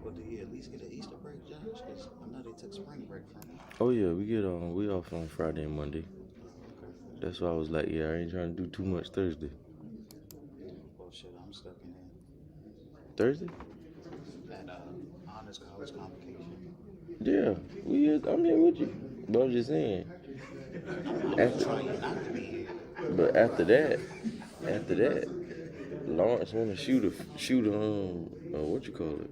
Well, do you at least get an Easter break, Josh? Because I know they took spring break from you. Oh yeah, we off on Friday and Monday. That's why I was like, yeah, I ain't trying to do too much Thursday. Well, shit, I'm stuck in Thursday? that honors college convocation. Yeah, I'm here with you. But I'm just saying, I'm after, trying not to be here. but after that, Lawrence want to shoot what you call it,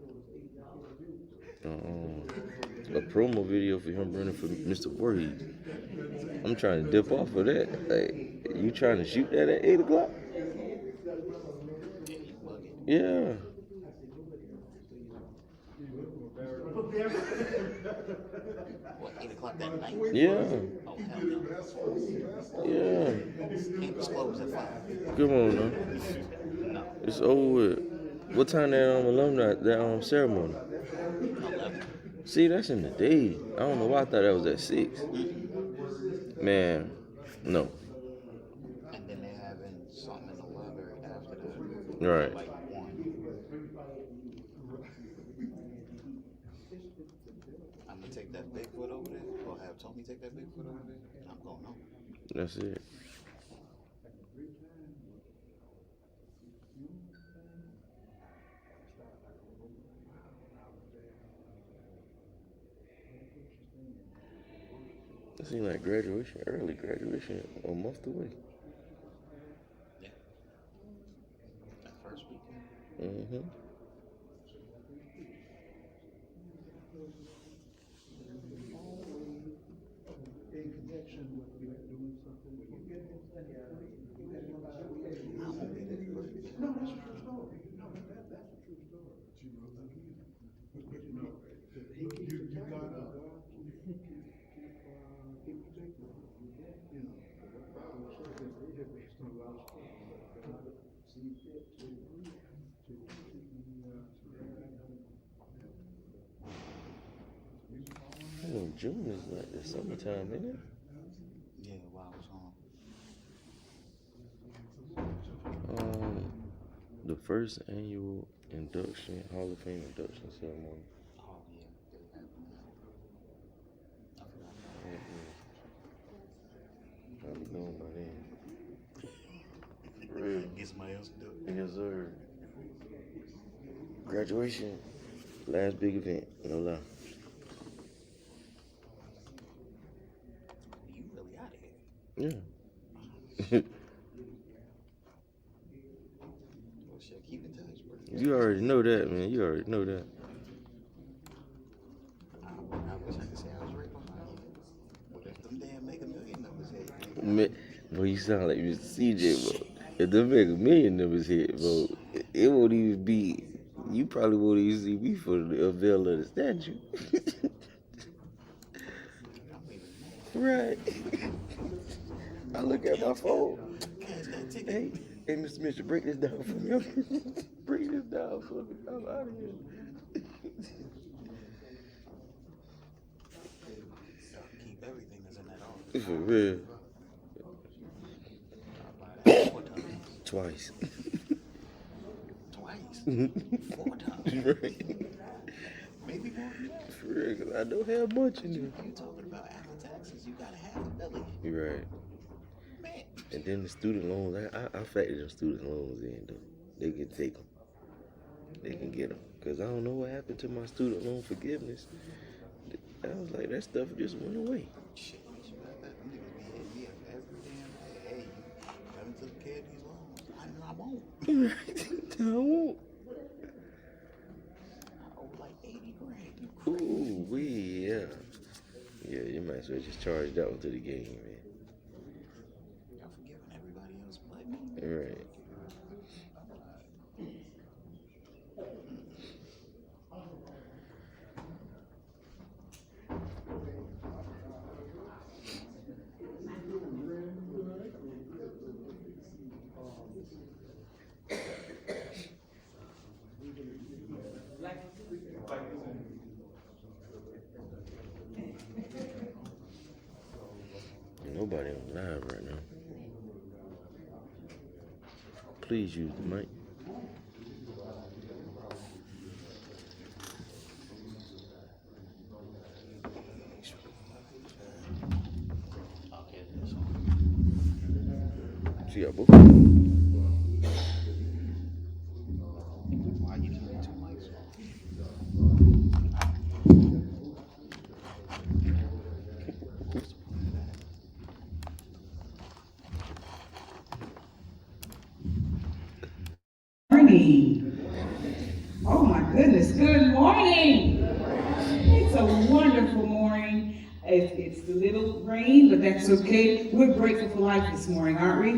a promo video for him running for Mr. Voorhees. I'm trying to dip off of that. Like, you trying to shoot that at 8 o'clock? Yeah, you bugging. Yeah, What, 8 o'clock that night? yeah, Oh, hell no. yeah. Campus closed at 5. Come on now, No, it's over with. What time that ceremony? 11. See, that's in the day. I don't know why I thought that was at 6. Man, no. And then they're having something in the library after that. Right. Like 1. I'm going to take that Bigfoot over there. Or have Tony take that Bigfoot over there. I'm going home. That's it. It seems like early graduation, a month away. Yeah. That first weekend. Mm-hmm. I won't be there. I know June is like the summertime, isn't it? Yeah, while I was home. The first annual Hall of Fame induction ceremony. Oh, yeah. They happened. I forgot. I'll be going by then. For real. Get somebody else to do it. Yes, sir. Graduation, last big event, no lie. You really out of here. Yeah. Well, shit, keep in touch, bro. You already know that, man. You already know that. I wish I could say I was right behind you. But if them damn Mega Million numbers hit, Boy, you sound like Mr. CJ, bro. If them Mega Million numbers hit, bro, it won't even be. You probably won't even see me for the unveil of the statue. I'm even mad. Right. I look at my phone. Cash that ticket. Hey, Mr. Mitchell, break this down for me. Break this down for me. I'm out of here. Keep everything that's in that office. For real. I'll buy that 4 times. Twice. Twice. 4 times. Right. Maybe more than that. For real, because I don't have much in there. You talking about after taxes, you gotta have $1 billion. You're right. Man. And then the student loans, I factor them student loans in, though. They can take them. They can get them. Because I don't know what happened to my student loan forgiveness. I was like, that stuff just went away. Shit, you got that. Them niggas be hitting me up every damn day. Hey, you haven't took care of these loans. I know I won't. I won't. I owe like 80 grand. You crazy. Ooh, yeah. Yeah, you might as well just charge that one to the game, man. Y'all forgiving everybody else but me. Right. Nobody on live right now. please use the mic. Okay, this one. She got both. Why you doing two mics? Morning. Oh my goodness, good morning. It's a wonderful morning. It's a little rain, but that's okay. We're grateful for life this morning, aren't we?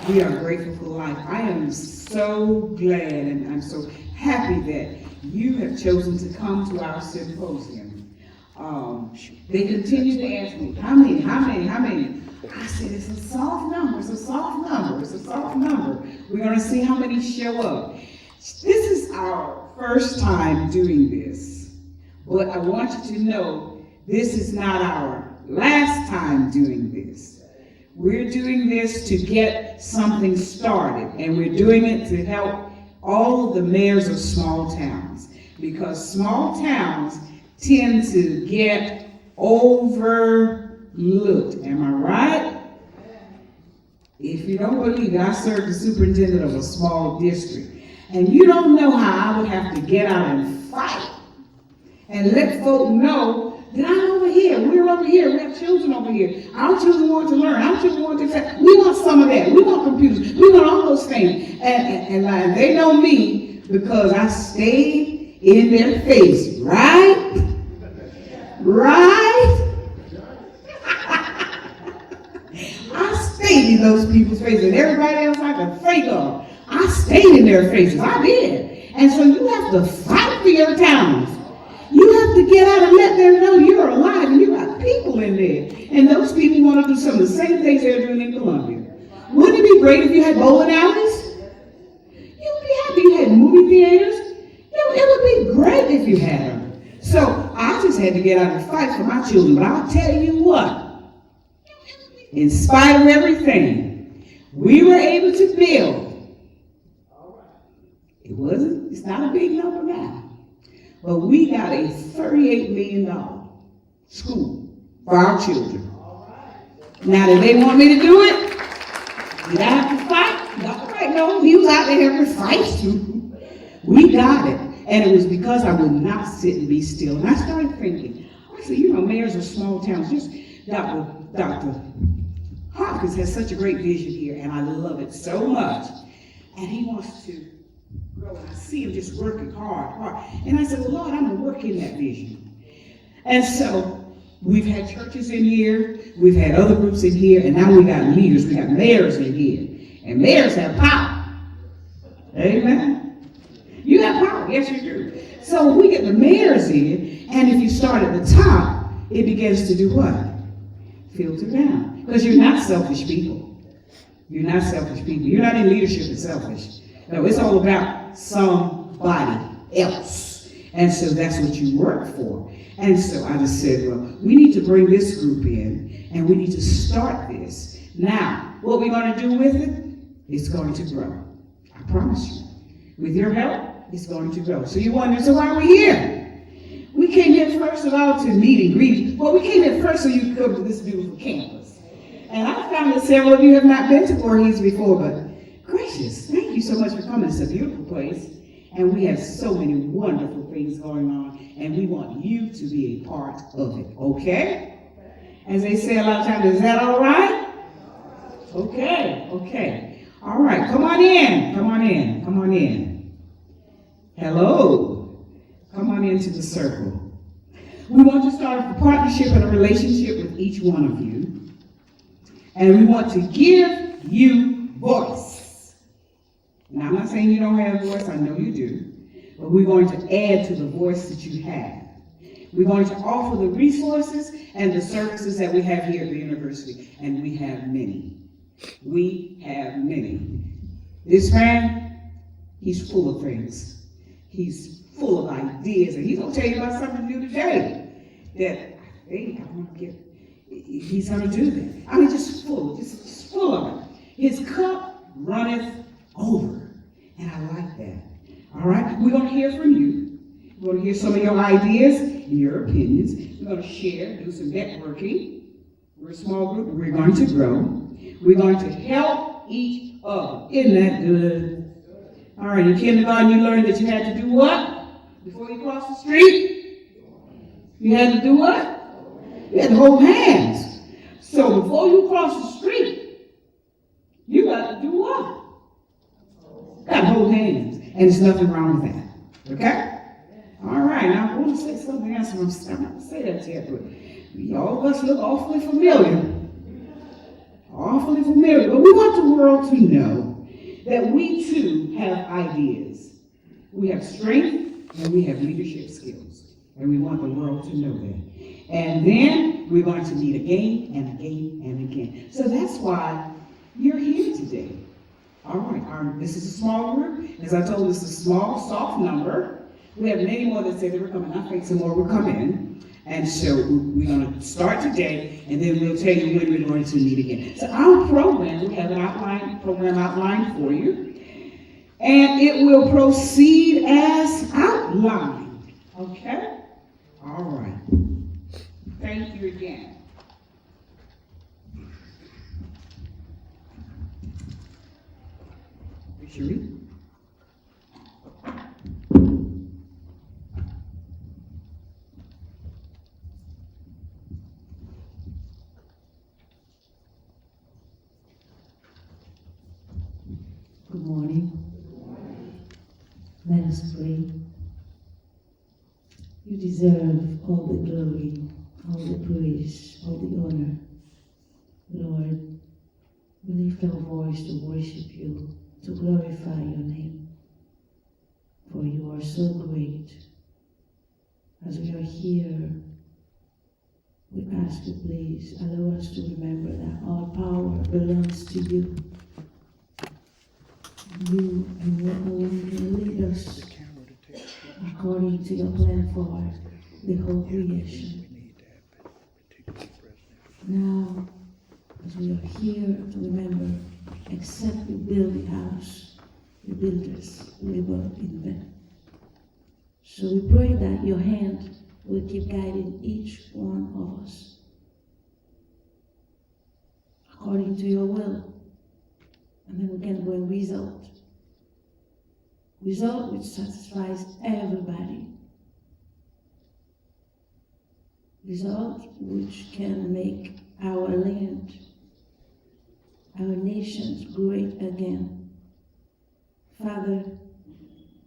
We are grateful for life. I am so glad and I'm so happy that you have chosen to come to our symposium. They continue to ask me, how many? I said, it's a soft number, it's a soft number, it's a soft number. We're going to see how many show up. This is our first time doing this, but I want you to know this is not our last time doing this. We're doing this to get something started, and we're doing it to help all of the mayors of small towns, because small towns tend to get overlooked. Am I right? If you don't believe it, I served the superintendent of a small district, and you don't know how I would have to get out and fight and let folk know that I'm over here, we're over here, we have children over here. Our children want to learn, our children want to say, we want some of that, we want computers, we want all those things. And they know me because I stayed in their face, right? Right? I stayed in those people's faces, and everybody else I could think of. I stayed in their faces. I did. And so you have to fight for your towns. You have to get out and let them know you're alive and you got people in there. And those people want to do some of the same things they're doing in Columbia. Wouldn't it be great if you had bowling alleys? You'd be happy you had movie theaters. It would be great if you had them. So I just had to get out and fight for my children. But I'll tell you what, in spite of everything, we were able to build. It's not a big number now, but we got a $38 million school for our children. Now, did they want me to do it? Did I have to fight? No, he was out there having fights too. We got it, and it was because I would not sit and be still. And I started thinking, I said, mayors of small towns, just Dr. Hopkins has such a great vision here, and I love it so much. And he wants to grow, and I see him just working hard. And I said, well, Lord, I'm going to work in that vision. And so we've had churches in here, we've had other groups in here, and now we got leaders, we got mayors in here. And mayors have power. Amen. You have power, yes you do. So we get the mayors in, and if you start at the top, it begins to do what? Filter down. Because you're not selfish people. You're not selfish people. You're not in leadership and selfish. No, it's all about somebody else. And so that's what you work for. And so I just said, well, we need to bring this group in, and we need to start this. Now, what we're going to do with it, it's going to grow. I promise you. With your help, it's going to grow. So you wonder, so why are we here? We came here first of all to meet and greet. Well, we came here first so you could come to this beautiful campus. And I found that several of you have not been to Voorhees before, but gracious, thank you so much for coming. It's a beautiful place. And we have so many wonderful things going on, and we want you to be a part of it, okay? As they say a lot of times, is that all right? Okay. All right, come on in. Hello. Come on into the circle. We want to start a partnership and a relationship with each one of you. And we want to give you voice. Now, I'm not saying you don't have a voice, I know you do. But we're going to add to the voice that you have. We're going to offer the resources and the services that we have here at the university. And we have many. This man, he's full of things. He's full of ideas, and he's going to tell you about something new today that, hey, I want to get, he's going to do that. I mean, just full of it. His cup runneth we're going to hear from you. We're going to hear some of your ideas and your opinions. We're going to share, do some networking. We're a small group. We're going to grow. We're going to help each other. Isn't that good? All right, in kindergarten you learned that you had to do what? Before you cross the street? You had to do what? You had to hold hands. So before you cross the street, you got to do what? Got to hold hands. And there's nothing wrong with that. Okay? All right, now I want to say something else. I'm not going to say that yet, but all of us look awfully familiar. Awfully familiar. But we want the world to know that we too have ideas. We have strength and we have leadership skills. And we want the world to know that. And then we're going to meet again and again and again. So that's why you're here today. All right, this is a small group. As I told you, it's a small, soft number. We have many more that say they were coming. I think some more will come in. And so we're going to start today, and then we'll tell you when we're going to meet again. So our program, we have an program outlined for you. And it will proceed as outlined. Okay? All right. Thank you again. Cherie? Good morning. Let us pray. You deserve all the glory, all the praise, all the honor. Lord, we lift our voice to worship you, to glorify your name. For you are so great. As we are here, we ask you, please, allow us to remember that all power belongs to you. You and you alone can lead us according to your plan for the whole creation. Now, as we are here to remember, except you build the house, the builders labor in vain. So we pray that your hand will keep guiding each one of us according to your will. And then we can bring result. Result which satisfies everybody. Result which can make our land, our nations great again. Father,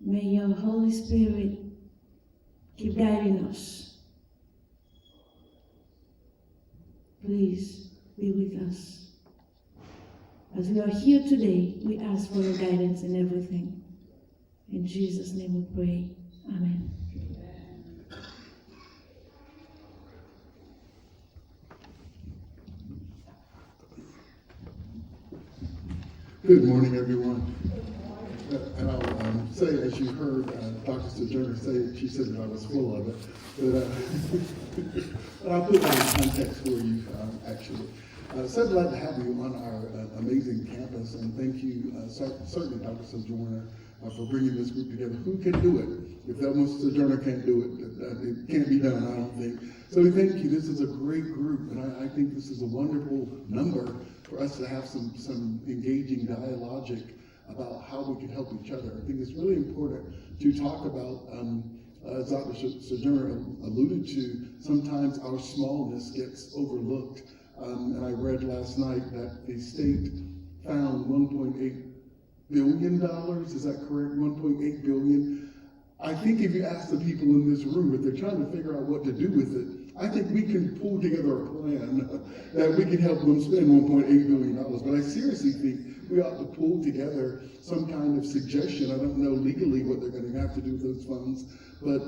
may your Holy Spirit keep guiding us. Please be with us. As we are here today, we ask for your guidance in everything. In Jesus' name we pray. Amen. Good morning, everyone. And I'll say, as you heard Dr. Sojourner say, she said that I was full of it. But I'll put that in context for you, actually. So glad to have you on our amazing campus, and thank you, certainly Dr. Sojourner, for bringing this group together. Who can do it? If Mr. Sojourner can't do it, it can't be done, I don't think. So we thank you. This is a great group, and I think this is a wonderful number for us to have some engaging dialogic about how we can help each other. I think it's really important to talk about, as Dr. Sojourner alluded to, sometimes our smallness gets overlooked. And I read last night that the state found $1.8 billion, is that correct? 1.8 billion. I think if you ask the people in this room, if they're trying to figure out what to do with it, I think we can pull together a plan that we can help them spend $1.8 billion. But I seriously think we ought to pull together some kind of suggestion. I don't know legally what they're going to have to do with those funds, but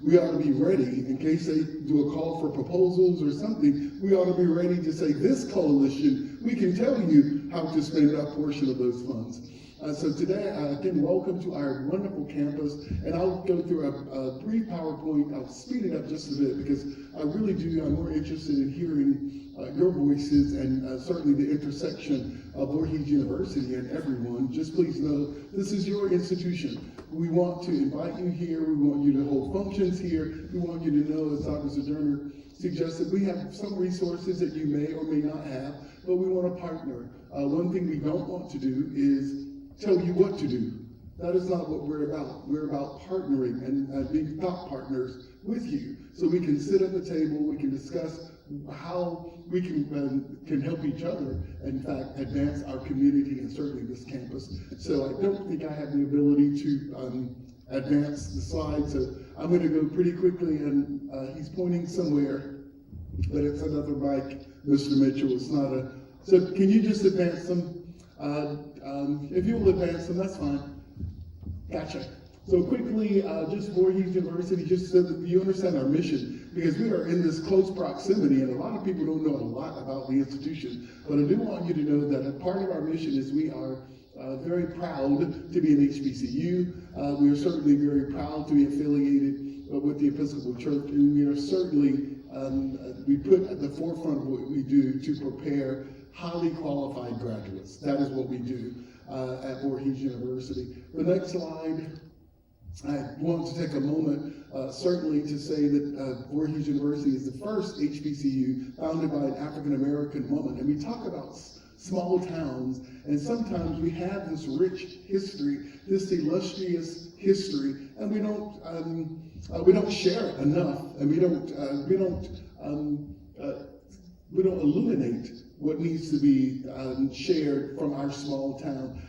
we ought to be ready in case they do a call for proposals or something. We ought to be ready to say, this coalition, we can tell you how to spend a portion of those funds. So today, again, welcome to our wonderful campus, and I'll go through a brief PowerPoint. I'll speed it up just a bit because I'm more interested in hearing your voices and certainly the intersection of Voorhees University and everyone. Just please know, this is your institution. We want to invite you here. We want you to hold functions here. We want you to know, as Dr. Sojourner suggested, we have some resources that you may or may not have, but we want to partner. One thing we don't want to do is tell you what to do. That is not what we're about. We're about partnering and being thought partners with you. So we can sit at the table, we can discuss how we can help each other, in fact, advance our community and certainly this campus. So I don't think I have the ability to advance the slides, so I'm going to go pretty quickly, and he's pointing somewhere, but it's another mic, Mr. Mitchell. It's not a, so can you just advance them? If you will advance them, that's fine. Gotcha. So quickly, just Voorhees University, just so that you understand our mission, because we are in this close proximity, and a lot of people don't know a lot about the institution, but I do want you to know that a part of our mission is we are very proud to be an HBCU. We are certainly very proud to be affiliated with the Episcopal Church, and we are certainly, we put at the forefront of what we do to prepare highly qualified graduates. That is what we do at Voorhees University. The next slide, I want to take a moment certainly to say that Voorhees University is the first HBCU founded by an African-American woman. And we talk about small towns, and sometimes we have this rich history, this illustrious history, and we don't share it enough, and we don't illuminate what needs to be shared from our small town.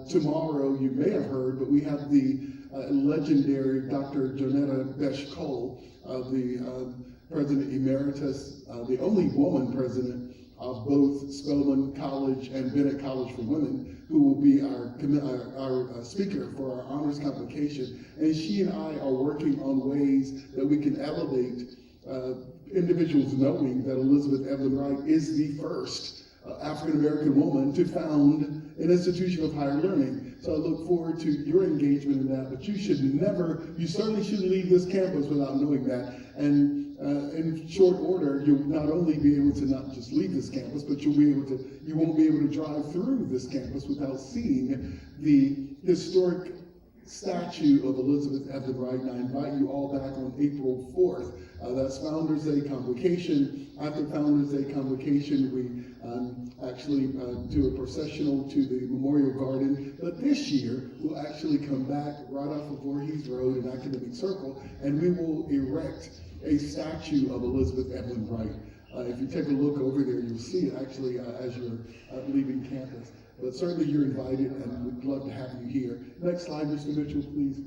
Tomorrow, you may have heard, but we have the legendary Dr. Jonetta Besh Cole, the President Emeritus, the only woman president of both Spelman College and Bennett College for Women, who will be our speaker for our honors convocation. And she and I are working on ways that we can elevate individuals knowing that Elizabeth Evelyn Wright is the first African-American woman to found an institution of higher learning. So I look forward to your engagement in that, but you certainly shouldn't leave this campus without knowing that. And in short order, you'll not only be able to not just leave this campus, but you won't be able to drive through this campus without seeing the historic statue of Elizabeth Evelyn Wright, and I invite you all back on April 4th. That's Founders Day Convocation. After Founders Day Convocation, we actually do a processional to the Memorial Garden. But this year, we'll actually come back right off of Voorhees Road in Academic Circle, and we will erect a statue of Elizabeth Evelyn Wright. If you take a look over there, you'll see it actually as you're leaving campus. But certainly you're invited, and we'd love to have you here. Next slide, Mr. Mitchell, please.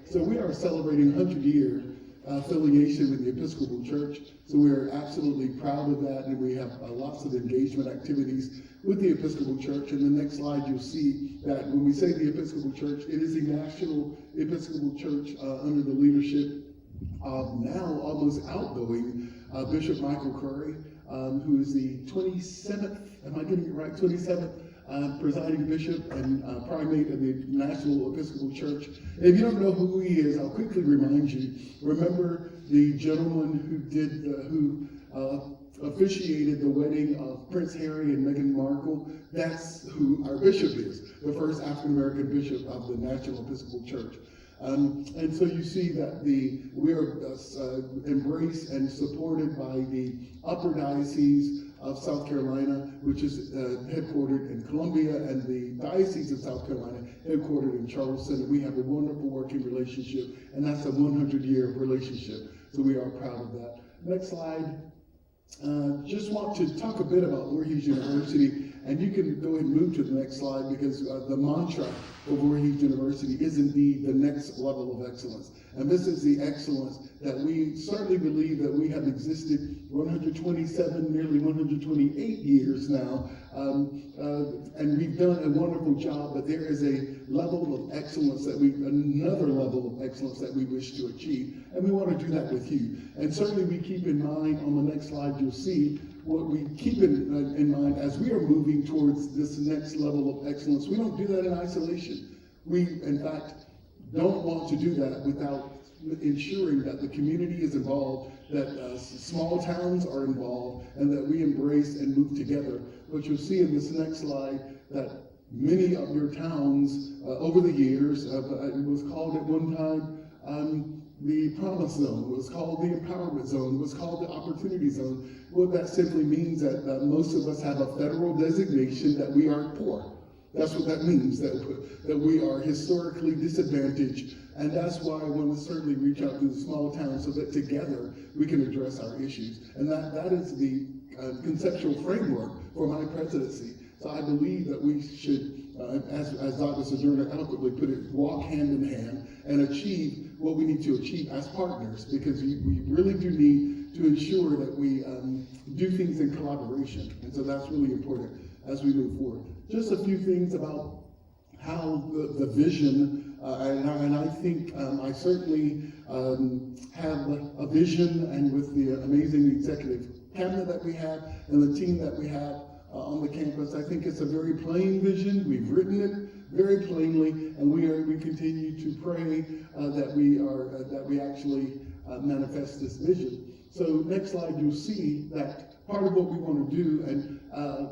So we are celebrating 100-year affiliation with the Episcopal Church. So we are absolutely proud of that, and we have lots of engagement activities with the Episcopal Church. And the next slide, you'll see that when we say the Episcopal Church, it is a national Episcopal Church under the leadership of now almost outgoing Bishop Michael Curry, who is the 27th, am I getting it right, 27th presiding bishop and primate of the National Episcopal Church. If you don't know who he is, I'll quickly remind you. Remember the gentleman who officiated the wedding of Prince Harry and Meghan Markle? That's who our bishop is, the first African-American bishop of the National Episcopal Church. And so you see that we are embraced and supported by the Upper Diocese of South Carolina, which is headquartered in Columbia, and the Diocese of South Carolina, headquartered in Charleston. And we have a wonderful working relationship, and that's a 100-year relationship. So we are proud of that. Next slide. Just want to talk a bit about Voorhees University, and you can go ahead and move to the next slide, because the mantra of Voorhees University is indeed the next level of excellence. And this is the excellence that we certainly believe that we have existed 127, nearly 128 years now, and we've done a wonderful job, but there is a level of excellence another level of excellence that we wish to achieve, and we want to do that with you. And certainly we keep in mind, on the next slide you'll see, what we keep in mind as we are moving towards this next level of excellence, we don't do that in isolation. We, in fact, don't want to do that without ensuring that the community is involved, that small towns are involved, and that we embrace and move together. But you'll see in this next slide that many of your towns over the years, it was called at one time the Promise Zone, it was called the Empowerment Zone, it was called the Opportunity Zone. What that simply means that most of us have a federal designation that we aren't poor. That's what that means, that we are historically disadvantaged. And that's why I want to certainly reach out to the small towns so that together we can address our issues. And that is the conceptual framework for my presidency. So I believe that we should, as Dr. Sojourner eloquently put it, walk hand in hand and achieve what we need to achieve as partners, because we really do need to ensure that we do things in collaboration. And so that's really important as we move forward. Just a few things about how the vision, and I think I certainly have a vision, and with the amazing executive cabinet that we have and the team that we have on the campus, I think it's a very plain vision. We've written it very plainly, and we continue to pray that we actually manifest this vision. So next slide, you'll see that part of what we want to do, and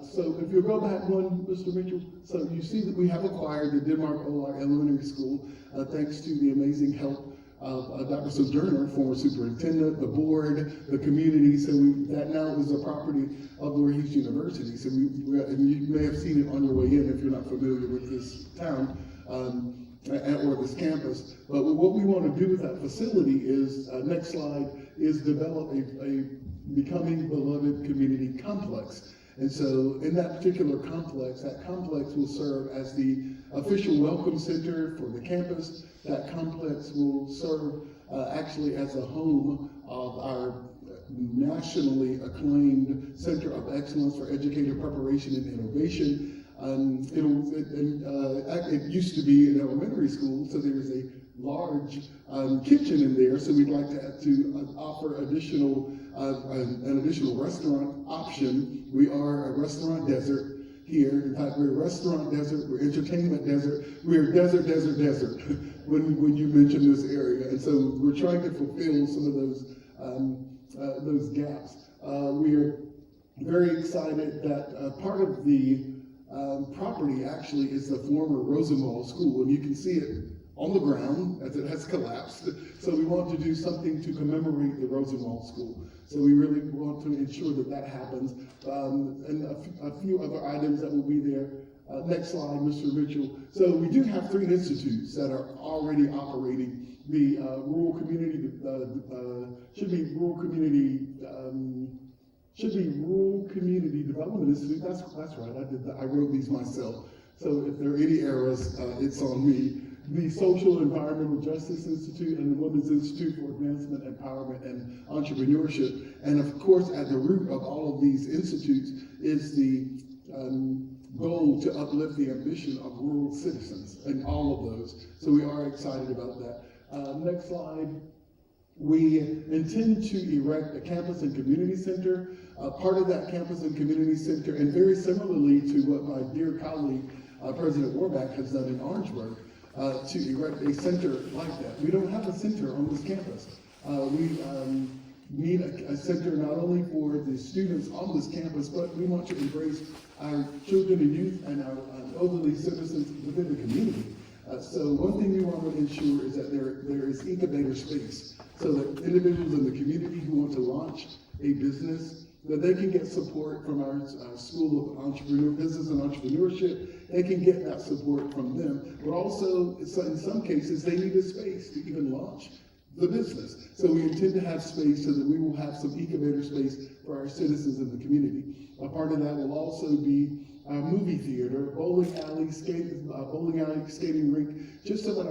so if you'll go back one, Mr. Mitchell, so you see that we have acquired the Denmark Olar Elementary School, thanks to the amazing help of Dr. Sojourner, former superintendent, the board, the community. So that now is a property of Voorhees University. So and you may have seen it on your way in if you're not familiar with this town or this campus. But what we want to do with that facility is, next slide, is develop a becoming beloved community complex. And so in that particular complex, that complex will serve as the official welcome center for the campus. That complex will serve actually as a home of our nationally acclaimed Center of Excellence for Educator Preparation and Innovation. It used to be an elementary school, so there is a large kitchen in there, so we'd like to offer an additional restaurant option. We are a restaurant desert here. In fact, we're a restaurant desert, we're entertainment desert, we're desert when you mention this area. And so we're trying to fulfill some of those gaps. We are very excited that part of the property actually is the former Rosenwald School, and you can see it on the ground as it has collapsed. So we want to do something to commemorate the Rosenwald School. So we really want to ensure that that happens. And a few other items that will be there. Next slide, Mr. Mitchell. So we do have 3 institutes that are already operating. The Rural Community Development Institute. That's right. I wrote these myself. So if there are any errors, it's on me. The Social Environmental Justice Institute and the Women's Institute for Advancement, Empowerment, and Entrepreneurship. And of course, at the root of all of these institutes is the goal to uplift the ambition of rural citizens and all of those. So we are excited about that. Next slide. We intend to erect a campus and community center. Part of that campus and community center, and very similarly to what my dear colleague, President Warback, has done in Orangeburg, to erect a center like that. We don't have a center on this campus. We need a center not only for the students on this campus, but we want to embrace our children and youth and our elderly citizens within the community. So one thing we want to ensure is that there is incubator space, so that individuals in the community who want to launch a business, that they can get support from our School of Business and Entrepreneurship. They can get that support from them, but also in some cases they need a space to even launch the business. So we intend to have space so that we will have some incubator space for our citizens in the community. A part of that will also be a movie theater, bowling alley, skating rink, just so that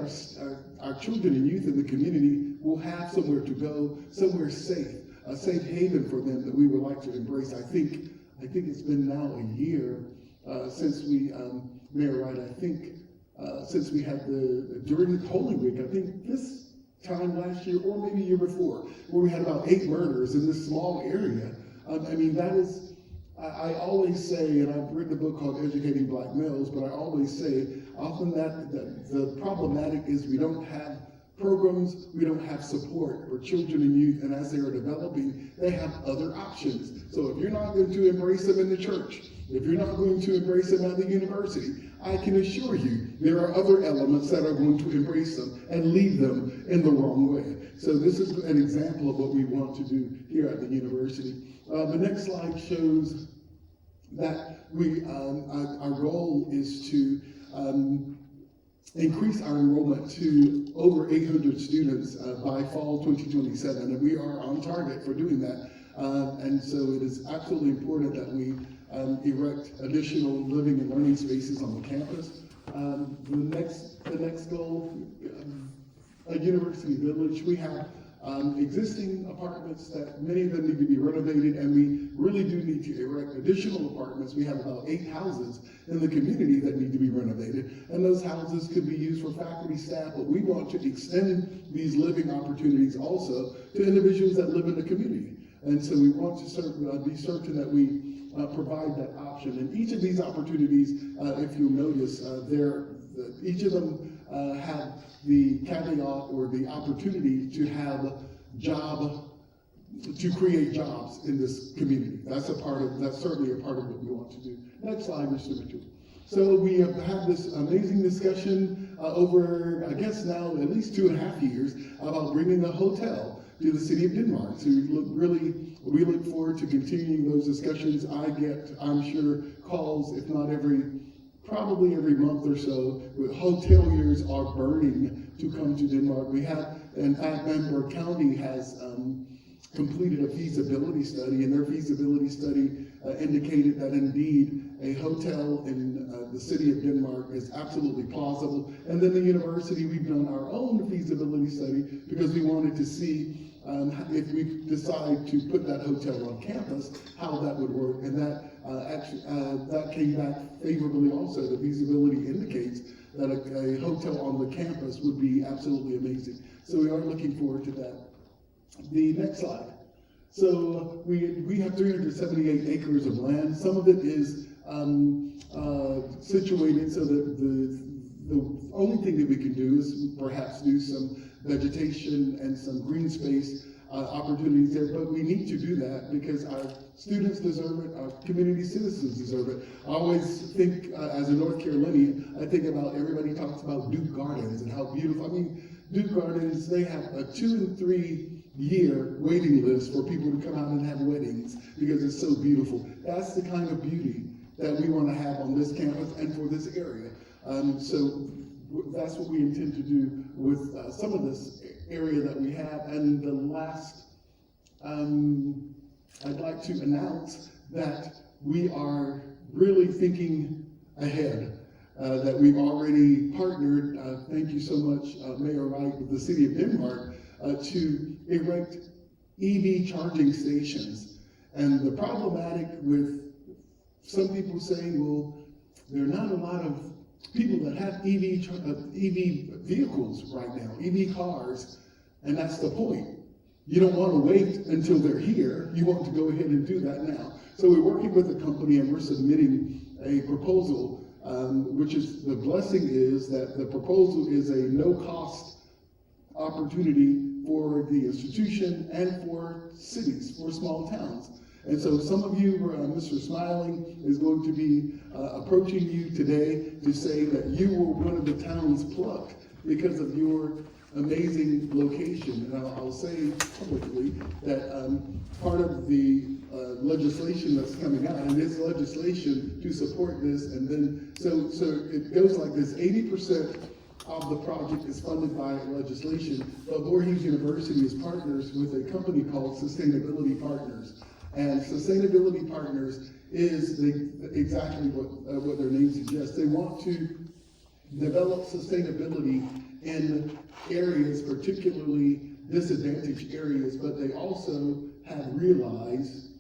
our children and youth in the community will have somewhere to go, somewhere safe, a safe haven for them that we would like to embrace. I think it's been now a year since we, Mayor Wright, since we had during Holy Week, I think this time last year or maybe year before, where we had about 8 murders in this small area. I mean, that is I always say, and I've written a book called Educating Black Males, but I always say often that the problematic is we don't have programs, we don't have support for children and youth, and as they are developing, they have other options. So if you're not going to embrace them in the church, if you're not going to embrace them at the university, I can assure you there are other elements that are going to embrace them and lead them in the wrong way. So this is an example of what we want to do here at the university. The next slide shows that our goal is to increase our enrollment to over 800 students by fall 2027, and we are on target for doing that. And so it is absolutely important that we erect additional living and learning spaces on the campus. The next goal, a university village. We have existing apartments that many of them need to be renovated, and we really do need to erect additional apartments. We have about 8 houses in the community that need to be renovated, and those houses could be used for faculty, staff, but we want to extend these living opportunities also to individuals that live in the community. And so we want to be certain that we provide that option. And each of these opportunities, if you'll notice, each of them have the caveat or the opportunity to have to create jobs in this community. That's certainly a part of what we want to do. Next slide, Mr. Mitchell. So we have had this amazing discussion over, I guess now at least 2.5 years, about bringing a hotel to the city of Denmark. So we look forward to continuing those discussions. I get, I'm sure, calls, if not probably every month or so, with hoteliers are burning to come to Denmark. We have, in fact, Bamberg County has completed a feasibility study, and their feasibility study indicated that indeed a hotel in the city of Denmark is absolutely plausible. And then the university, we've done our own feasibility study because we wanted to see if we decide to put that hotel on campus, how that would work. And that came back favorably also. The feasibility indicates that a hotel on the campus would be absolutely amazing. So we are looking forward to that. The next slide. So we have 378 acres of land. Some of it is situated so that the only thing that we can do is perhaps do some vegetation and some green space opportunities there, but we need to do that because our students deserve it, our community citizens deserve it. I always think, as a North Carolinian, I think about everybody talks about Duke Gardens and how beautiful. I mean, Duke Gardens, they have a 2 and 3 year waiting list for people to come out and have weddings because it's so beautiful. That's the kind of beauty that we want to have on this campus and for this area. So that's what we intend to do with some of this area that we have. And the last, I'd like to announce that we are really thinking ahead, that we've already partnered, thank you so much, Mayor Wright, with the City of Denmark, to erect EV charging stations. And the problematic with some people saying, well, there are not a lot of people that have EV vehicles right now, EV cars, and that's the point. You don't want to wait until they're here. You want to go ahead and do that now. So we're working with a company and we're submitting a proposal, which is, the blessing is that the proposal is a no-cost opportunity for the institution and for cities, for small towns. And so some of you, Mr. Smiling is going to be approaching you today to say that you were one of the towns plucked because of your amazing location. And I'll say publicly that part of the legislation that's coming out, and it's legislation to support this, and then, so it goes like this: 80% of the project is funded by legislation, but Voorhees University is partners with a company called Sustainability Partners. And Sustainability Partners is exactly what their name suggests. They want to develop sustainability in areas, particularly disadvantaged areas, but they also have realized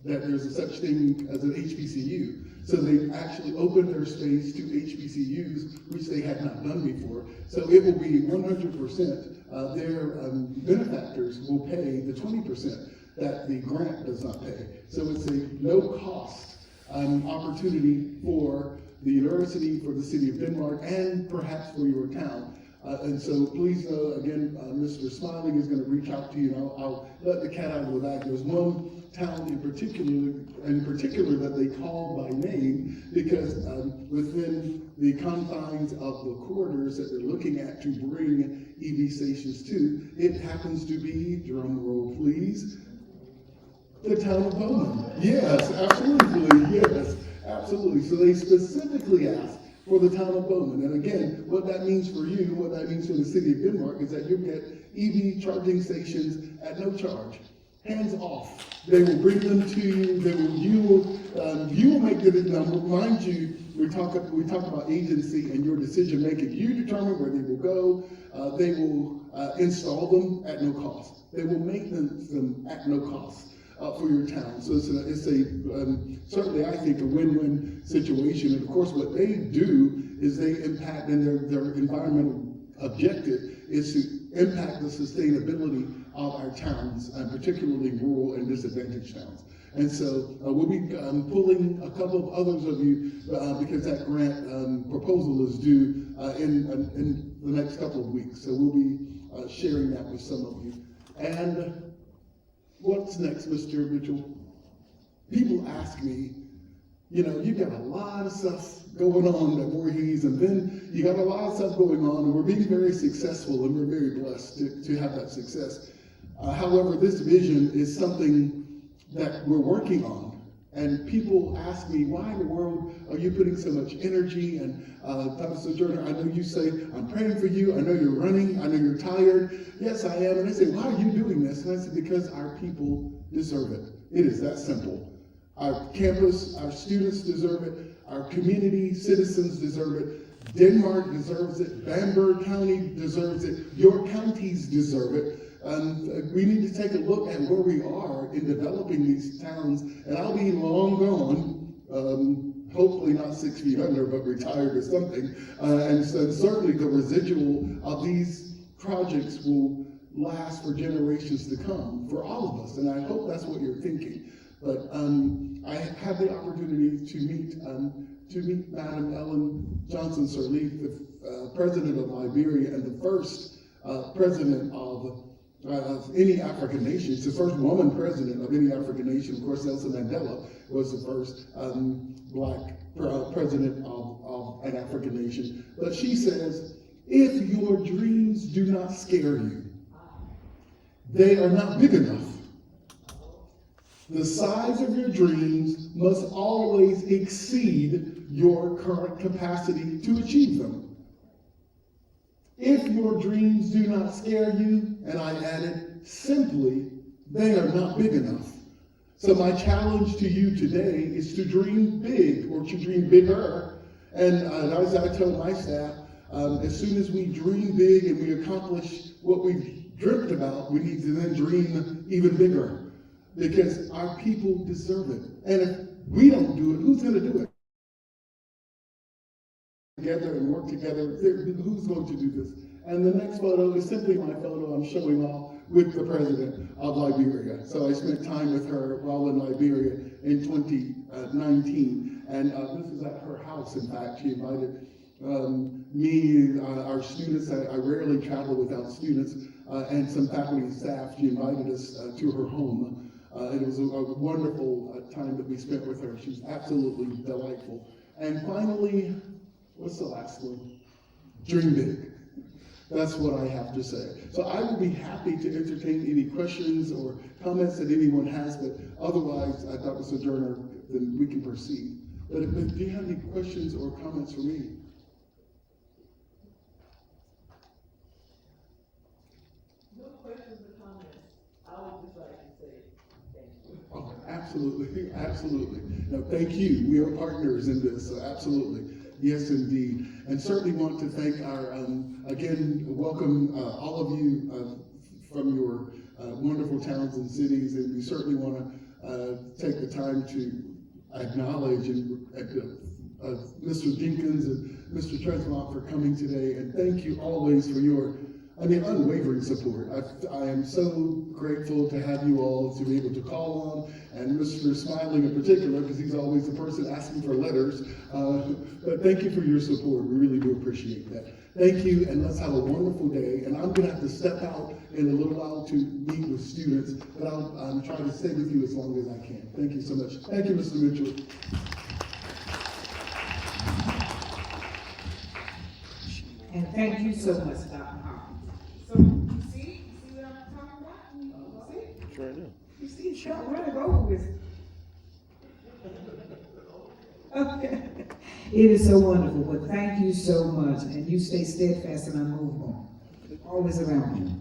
that there's a such thing as an HBCU. So they actually opened their space to HBCUs, which they had not done before. So it will be 100%. Their benefactors will pay the 20%. that the grant does not pay. So it's a no-cost opportunity for the university, for the city of Denmark, and perhaps for your town. And so please know, again, Mr. Smiling is going to reach out to you, and I'll let the cat out of the bag. There's one town in particular that they call by name, because within the confines of the corridors that they're looking at to bring EV stations to, it happens to be, drum roll please, the town of Bowman. Yes, absolutely, yes, absolutely. So they specifically asked for the town of Bowman. And again, what that means for you, what that means for the city of Denmark, is that you'll get EV charging stations at no charge, hands off. They will bring them to you. You will make the number. Mind you, we talk about agency and your decision making. You determine where they will go. They will install them at no cost. They will maintenance them at no cost. For your town. So it's certainly, I think, a win-win situation. And of course, what they do is they impact, and their environmental objective is to impact the sustainability of our towns, and particularly rural and disadvantaged towns. And so we'll be pulling a couple of others of you because that grant proposal is due in the next couple of weeks. So we'll be sharing that with some of you. And what's next, Mr. Mitchell? People ask me, you've got a lot of stuff going on at Voorhees, and then you got a lot of stuff going on, and we're being very successful, and we're very blessed to have that success. However, this vision is something that we're working on. And people ask me, why in the world are you putting so much energy? And Dr. Sojourner, I know you say, I'm praying for you. I know you're running. I know you're tired. Yes, I am. And they say, why are you doing this? And I said, because our people deserve it. It is that simple. Our campus, our students deserve it. Our community, citizens deserve it. Denmark deserves it. Bamberg County deserves it. Your counties deserve it. We need to take a look at where we are in developing these towns, and I'll be long gone, hopefully not 6 feet under, but retired or something, and so certainly the residual of these projects will last for generations to come, for all of us, and I hope that's what you're thinking. But I had the opportunity to meet Madam Ellen Johnson Sirleaf, the president of Liberia, and the first president of any African nation. It's the first woman president of any African nation. Of course, Nelson Mandela was the first black president of an African nation. But she says, if your dreams do not scare you, they are not big enough. The size of your dreams must always exceed your current capacity to achieve them. If your dreams do not scare you, and I added, simply, they are not big enough. So my challenge to you today is to dream big, or to dream bigger. And as I tell my staff, as soon as we dream big and we accomplish what we've dreamt about, we need to then dream even bigger. Because our people deserve it. And if we don't do it, who's going to do it? Together and work together, who's going to do this? And the next photo is simply my photo I'm showing off with the president of Liberia. So I spent time with her while in Liberia in 2019. And this is at her house, in fact. She invited me, our students. I rarely travel without students, and some faculty and staff. She invited us to her home. It was a wonderful time that we spent with her. She was absolutely delightful. And finally, what's the last one? Dream big. That's what I have to say. So I will be happy to entertain any questions or comments that anyone has, but otherwise, Dr. Sojourner, then we can proceed. But do you have any questions or comments for me? No questions or comments. I would just like to say thank you. Oh, absolutely, absolutely. No, thank you. We are partners in this, so absolutely. Yes, indeed. And certainly want to thank our, again, welcome all of you from your wonderful towns and cities. And we certainly want to take the time to acknowledge Mr. Jenkins and Mr. Tresmont for coming today. And thank you always for your unwavering support. I am so grateful to have you all to be able to call on, and Mr. Smiling in particular, because he's always the person asking for letters. But thank you for your support. We really do appreciate that. Thank you, and let's have a wonderful day. And I'm going to have to step out in a little while to meet with students, but I'm trying to stay with you as long as I can. Thank you so much. Thank you, Mr. Mitchell. And thank you so much, Dr. Hopkins. So, you see what I'm talking about? You see? Sure do. You see, it's short running over with. Okay. It is so wonderful, but thank you so much, and you stay steadfast and unmovable, always around me.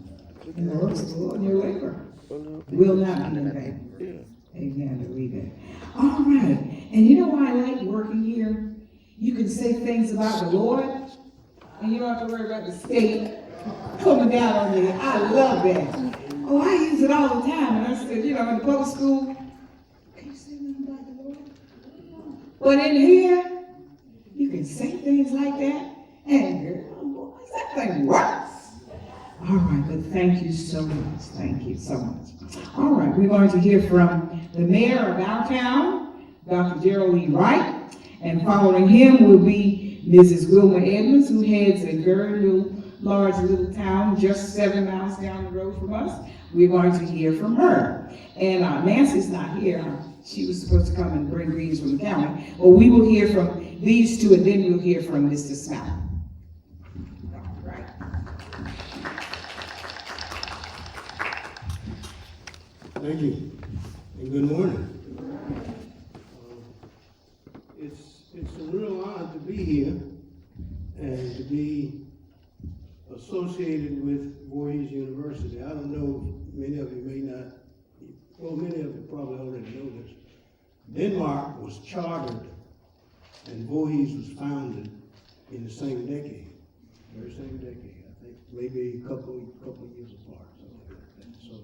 And the works of the Lord in your labor will not be in vain. Yeah. Amen, I believe that. All right, and you know why I like working here? You can say things about the Lord, and you don't have to worry about the state coming down on you. I love that. Oh, I use it all the time, and I said, in the public school, can you say nothing about the Lord? But in here, you can say things like that, and boy, that thing works. All right, but thank you so much. Thank you so much. All right, we're going to hear from the mayor of our town, Dr. Geraldine Wright, and following him will be Mrs. Wilma Edmonds, who heads a very large little town just 7 miles down the road from us. We're going to hear from her. And Nancy's not here. She was supposed to come and bring greetings from the county. But we will hear from these two, and then we'll hear from Mr. Smith. All right. Thank you, and good morning. It's a real honor to be here and to be associated with Voorhees University. I don't know, many of you may not, well, many of you probably already know this. Denmark was chartered and Voorhees was founded in the same decade, very same decade. I think maybe a couple of years apart, something like that. So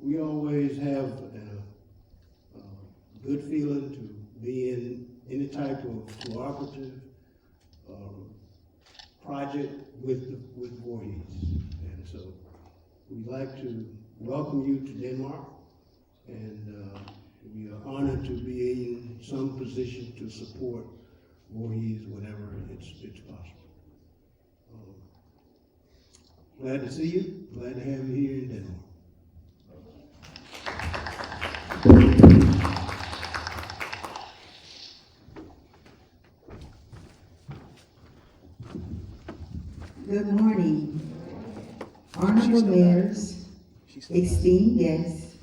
we always have a good feeling to be in any type of cooperative project with Voorhees. And so we'd like to welcome you to Denmark, and we are honored to be in some position to support Voorhees whenever it's possible. Glad to see you, glad to have you here in Denmark. Good morning, honorable mayors, esteemed guests,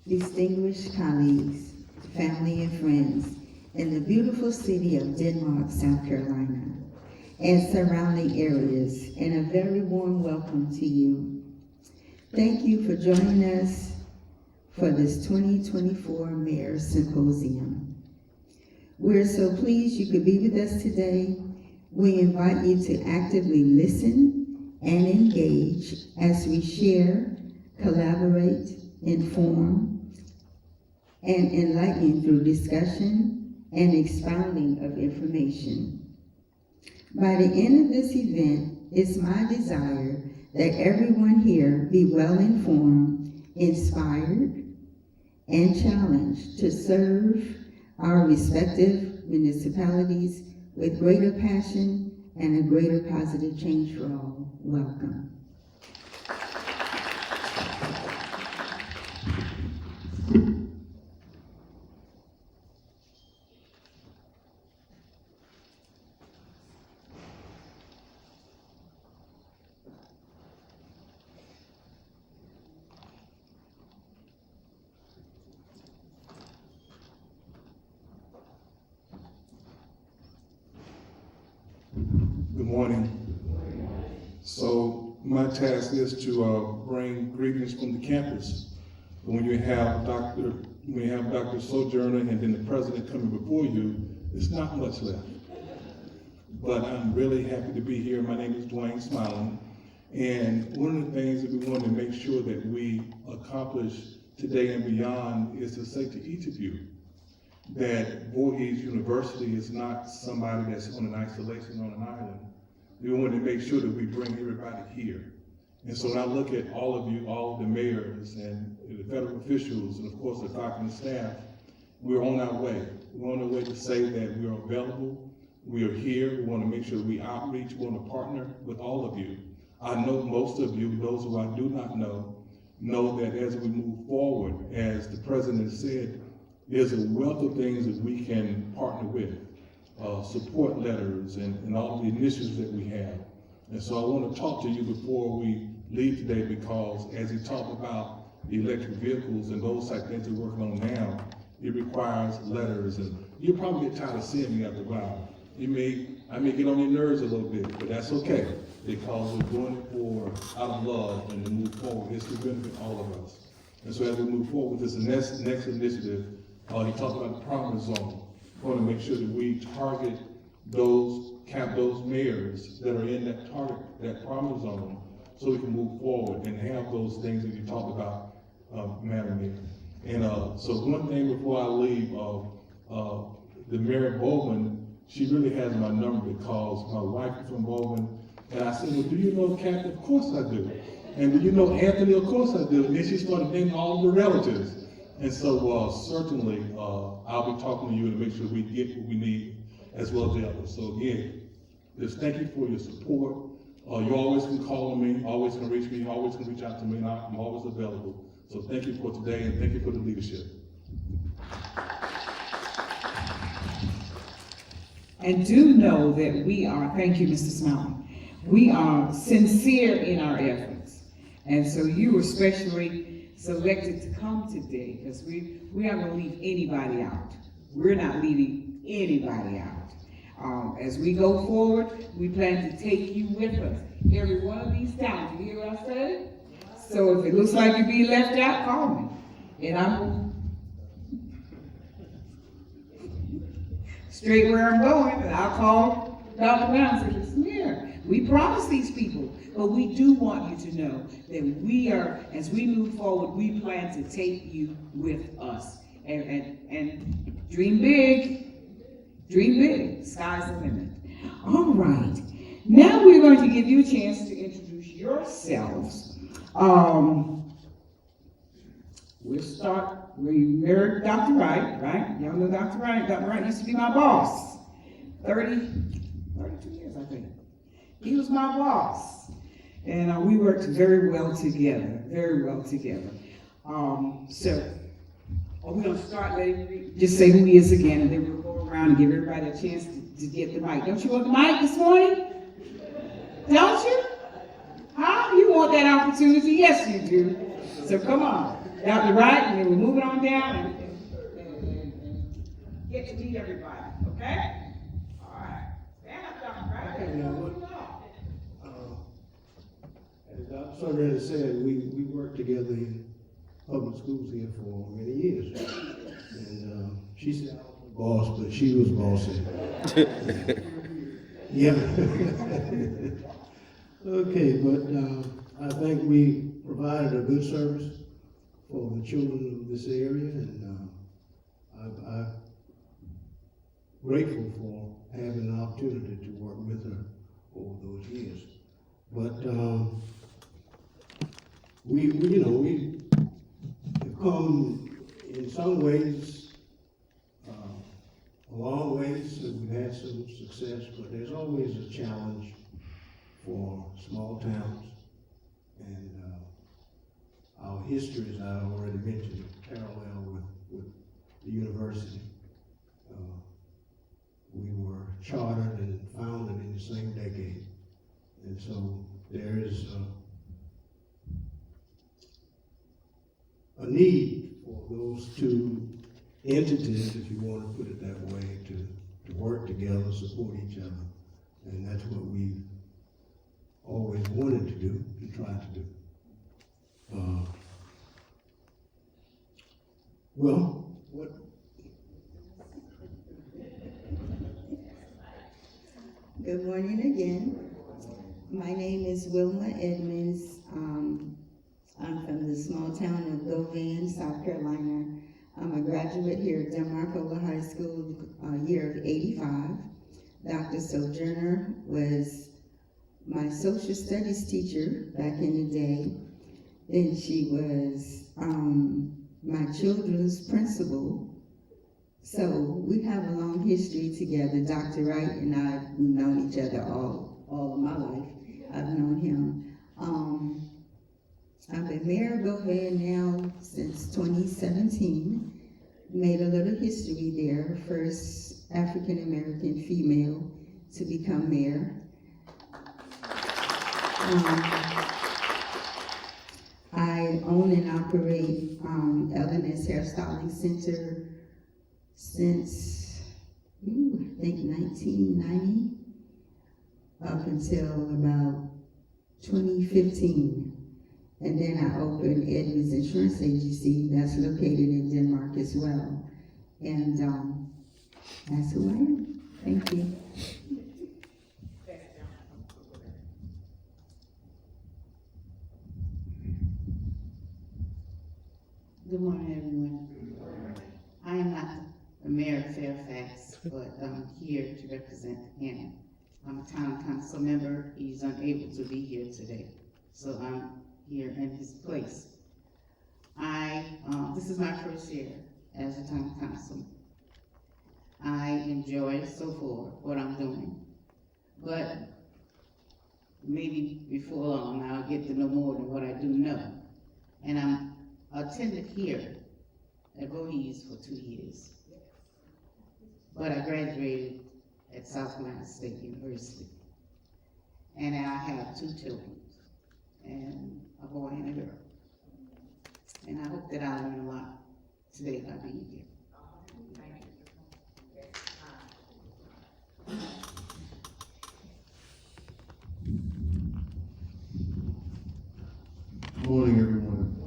distinguished colleagues, family and friends in the beautiful city of Denmark, South Carolina, and surrounding areas, and a very warm welcome to you. Thank you for joining us for this 2024 Mayor's Symposium. We're so pleased you could be with us today. We invite you to actively listen and engage as we share, collaborate, inform, and enlighten through discussion and expounding of information. By the end of this event, it's my desire that everyone here be well informed, inspired, and challenged to serve our respective municipalities with greater passion and a greater positive change for all. Welcome. Good morning. So my task is to bring greetings from the campus. But when you have Dr. Sojourner and then the president coming before you, there's not much left. But I'm really happy to be here. My name is Dwayne Smiling. And one of the things that we want to make sure that we accomplish today and beyond is to say to each of you that Voorhees University is not somebody that's on an isolation on an island. We want to make sure that we bring everybody here And so when I look at all of you, all of the mayors and the federal officials, and of course the faculty and staff, we're on our way. We're on our way to say that we are available, we are here, we want to make sure that we outreach, we want to partner with all of you. I know most of you, those who I do not know that as we move forward, as the president said, there's a wealth of things that we can partner with, support letters and all of the initiatives that we have. And so I want to talk to you before we leave today, because as he talked about the electric vehicles and those type of things we're working on now, it requires letters, and you'll probably get tired of seeing me after a while. I may get on your nerves a little bit, but that's okay, because we're doing it out of love and to move forward. It's to benefit all of us. And so as we move forward with this next initiative, he talked about the promise zone. We want to make sure that we target those mayors that are in that promise zone, so we can move forward and have those things that you talked about, Madam Mayor. And so one thing before I leave, the Mayor of Bowman, she really has my number, because my wife is from Bowman, and I said, well, do you know Kathy? Of course I do. And do you know Anthony? Of course I do. And then she started naming all the relatives. And so certainly I'll be talking to you to make sure we get what we need, as well as the others. So again, just thank you for your support. You always can call on me, always can reach me, always can reach out to me, and I'm always available. So thank you for today, and thank you for the leadership. And do know that we are, thank you, Mr. Smiley, we are sincere in our efforts. And so you were specially selected to come today, because we aren't going to leave anybody out. We're not leaving anybody out. As we go forward, we plan to take you with us. Every one of these towns, you hear what I said? So if it looks like you're being left out, call me. And I'm straight where I'm going, and I'll call Dr. Brown and say, listen here, we promised these people, but we do want you to know that we are, as we move forward, we plan to take you with us. And dream big, sky's the limit. All right, now we're going to give you a chance to introduce yourselves. We'll start, we married Dr. Wright, right? Y'all know Dr. Wright. Dr. Wright used to be my boss. 32 years, I think. He was my boss. And we worked very well together, So, we're going to start letting you just say who he is again, and then we'll go around and give everybody a chance to get the mic. Don't you want the mic this morning? Don't you? Huh? You want that opportunity? Yes, you do. So come on. Dr. Wright, and then we're moving on down and get to meet everybody, okay? All right. Stand up, Dr. Wright. Okay, now, as Dr. Sojourner said, we worked together in public schools here for many years. And she said I was the boss, but she was bossy. Yeah. Okay, but I think we provided a good service for the children of this area, and I'm grateful for having an opportunity to work with her over those years. But we have come in some ways a long ways, and we've had some success, but there's always a challenge for small towns, and our history, as I already mentioned, parallel with the university. We were chartered and founded in the same decade, and so there is a need for those two entities, if you want to put it that way, to work together, support each other, and that's what we always wanted to do and tried to do. Good morning again. My name is Wilma Edmonds. I'm from the small town of Govan, South Carolina. I'm a graduate here at Delmarva High School, year of '85. Dr. Sojourner was my social studies teacher back in the day. Then she was my children's principal. So we have a long history together. Dr. Wright and I, we've known each other all of my life. I've known him. I've been mayor of Gouvet now since 2017. Made a little history there. First African-American female to become mayor. I own and operate LNS Hairstyling Center since, I think 1990, up until about 2015. And then I opened Edmonds Insurance Agency that's located in Denmark as well. And that's who I am. Thank you. Good morning, everyone. I am not the mayor of Fairfax, but I'm here to represent him. I'm a town council member. He's unable to be here today, so I'm here in his place. This is my first year as a town council. I enjoy so far what I'm doing, but maybe before long I'll get to know more than what I do know. And I'm attended here at Voorhees for 2 years, but I graduated at South Carolina State University, and I have 2 children, and a boy and a girl. And I hope that I learn a lot today by being here. Good morning, everyone.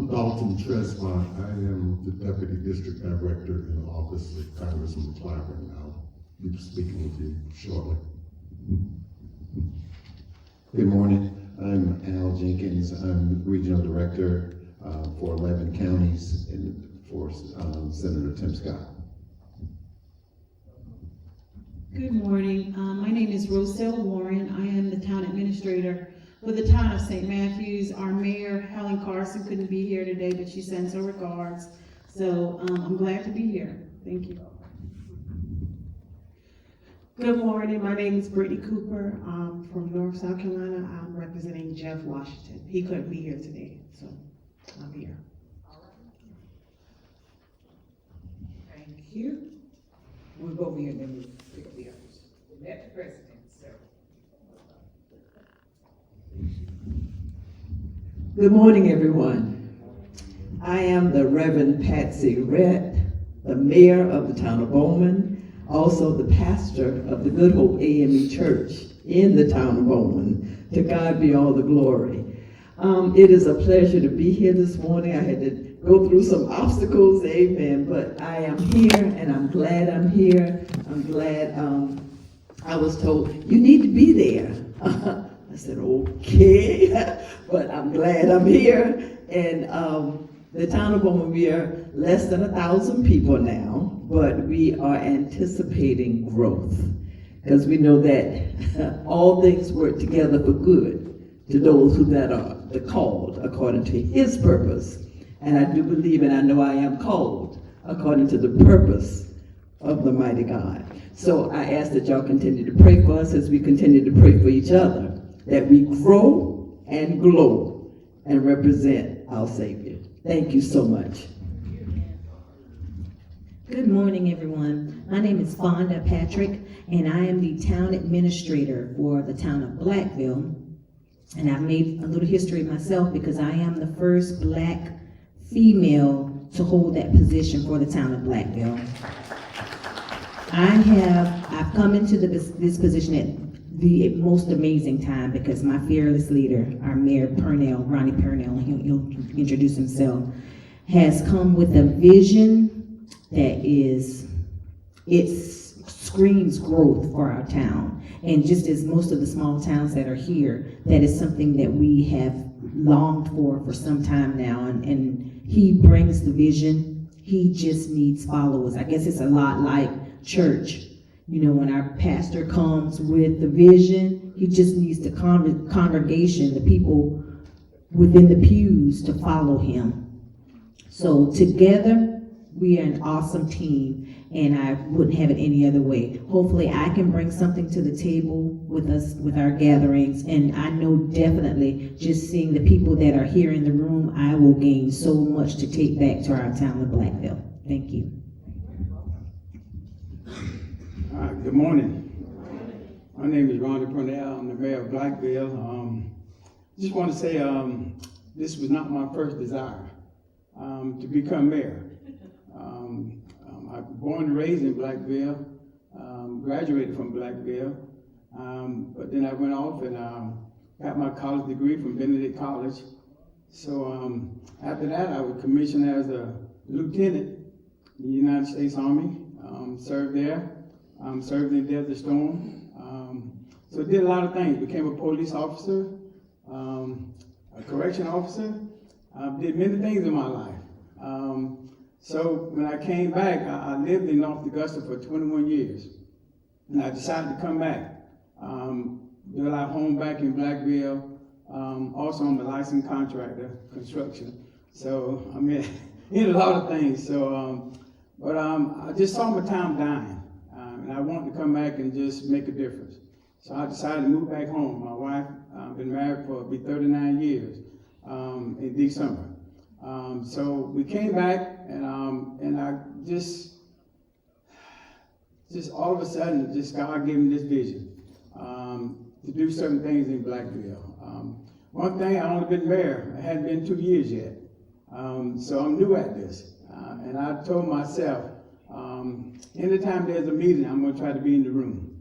Dalton Tresvant. I am the Deputy District Director in the Office of Congressman Clyburn. I'll be speaking with you shortly. Good morning. I'm Al Jenkins. I'm Regional Director for 11 counties and for Senator Tim Scott. Good morning. My name is Roselle Warren. I am the Town Administrator for the Town of St. Matthews. Our Mayor, Helen Carson, couldn't be here today, but she sends her regards. So I'm glad to be here. Thank you. Good morning. My name is Brittany Cooper. I'm from North South Carolina. I'm representing Jeff Washington. He couldn't be here today, so I'm here. Thank you. We'll go over here and then we'll pick up the others. The next president, sir. Good morning, everyone. I am the Reverend Patsy Rhett, the mayor of the town of Bowman, also the pastor of the Good Hope AME Church in the town of Bowman. To God be all the glory. It is a pleasure to be here this morning. I had to go through some obstacles, amen, but I am here and I'm glad I'm here. I'm glad I was told, you need to be there. I said, okay, but I'm glad I'm here. And the town of Bowman, we are less than 1,000 people now, but we are anticipating growth because we know that all things work together for good to those who that are the called according to his purpose. And I do believe, and I know I am called according to the purpose of the mighty God. So I ask that y'all continue to pray for us as we continue to pray for each other, that we grow and glow and represent our Savior. Thank you so much. Good morning, everyone. My name is Fonda Patrick, and I am the town administrator for the town of Blackville. And I've made a little history myself because I am the first Black female to hold that position for the town of Blackville. I've come into this position at the most amazing time because my fearless leader, our Mayor Purnell, Ronnie Purnell, he'll introduce himself, has come with a vision that screams growth for our town. And just as most of the small towns that are here, that is something that we have longed for some time now. And he brings the vision. He just needs followers. I guess it's a lot like church. You know, when our pastor comes with the vision, he just needs the congregation, the people within the pews to follow him. So together, we are an awesome team, and I wouldn't have it any other way. Hopefully, I can bring something to the table with us, with our gatherings, and I know definitely just seeing the people that are here in the room, I will gain so much to take back to our town of Blackville. Thank you. Good morning. My name is Ronnie Purnell. I'm the mayor of Blackville. Just want to say this was not my first desire to become mayor. I was born and raised in Blackville, graduated from Blackville, but then I went off and got my college degree from Benedict College. So after that, I was commissioned as a lieutenant in the United States Army, served there. Served in Desert Storm. So did a lot of things. Became a police officer, a correction officer. Did many things in my life. So when I came back, I lived in North Augusta for 21 years. And I decided to come back. Built our home back in Blackville. Also, I'm a licensed contractor, construction. So I mean, did a lot of things. So, but I just saw my time dying. And I wanted to come back and just make a difference. So I decided to move back home. My wife, been married for 39 years in December. So we came back, and I just all of a sudden, just God gave me this vision to do certain things in Blackville. One thing, I only been mayor. I hadn't been 2 years yet. So I'm new at this. And I told myself, anytime there's a meeting, I'm going to try to be in the room.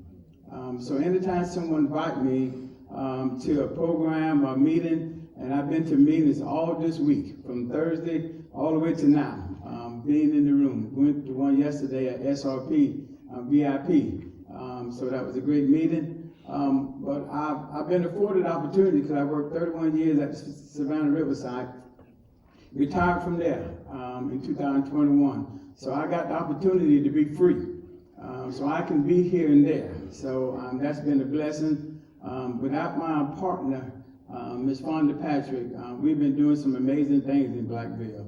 So anytime someone invite me to a program or meeting, and I've been to meetings all this week, from Thursday all the way to now, being in the room. Went to one yesterday at SRP, VIP. So that was a great meeting. But I've been afforded opportunity because I worked 31 years at Savannah Riverside. Retired from there in 2021. So I got the opportunity to be free. So I can be here and there. So that's been a blessing. Without my partner, Ms. Fonda Patrick, we've been doing some amazing things in Blackville.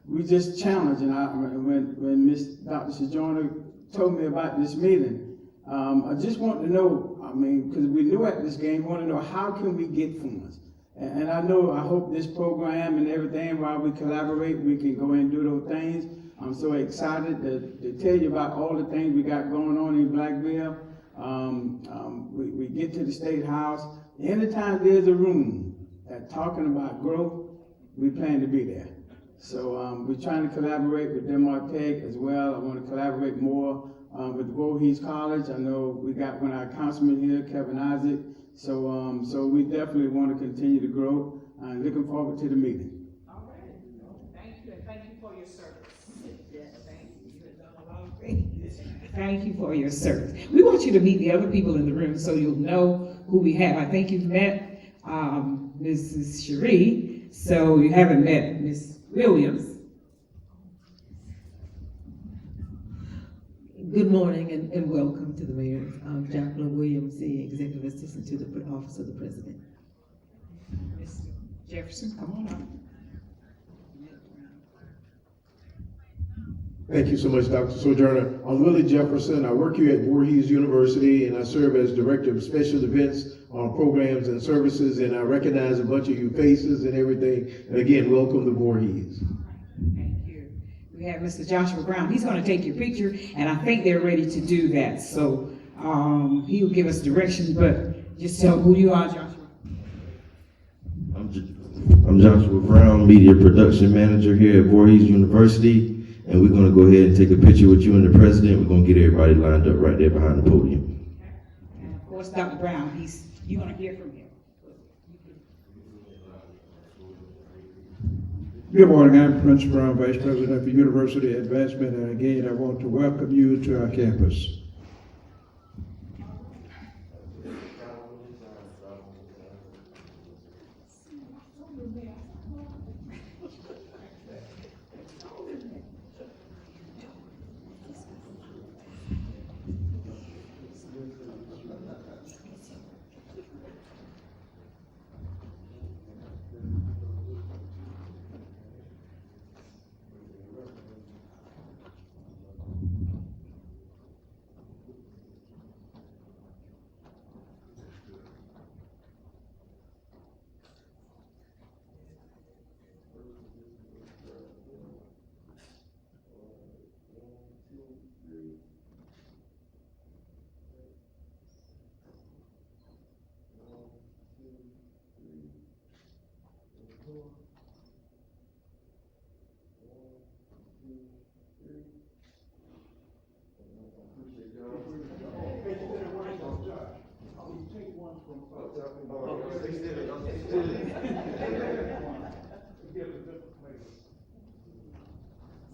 We just challenged, and when Ms. Dr. Sojourner told me about this meeting, I just want to know, because we knew at this game, we want to know how can we get funds? And I hope this program and everything, while we collaborate, we can go and do those things. I'm so excited to tell you about all the things we got going on in Blackville. We get to the State House. Anytime there's a room that's talking about growth, we plan to be there. So we're trying to collaborate with Denmark-Tech as well. I want to collaborate more with Voorhees College. I know we got one of our councilmen here, Kevin Isaac. So we definitely want to continue to grow. I'm looking forward to the meeting. All right. Thank you, and thank you for your service. Yes, thank you. You have done a lot of things. Thank you for your service. We want you to meet the other people in the room so you'll know who we have. I think you've met Mrs. Cherie, so you haven't met Ms. Williams. Good morning and welcome to the mayor. I'm Jacqueline Williams, the executive assistant to the office of the president. Mr. Jefferson, come on up. Thank you so much, Dr. Sojourner. I'm Willie Jefferson. I work here at Voorhees University, and I serve as Director of Special Events, Programs and Services, and I recognize a bunch of you faces and everything. And again, welcome to Voorhees. Thank you. We have Mr. Joshua Brown. He's going to take your picture, and I think they're ready to do that. So he'll give us directions, but just tell who you are, Joshua. I'm Joshua Brown, Media Production Manager here at Voorhees University. And we're going to go ahead and take a picture with you and the president. We're going to get everybody lined up right there behind the podium. And of course, Dr. Brown, you're going to hear from him. Good morning, I'm Prince Brown, Vice President of the University Advancement, and again, I want to welcome you to our campus.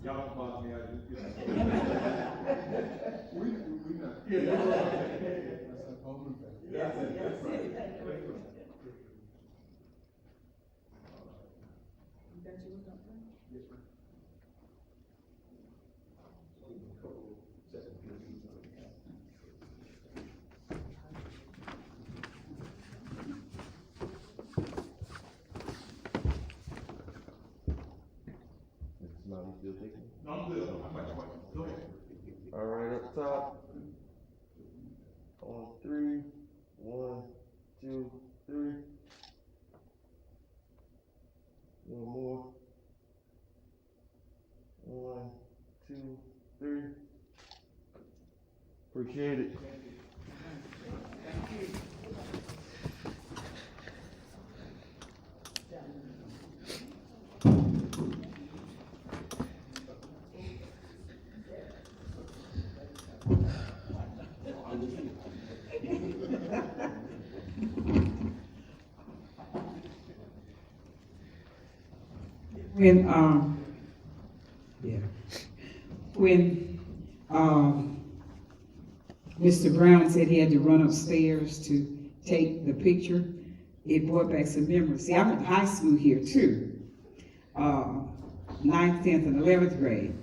Y'all bought me, I just we not. Yeah. No, I'm good. Go ahead. All right, up top. On 3. 1, 2, 3. One more. 1, 2, 3. Appreciate it. When Mr. Brown said he had to run upstairs to take the picture, it brought back some memories. See, I went to high school here too, 9th, 10th, and 11th grade.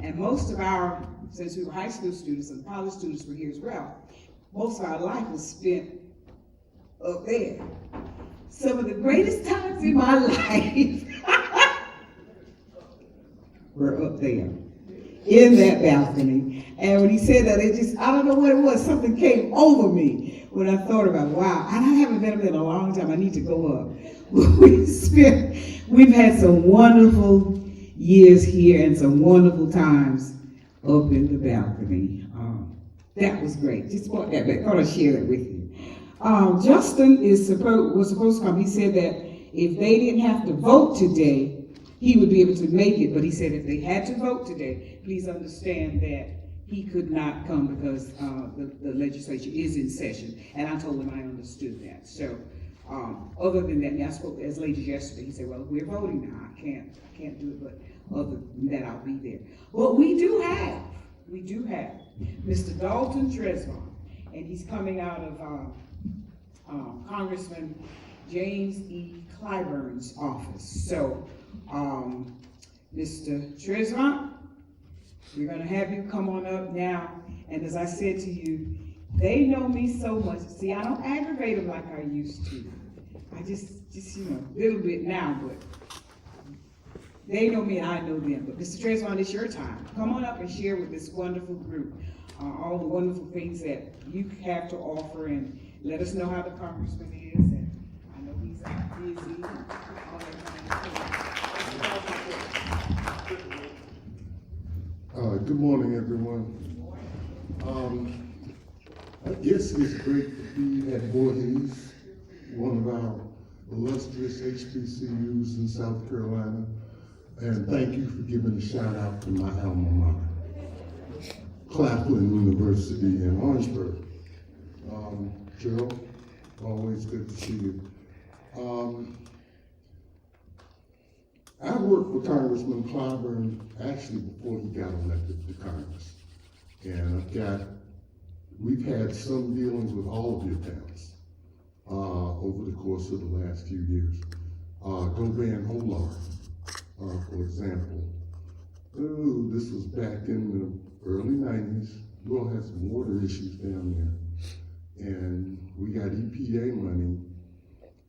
And most of our, since we were high school students and college students were here as well, most of our life was spent up there. Some of the greatest times in my life were up there, in that balcony. And when he said that, it just, I don't know what it was, something came over me when I thought about, wow, and I haven't been up there in a long time, I need to go up. We've had some wonderful years here and some wonderful times up in the balcony. That was great. Just brought that back. Thought I'd share that with you. Justin was supposed to come. He said that if they didn't have to vote today, he would be able to make it. But he said if they had to vote today, please understand that he could not come because the legislature is in session. And I told him I understood that. So other than that, I spoke as late as yesterday. He said, well, we're voting now. I can't do it, but other than that, I'll be there. But we do have Mr. Dalton Tresvant, and he's coming out of Congressman James E. Clyburn's office. So, Mr. Tresvant, we're going to have you come on up now. And as I said to you, they know me so much. See, I don't aggravate them like I used to. I just a little bit now, but they know me and I know them. But Mr. Tresvant, it's your time. Come on up and share with this wonderful group all the wonderful things that you have to offer, and let us know how the congressman is. And I know he's busy. Good morning, everyone. I guess it's great to be at Voorhees, one of our illustrious HBCUs in South Carolina, and thank you for giving a shout out to my alma mater, Claflin University in Orangeburg. Gerald, always good to see you. I worked for Congressman Clyburn actually before he got elected to Congress. And we've had some dealings with all of your towns over the course of the last few years. Govan Omar, for example. This was back in the early 90s. We all had some water issues down there. And we got EPA money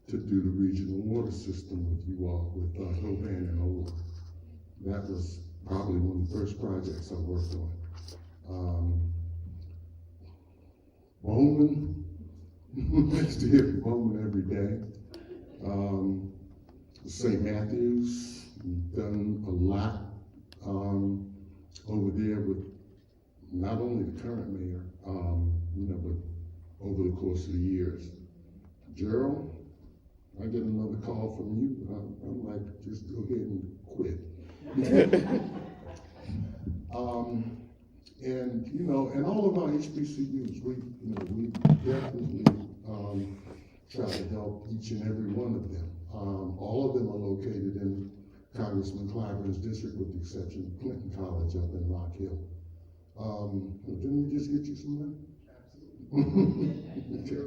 to do the regional water system with you all, with Govan and Ola. That was probably one of the first projects I worked on. Bowman, nice to hear from Bowman every day. St. Matthews, we've done a lot over there with not only the current mayor, but over the course of the years. Gerald, I get another call from you, I'm like, just go ahead and quit. And all of our HBCUs, we definitely try to help each and every one of them. All of them are located in Congressman Clyburn's district, with the exception of Clinton College up in Rock Hill. Didn't we just get you some money? Okay.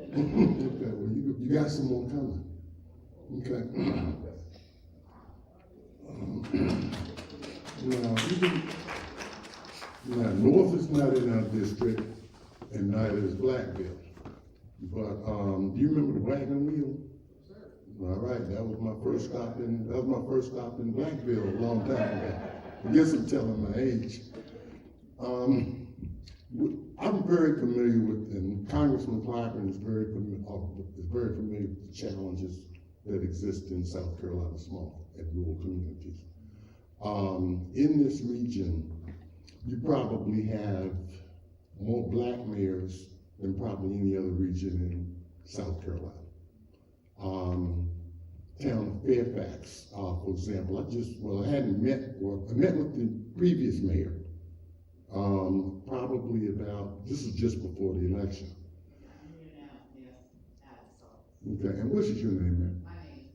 Okay, well, you got some more coming. Okay. Now, North is not in our district, and neither is Blackville. But do you remember the wagon wheel? All right, that was my first stop in Blackville a long time ago. I guess I'm telling my age. I'm very familiar with, and Congressman Clyburn is very familiar with the challenges that exist in South Carolina small and rural communities. In this region, you probably have more black mayors than probably any other region in South Carolina. Town of Fairfax, for example, I hadn't met, I met with the previous mayor, probably about, this is just before the election. Okay, and what's your name, ma'am? My name is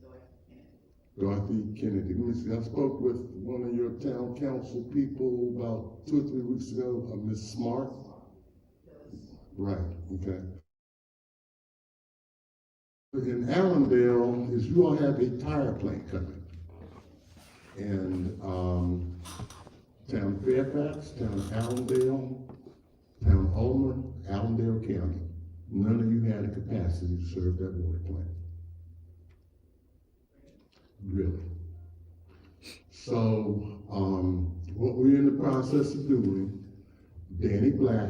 Dorothy Dorothy Kennedy. Kennedy. Let me see, I spoke with one of your town council people about 2 or 3 weeks ago, Ms. Smart. Right, okay. In Allendale, you all have a tire plant coming. And town of Fairfax, town of Allendale, town of Ulmer, Allendale County. None of you had the capacity to serve that water plant. Really. So, what we're in the process of doing, Danny Black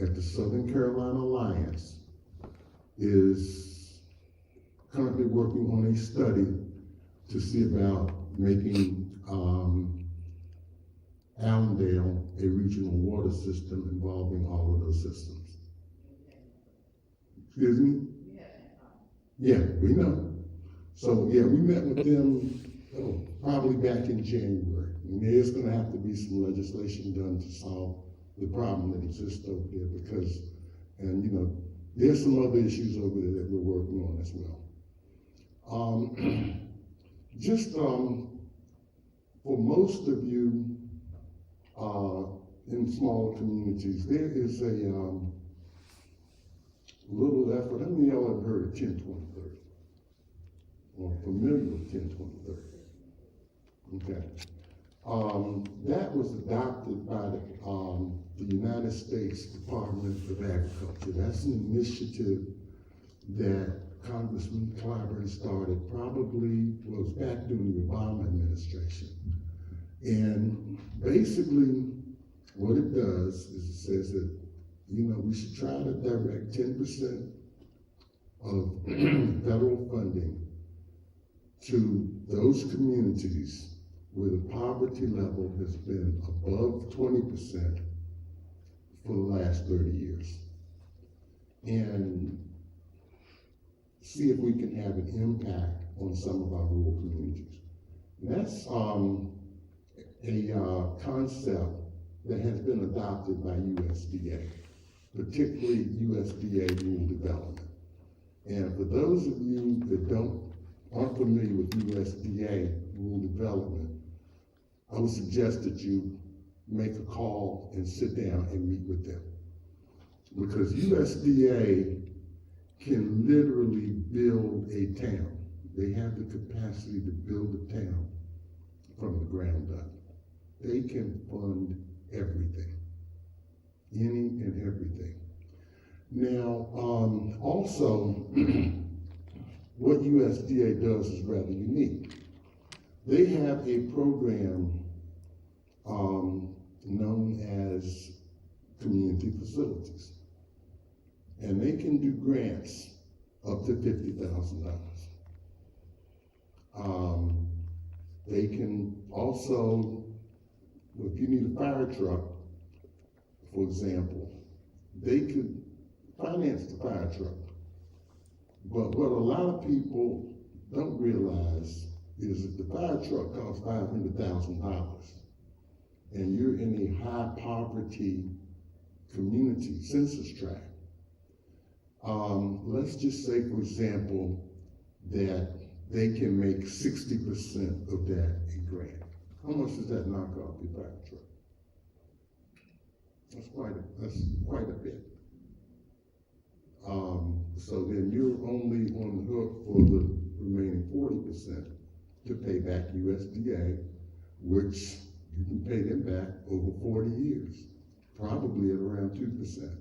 at the Southern Carolina Alliance is currently working on a study to see about making Allendale a regional water system involving all of those systems. Excuse me? Yeah, we know. So yeah, we met with them probably back in January. And there's gonna have to be some legislation done to solve the problem that exists over there because, and you know, there's some other issues over there that we're working on as well. For most of you in smaller communities, there is a little effort. How many of y'all have heard of 10-20-30? Or familiar with 10-20-30? Okay. That was adopted by the United States Department of Agriculture. That's an initiative that Congressman Clyburn started was back during the Obama administration. And basically what it does is it says that, you know, we should try to direct 10% of federal funding to those communities where the poverty level has been above 20% for the last 30 years. And see if we can have an impact on some of our rural communities. And that's a concept that has been adopted by USDA, particularly USDA rural development. And for those of you that aren't familiar with USDA rural development, I would suggest that you make a call and sit down and meet with them. Because USDA can literally build a town. They have the capacity to build a town from the ground up. They can fund everything, any and everything. Now, also, what USDA does is rather unique. They have a program known as community facilities. And they can do grants up to $50,000. They can also, if you need a fire truck, for example, they could finance the fire truck. But what a lot of people don't realize is that the fire truck costs $500,000 and you're in a high poverty community census tract, let's just say, for example, that they can make 60% of that in grant. How much does that knock off your back truck? That's quite a bit. So then you're only on the hook for the remaining 40% to pay back USDA, which you can pay them back over 40 years, probably at around 2%.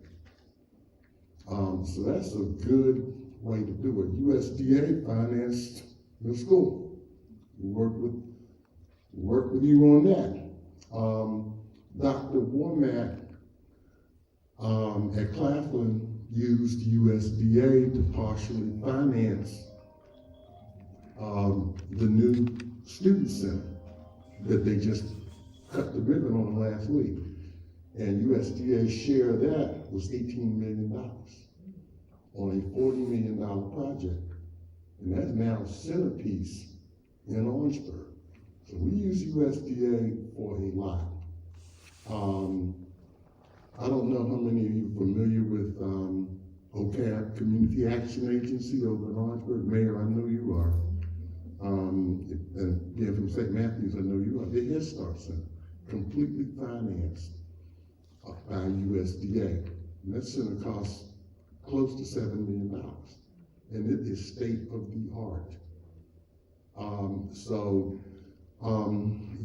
So that's a good way to do it. USDA financed the school. We work with you on that. Dr. Womack at Claflin used USDA to partially finance the new student center that they just cut the ribbon on last week. And USDA's share of that was $18 million on a $40 million project. And that's now a centerpiece in Orangeburg. So we use USDA for a lot. I don't know how many of you are familiar with OCAP, Community Action Agency over in Orangeburg. Mayor, I know you are. And being from St. Matthews, I know you are. The Head Start Center, completely financed by USDA. And that center costs close to $7 million. And it is state of the art.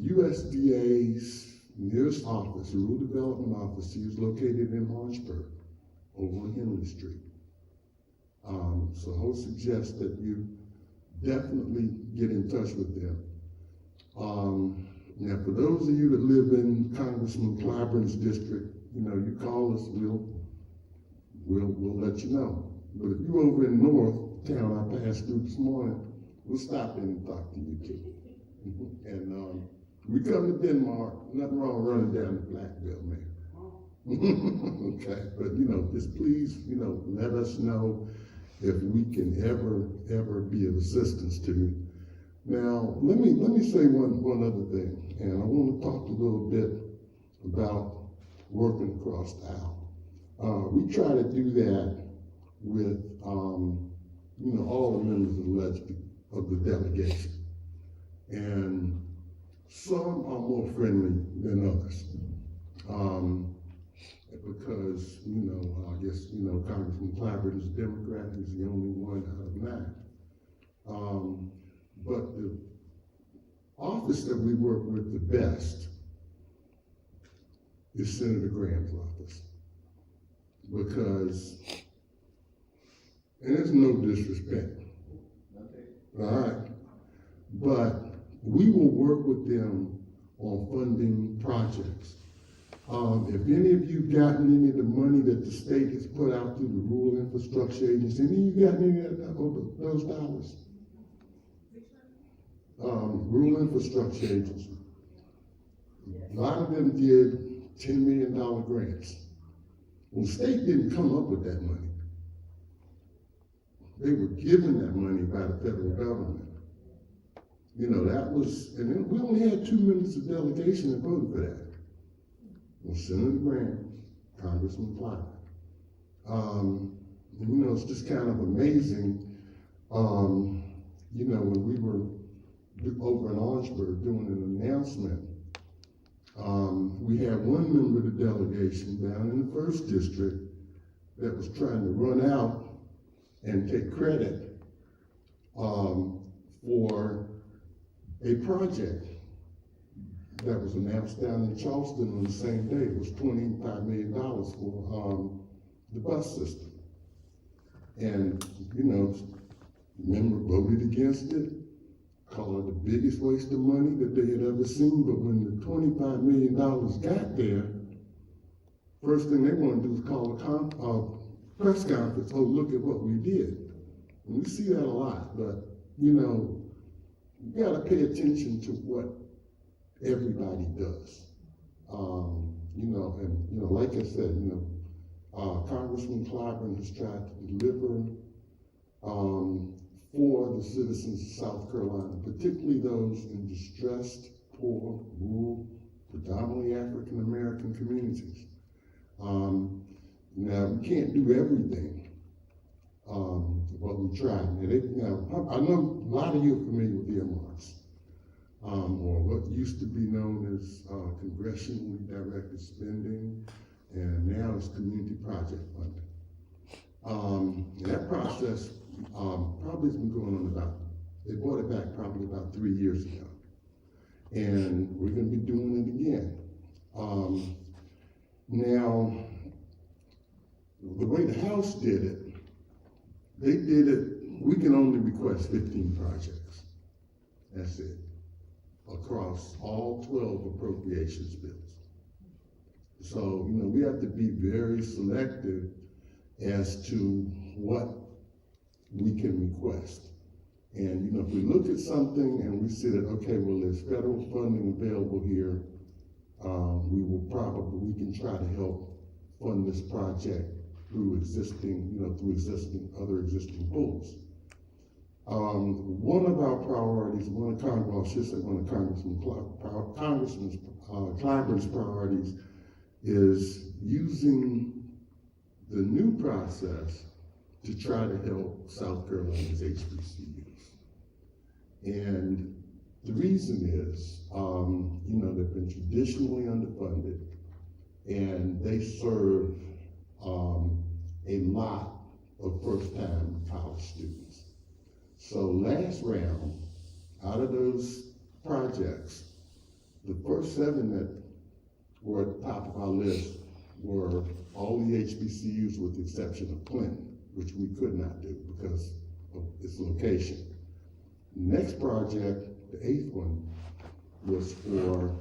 USDA's nearest office, Rural Development Office, is located in Orangeburg, over on Henley Street. So I would suggest that you definitely get in touch with them. Now, for those of you that live in Congressman Clyburn's district, you call us, we'll let you know. But if you're over in North Town, I passed through this morning, we'll stop in and talk to you too. And we come to Denmark, nothing wrong running down the Blackville, man. Okay, but just please, let us know if we can ever be of assistance to you. Now, let me say one other thing, and I want to talk a little bit about working across the aisle. We try to do that with, all the members of the delegation. And some are more friendly than others. Because, I guess, Congressman Clyburn is a Democrat, he's the only one out of 9. But the office that we work with the best is Senator Graham's office. Because, and there's no disrespect, all right? But we will work with them on funding projects. If any of you gotten any of the money that the state has put out through the Rural Infrastructure Agency, any of you gotten any of those dollars? Rural Infrastructure Agency. A lot of them did $10 million grants. Well, the state didn't come up with that money. They were given that money by the federal government. That was, and then we only had 2 members of delegation that voted for that. Well, Senator Graham, Congressman Clyburn. It's just kind of amazing, when we were over in Orangeburg doing an announcement, we had one member of the delegation down in the 1st District that was trying to run out and take credit for a project that was announced down in Charleston on the same day. It was $25 million for the bus system. And, member voted against it, called it the biggest waste of money that they had ever seen. But when the $25 million got there, first thing they wanted to do was call a press conference. Oh, look at what we did. And we see that a lot, but, you gotta pay attention to what everybody does. Like I said, Congressman Clyburn has tried to deliver for the citizens of South Carolina, particularly those in distressed, poor, rural, predominantly African American communities. Now, we can't do everything we tried. And I know a lot of you are familiar with earmarks, or what used to be known as congressionally directed spending, and now it's community project funding. That process probably has been going on they brought it back probably about 3 years ago. And we're gonna be doing it again. Now, the way the House did it, we can only request 15 projects. That's it, across all 12 appropriations bills. So, we have to be very selective as to what we can request. And, if we look at something and we see that, okay, well, there's federal funding available here, we can try to help fund this project through other existing pools. One of our priorities, one of Congressman Clyburn's priorities is using the new process to try to help South Carolina's HBCUs. And the reason is, they've been traditionally underfunded, and they serve a lot of first-time college students. So last round, out of those projects, the first 7 that were at the top of our list were all the HBCUs with the exception of Clinton, which we could not do because of its location. Next project, the 8th one, was for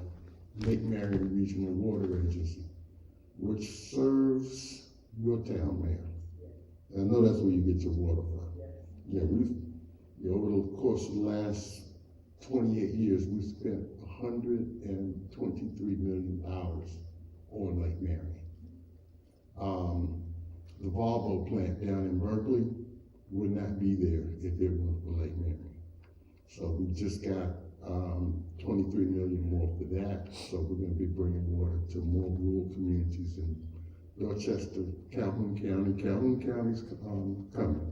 Lake Marion Regional Water Agency, which serves your town, Mayor. And I know that's where you get your water from. Yeah, over the course of the last 28 years, we spent $123 million on Lake Marion. The Volvo plant down in Berkeley would not be there if it weren't for Lake Marion. So we just got 23 million more for that. So we're going to be bringing water to more rural communities in Dorchester, Calhoun County. Calhoun County's coming.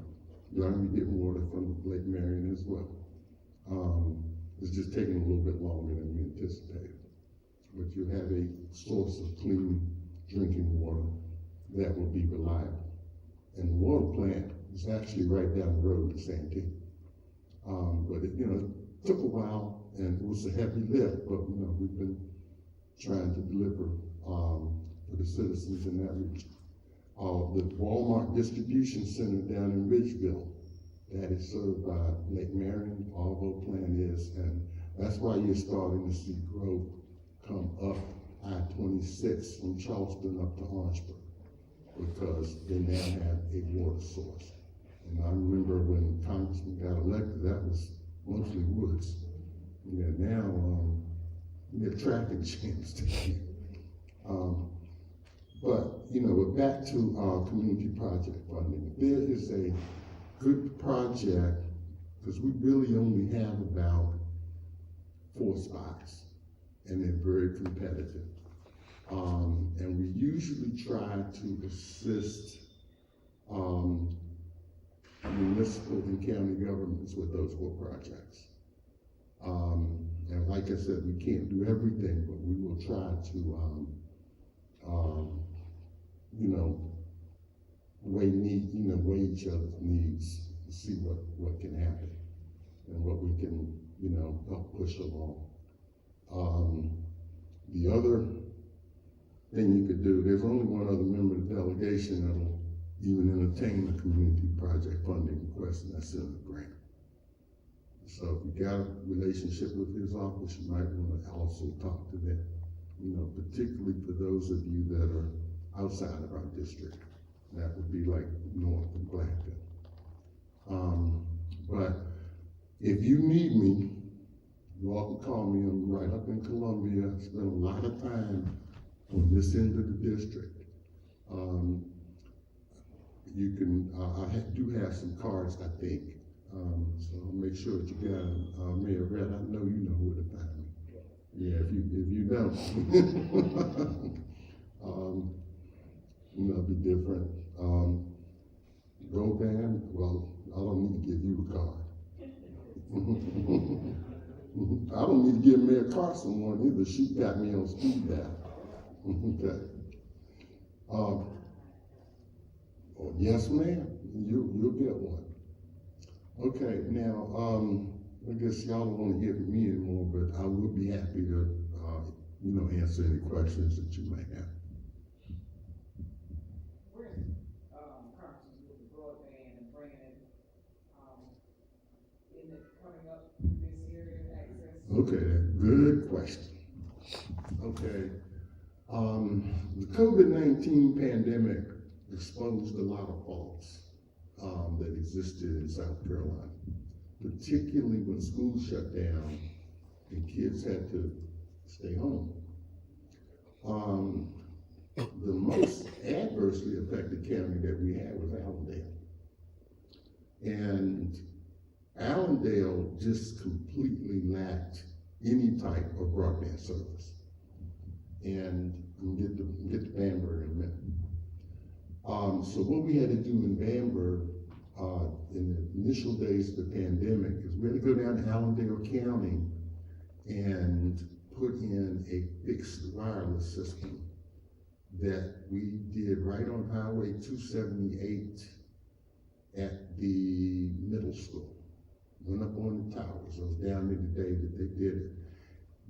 You're going to be getting water from Lake Marion as well. It's just taking a little bit longer than we anticipated. But you have a source of clean drinking water that will be reliable. And the water plant is actually right down the road in Santee. But it took a while, and it was a heavy lift, but we've been trying to deliver for the citizens in that region. The Walmart distribution center down in Ridgeville, that is served by Lake Marion, Volvo plant is, and that's why you're starting to see growth come up I-26 from Charleston up to Orangeburg, because they now have a water source. And I remember when Congressman got elected, that was mostly woods. Now traffic jams to here. But back to our community project funding. There is a good project, because we really only have about 4 spots, and they're very competitive. And we usually try to assist municipal and county governments with those 4 projects. And like I said, we can't do everything, but we will try to, weigh each other's needs to see what can happen and what we can, help push along. The other thing you could do, there's only one other member of the delegation that'll even entertain the community project funding request, and that's Senator Grant. So if you got a relationship with his office, you might want to also talk to them, particularly for those of you that are outside of our district. That would be like North and Blackville. But if you need me, you all can call me. I'm right up in Columbia. I spend a lot of time on this end of the district. You can, I do have some cards, I think. So I'll make sure that you got them. Mayor Red, I know you know where to find me. Yeah, if you don't, it'll be different. Go band, well, I don't need to give you a card. I don't need to give Mayor Carson one either. She got me on speed dial. Okay. Oh, yes, ma'am. You'll get one. Okay. Now, I guess y'all don't want to hear from me anymore, but I would be happy to, answer any questions that you may have. Okay, good question. Okay, the COVID-19 pandemic exposed a lot of faults that existed in South Carolina, particularly when schools shut down and kids had to stay home. The most adversely affected county that we had was Allendale. And Allendale just completely lacked any type of broadband service. And we'll get to Bamberg in a minute. So what we had to do in Bamberg in the initial days of the pandemic is we had to go down to Allendale County and put in a fixed wireless system that we did right on Highway 278 at the middle school. Went up on the towers. I was down there the day that they did it.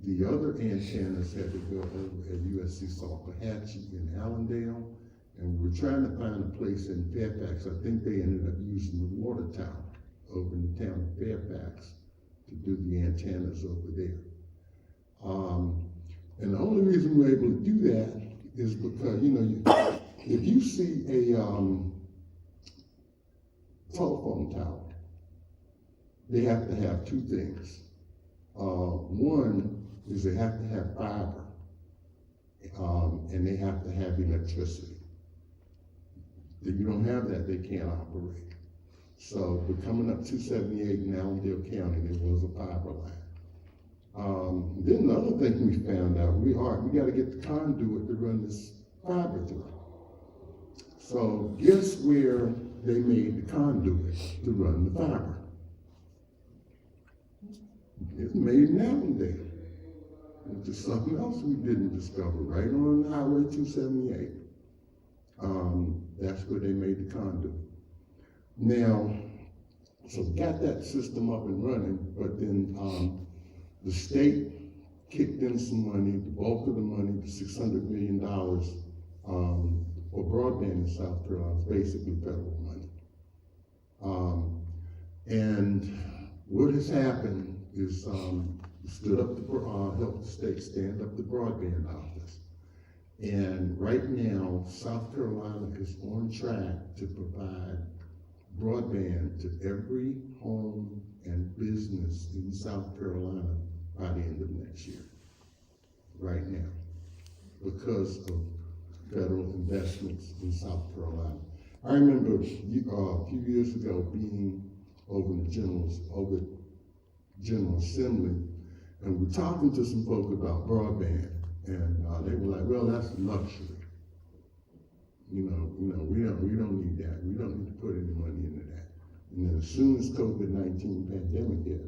The other antennas had to go over at USC Salkehatchie in Allendale, and we were trying to find a place in Fairfax. I think they ended up using the water tower over in the town of Fairfax to do the antennas over there. And the only reason we're able to do that is because, if you see a telephone tower, they have to have two things. One is they have to have fiber, and they have to have electricity. If you don't have that, they can't operate. So we're coming up 278 in Allendale County, there was a fiber line. Then the other thing we found out, we got to get the conduit to run this fiber through. So guess where they made the conduit to run the fiber? It's made in Allendale, which is something else we didn't discover, right on Highway 278. That's where they made the conduit. Now, so we got that system up and running, but then the state kicked in some money, the bulk of the money, the $600 million for broadband in South Carolina is basically federal money. And what has happened is stood up to help the state stand up the broadband office. And right now, South Carolina is on track to provide broadband to every home and business in South Carolina by the end of next year, right now, because of federal investments in South Carolina. I remember a few years ago being over in the General Assembly, and we're talking to some folk about broadband, and they were like, well, that's a luxury. We don't need that. We don't need to put any money into that. And then as soon as COVID-19 pandemic hit,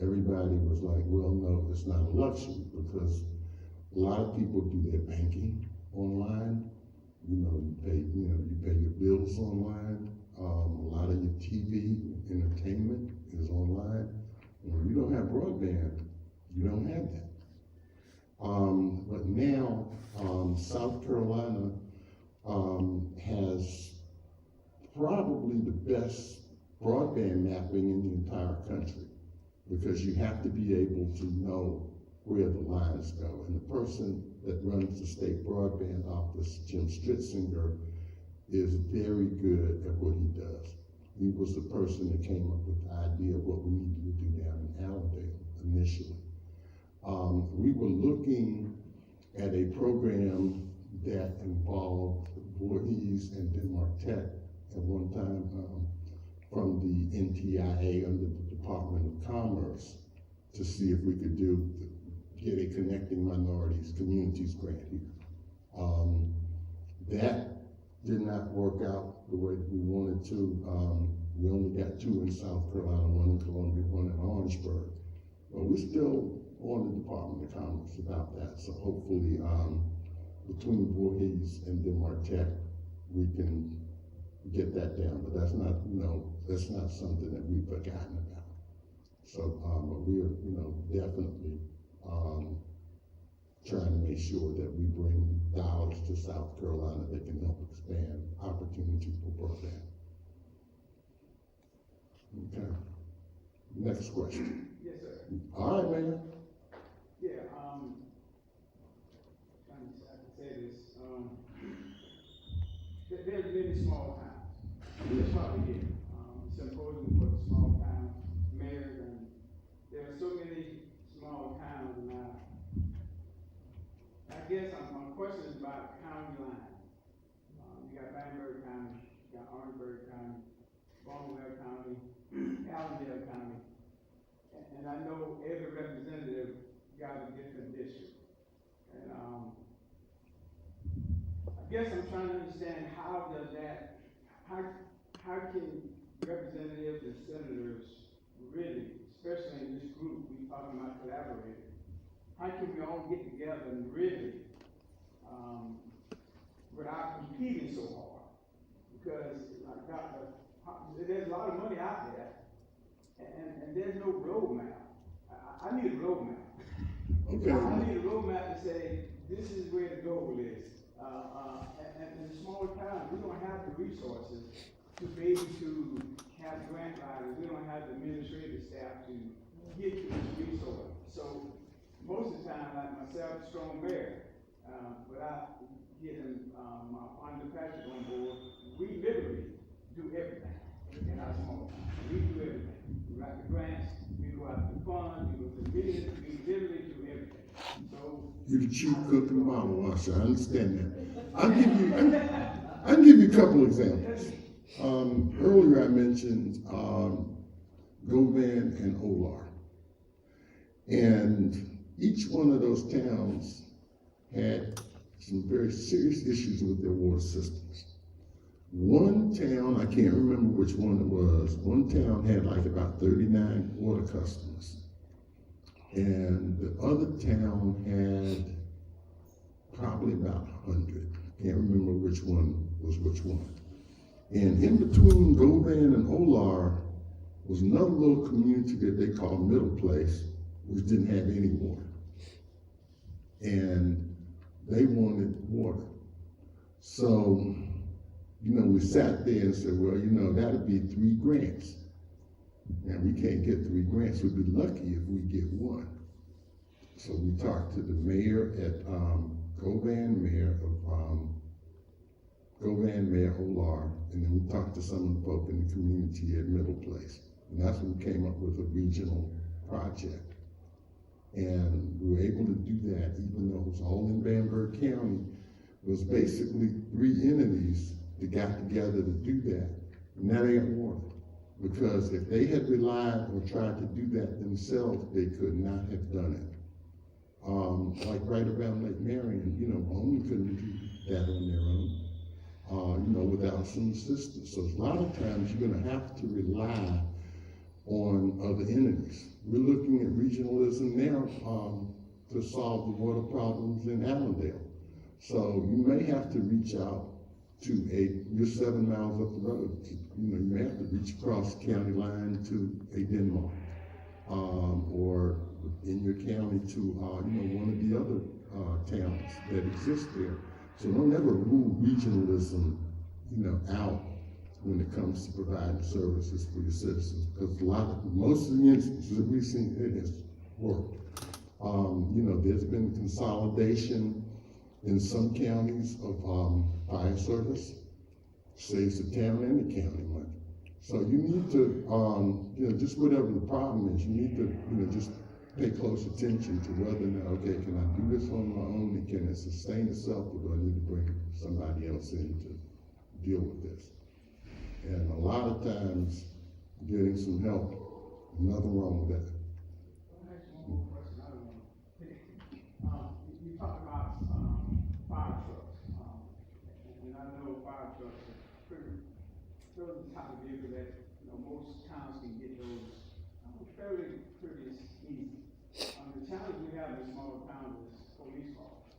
everybody was like, well, no, it's not a luxury, because a lot of people do their banking online. You pay your bills online. A lot of your TV entertainment is online. When you don't have broadband, you don't have that. But now, South Carolina has probably the best broadband mapping in the entire country, because you have to be able to know where the lines go. And the person that runs the state broadband office, Jim Stritzinger, is very good at what he does. He was the person that came up with the idea of what we needed to do down in Allendale initially. We were looking at a program that involved Voorhees and Denmark Tech at one time from the NTIA under the Department of Commerce to see if we could get a Connecting Minorities Communities grant here. That did not work out the way that we wanted to. We only got 2 in South Carolina, 1 in Columbia, 1 in Orangeburg. But we're still on the Department of Commerce about that. So hopefully, between Voorhees and Denmark Tech, we can get that down. But that's not, that's not something that we've forgotten about. So, but we're, definitely trying to make sure that we bring dollars to South Carolina that can help expand opportunity for broadband. Okay. Next question. Yes, sir. All right, man. Yeah, I can say this. There's many small towns. It's probably here. Symposium for the small towns, mayors, and there are so many small towns now. I guess my question is about county lines. You got Bamberg County, you got Orangeburg County, Baltimore County, Allendale County, and I know every representative got a different district. And I guess I'm trying to understand how does that, how can representatives and senators really, especially in this group we talking about collaborating, how can we all get together and really, without competing so hard? Because there's a lot of money out there, and there's no roadmap. I need a roadmap. Okay. I need a roadmap to say, this is where the goal is. And in smaller towns, we don't have the resources to be able to have grant writers. We don't have the administrative staff to get to this resource. So most of the time, like myself, strong mayor, without getting my Honorable Patrick on board, we literally do everything in our small town. We do everything. We write the grants, we go out to the fund, we go to the meetings, we literally do everything. So You're the chief cook and bottle washer. I understand that. I can give you a couple examples. Earlier I mentioned Govan and Olar. And each one of those towns had some very serious issues with their water systems. One town, I can't remember which one it was, one town had like about 39 water customers. And the other town had probably about 100. Can't remember which one was which one. And in between Govan and Olar was another little community that they called Middle Place, which didn't have any water. And they wanted water. So, we sat there and said, well, that'd be 3 grants. And we can't get 3 grants. We'd be lucky if we get 1. So we talked to the mayor at Govan, mayor Olar, and then we talked to some of the folk in the community at Middle Place. And that's when we came up with a regional project. And we were able to do that, even though it was all in Bamberg County. It was basically 3 entities that got together to do that. And now they got water. Because if they had relied or tried to do that themselves, they could not have done it. Like right around Lake Marion, Bowman couldn't do that on their own, without some assistance. So a lot of times you're going to have to rely on other entities. We're looking at regionalism now to solve the water problems in Allendale. So you may have to reach out to you're 7 miles up the road. You may have to reach across the county line to a Denmark, or in your county to one of the other towns that exist there. So don't ever rule regionalism, out when it comes to providing services for your citizens, because most of the instances that we've seen, it has worked. There's been consolidation in some counties of fire service, saves the town and the county money. So you need to, just whatever the problem is, you need to, just pay close attention to whether or not, okay, can I do this on my own and can it sustain itself, or do I need to bring somebody else in to deal with this? And a lot of times, getting some help, nothing wrong with that. You talked about fire trucks, and I know fire trucks are pretty those are the type of vehicles that, most towns can get those fairly pretty easy. The challenge we have in smaller towns is police cars.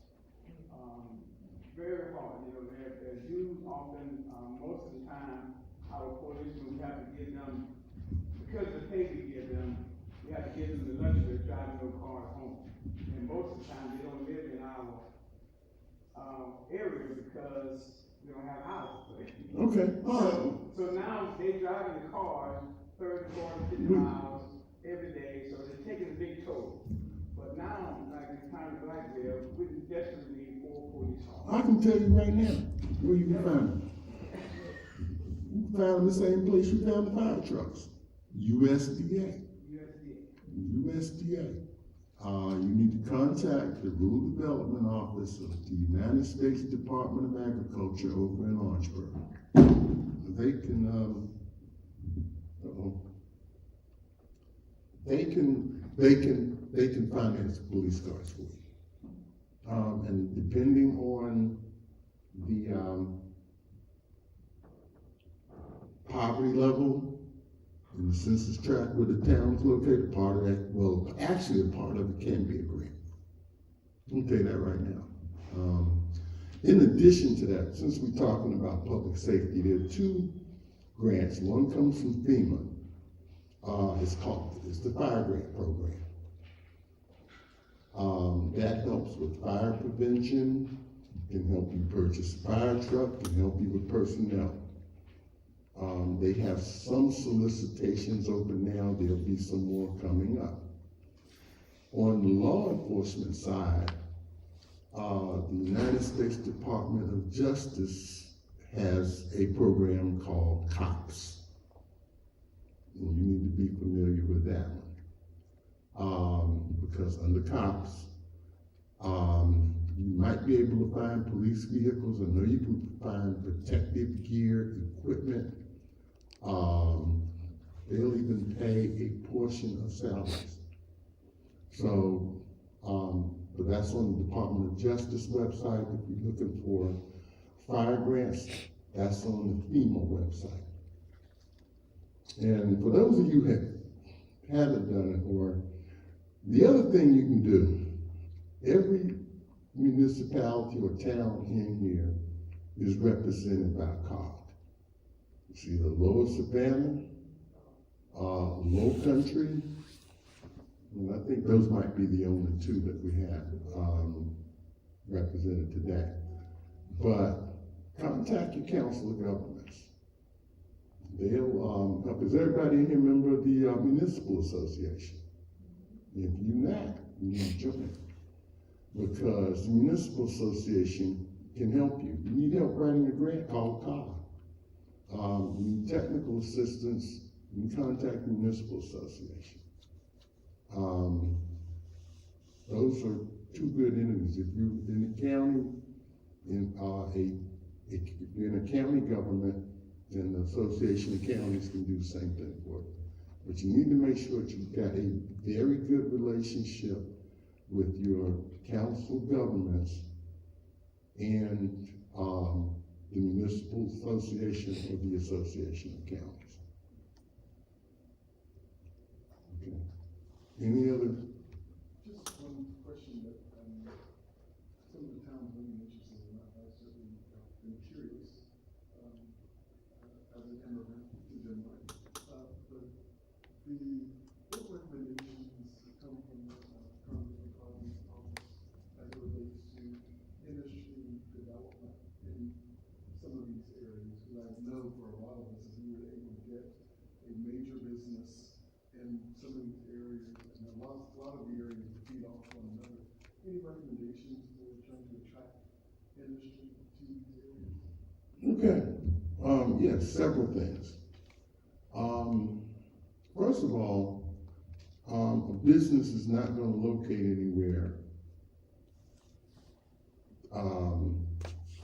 Very hard, they're used often, most of the time, our policemen, we have to give them, because of the pay we give them, we have to give them the luxury of driving their cars home. And most of the time, they don't live in our area because we don't have houses. Okay, all right. So now they driving the cars 30, 40, 50 miles every day, so they're taking a big toll. But now, like in the time of Blackville, we desperately need 4 police cars. I can tell you right now where you can find them. You can find them in the same place you found the fire trucks. USDA. USDA. You need to contact the Rural Development Office of the United States Department of Agriculture over in Orangeburg. They can, they can finance police cars for you. And depending on the poverty level in the census tract where the town's located, part of that, well, actually a part of it can be a grant. I'll tell you that right now. In addition to that, since we're talking about public safety, there are 2 grants. One comes from FEMA. It's the fire grant program. That helps with fire prevention, can help you purchase a fire truck, can help you with personnel. They have some solicitations open now. There'll be some more coming up. On the law enforcement side, the United States Department of Justice has a program called COPS. And you need to be familiar with that one. Because under COPS, you might be able to find police vehicles. I know you can find protective gear, equipment. They'll even pay a portion of salaries. So, but that's on the Department of Justice website. If you're looking for fire grants, that's on the FEMA website. And for those of you who haven't done it, or the other thing you can do, every municipality or town in here is represented by a card. It's either Lower Savannah, Low Country, and I think those might be the only 2 that we have represented today. But contact your council of governments. They'll help. Is everybody in here a member of the Municipal Association? If you're not, you need to join. Because the Municipal Association can help you. You need help writing a grant, call a call. You need technical assistance, you can contact the Municipal Association. Those are 2 good entities. If you're in the county, if you're in a county government, then the Association of Counties can do the same thing for you. But you need to make sure that you've got a very good relationship with your council governments and the Municipal Association or the Association of Counties. Okay. Any other? Just one question that some of the towns are really interested in. I've certainly been curious as an immigrant to Denmark. But what recommendations come from Congressman Carlin's office as it relates to industry development in some of these areas? Because I know for a lot of us, if we were able to get a major business in some of these areas, and a lot of the areas feed off one another. Any recommendations for trying to attract industry to these areas? Okay. Yes, several things. First of all, a business is not going to locate anywhere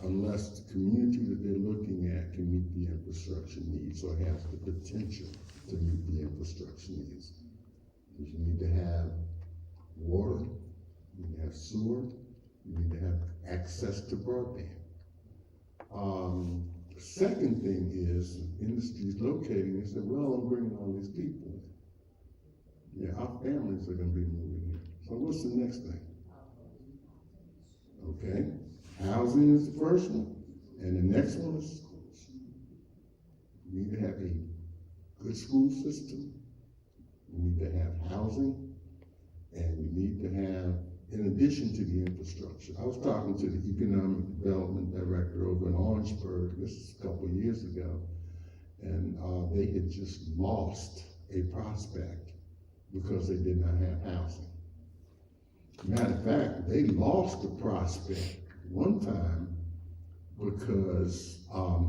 unless the community that they're looking at can meet the infrastructure needs or has the potential to meet the infrastructure needs. You need to have water, you need to have sewer, you need to have access to broadband. The second thing is, industry's locating, they said, well, I'm bringing all these people in. Yeah, our families are gonna be moving here. So what's the next thing? Okay, housing is the first one, and the next one is schools. We need to have a good school system. We need to have housing, and we need to have, in addition to the infrastructure. I was talking to the economic development director over in Orangeburg, this is a couple of years ago, and they had just lost a prospect because they did not have housing. Matter of fact, they lost the prospect one time because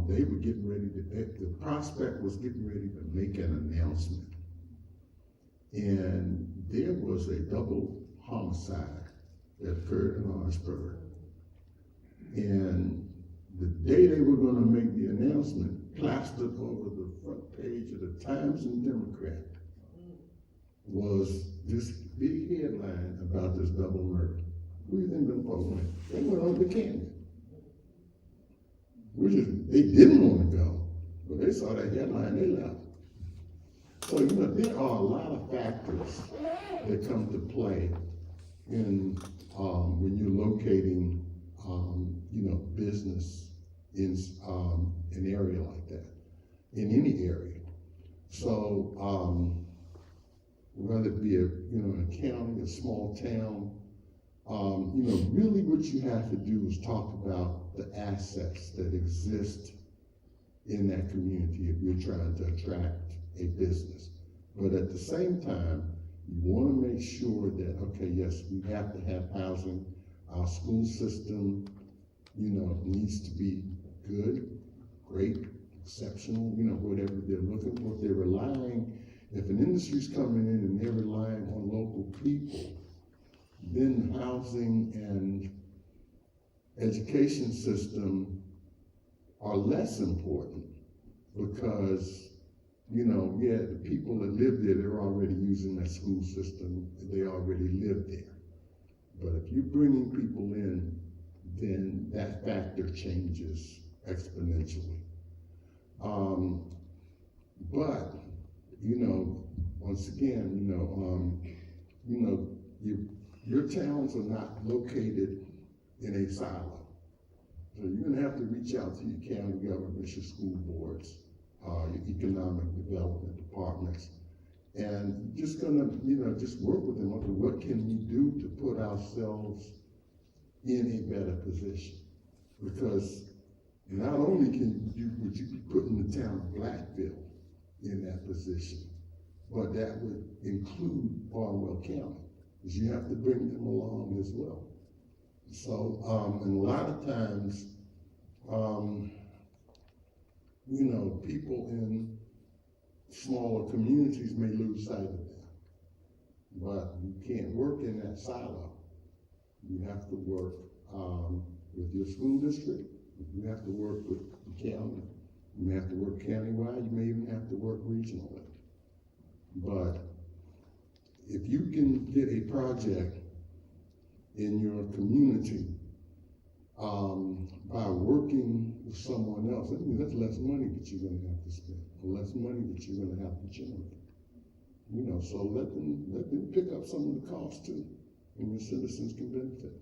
they were getting ready to, the prospect was getting ready to make an announcement. And there was a double homicide that occurred in Orangeburg. And the day they were gonna make the announcement, plastered over the front page of the Times and Democrat was this big headline about this double murder. Who do you think them folks went? They went over to Canyon. They didn't want to go, but they saw that headline, they left. So, you know, there are a lot of factors that come to play in when you're locating, you know, business in an area like that, in any area. So, whether it be a, you know, a county, a small town, you know, really what you have to do is talk about the assets that exist in that community if you're trying to attract a business. But at the same time, you want to make sure that, okay, yes, we have to have housing. Our school system, you know, needs to be good, great, exceptional, you know, whatever they're looking for. If they're relying, if an industry's coming in and they're relying on local people, then housing and education system are less important because, you know, yeah, the people that live there, they're already using that school system, they already live there. But if you're bringing people in, then that factor changes exponentially. But, you know, once again, you know, your towns are not located in a silo. So you're gonna have to reach out to your county governments, your school boards, your economic development departments, and just gonna, you know, just work with them. Okay, what can we do to put ourselves in a better position? Because not only would you be putting the town of Blackville in that position, but that would include Barnwell County, because you have to bring them along as well. So, and a lot of times, you know, people in smaller communities may lose sight of that. But you can't work in that silo. You have to work with your school district. You have to work with the county. You may have to work countywide. You may even have to work regionally. But if you can get a project in your community by working with someone else, I mean, that's less money that you're going to have to spend, or less money that you're going to have to generate. You know, so let them pick up some of the costs too, and your citizens can benefit.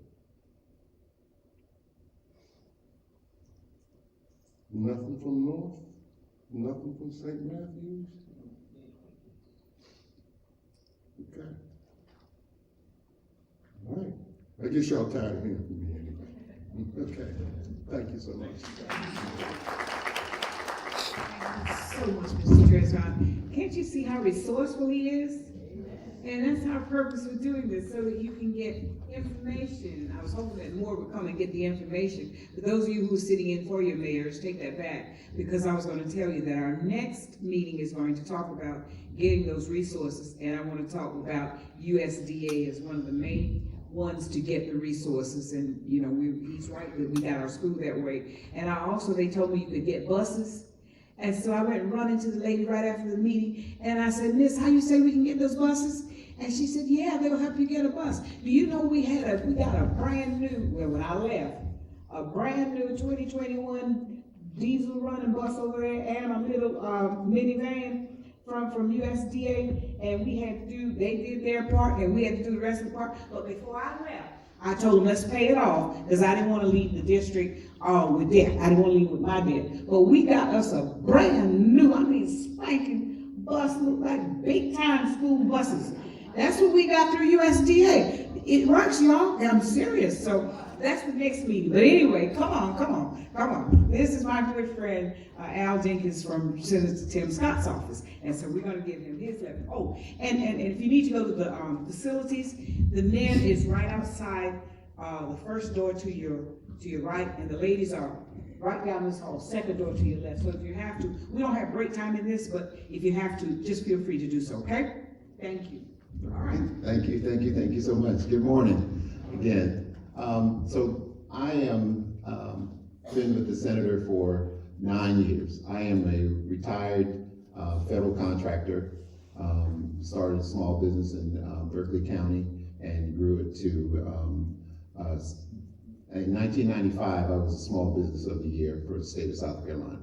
Nothing from North, nothing from St. Matthews. Okay. All right. I guess y'all tired of hearing from me anyway. Okay. Thank you so much. So much, Mr. Tresvant. Can't you see how resourceful he is? And that's our purpose of doing this, so that you can get information. I was hoping that more would come and get the information. For those of you who are sitting in for your mayors, take that back, because I was going to tell you that our next meeting is going to talk about getting those resources, and I want to talk about USDA as one of the main ones to get the resources. And you know, he's right that we got our school that way. And they told me you could get buses. And so I went running to the lady right after the meeting, and I said, Miss, how you say we can get those buses? And she said, yeah, they'll help you get a bus. Do you know we got a brand new, well, when I left, a brand new 2021 diesel running bus over there and a little minivan from USDA, and they did their part, and we had to do the rest of the part. But before I left, I told them, let's pay it off, because I didn't want to leave the district with debt. I didn't want to leave with my debt. But we got us a brand new, spanking bus, look like big time school buses. That's what we got through USDA. It works, y'all, and I'm serious. So that's the next meeting. But anyway, come on. This is my good friend, Al Jenkins from Senator Tim Scott's office. And so we're going to give him his letter. Oh, and if you need to go to the facilities, the men is right outside the first door to your right, and the ladies are right down this hall, second door to your left. So if you have to, we don't have break time in this, but if you have to, just feel free to do so, okay? Thank you. All right. Thank you so much. Good morning again. So I am been with the senator for 9 years. I am a retired federal contractor. Started a small business in Berkeley County and grew it to, in 1995, I was a small business of the year for the state of South Carolina.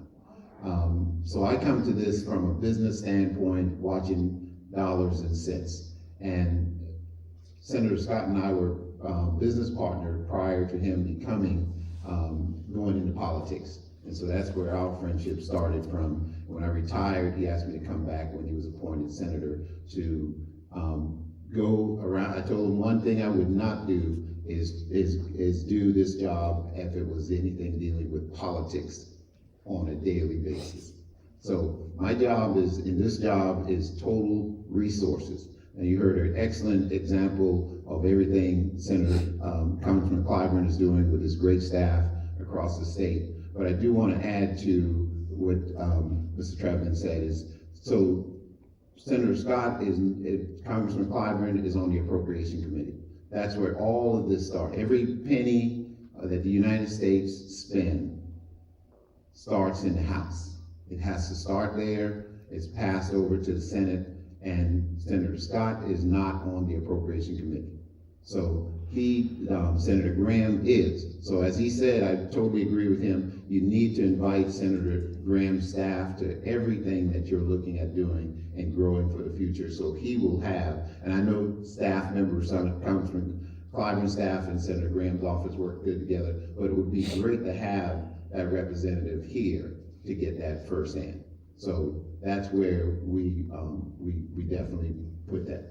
So I come to this from a business standpoint, watching dollars and cents. And Senator Scott and I were business partner prior to him becoming, going into politics. And so that's where our friendship started from. When I retired, he asked me to come back when he was appointed senator to go around. I told him one thing I would not do is do this job if it was anything dealing with politics on a daily basis. So my job in this job is total resources. And you heard an excellent example of everything Senator Congressman Clyburn is doing with his great staff across the state. But I do want to add to what Mr. Trevin said is, so Senator Scott Congressman Clyburn is on the Appropriation Committee. That's where all of this starts. Every penny that the United States spends starts in the House. It has to start there. It's passed over to the Senate, and Senator Scott is not on the Appropriation Committee. So Senator Graham is. So as he said, I totally agree with him. You need to invite Senator Graham's staff to everything that you're looking at doing and growing for the future. So he will have, and I know staff members, Congressman Clyburn's staff and Senator Graham's office work good together, but it would be great to have that representative here to get that firsthand. So that's where we definitely put that.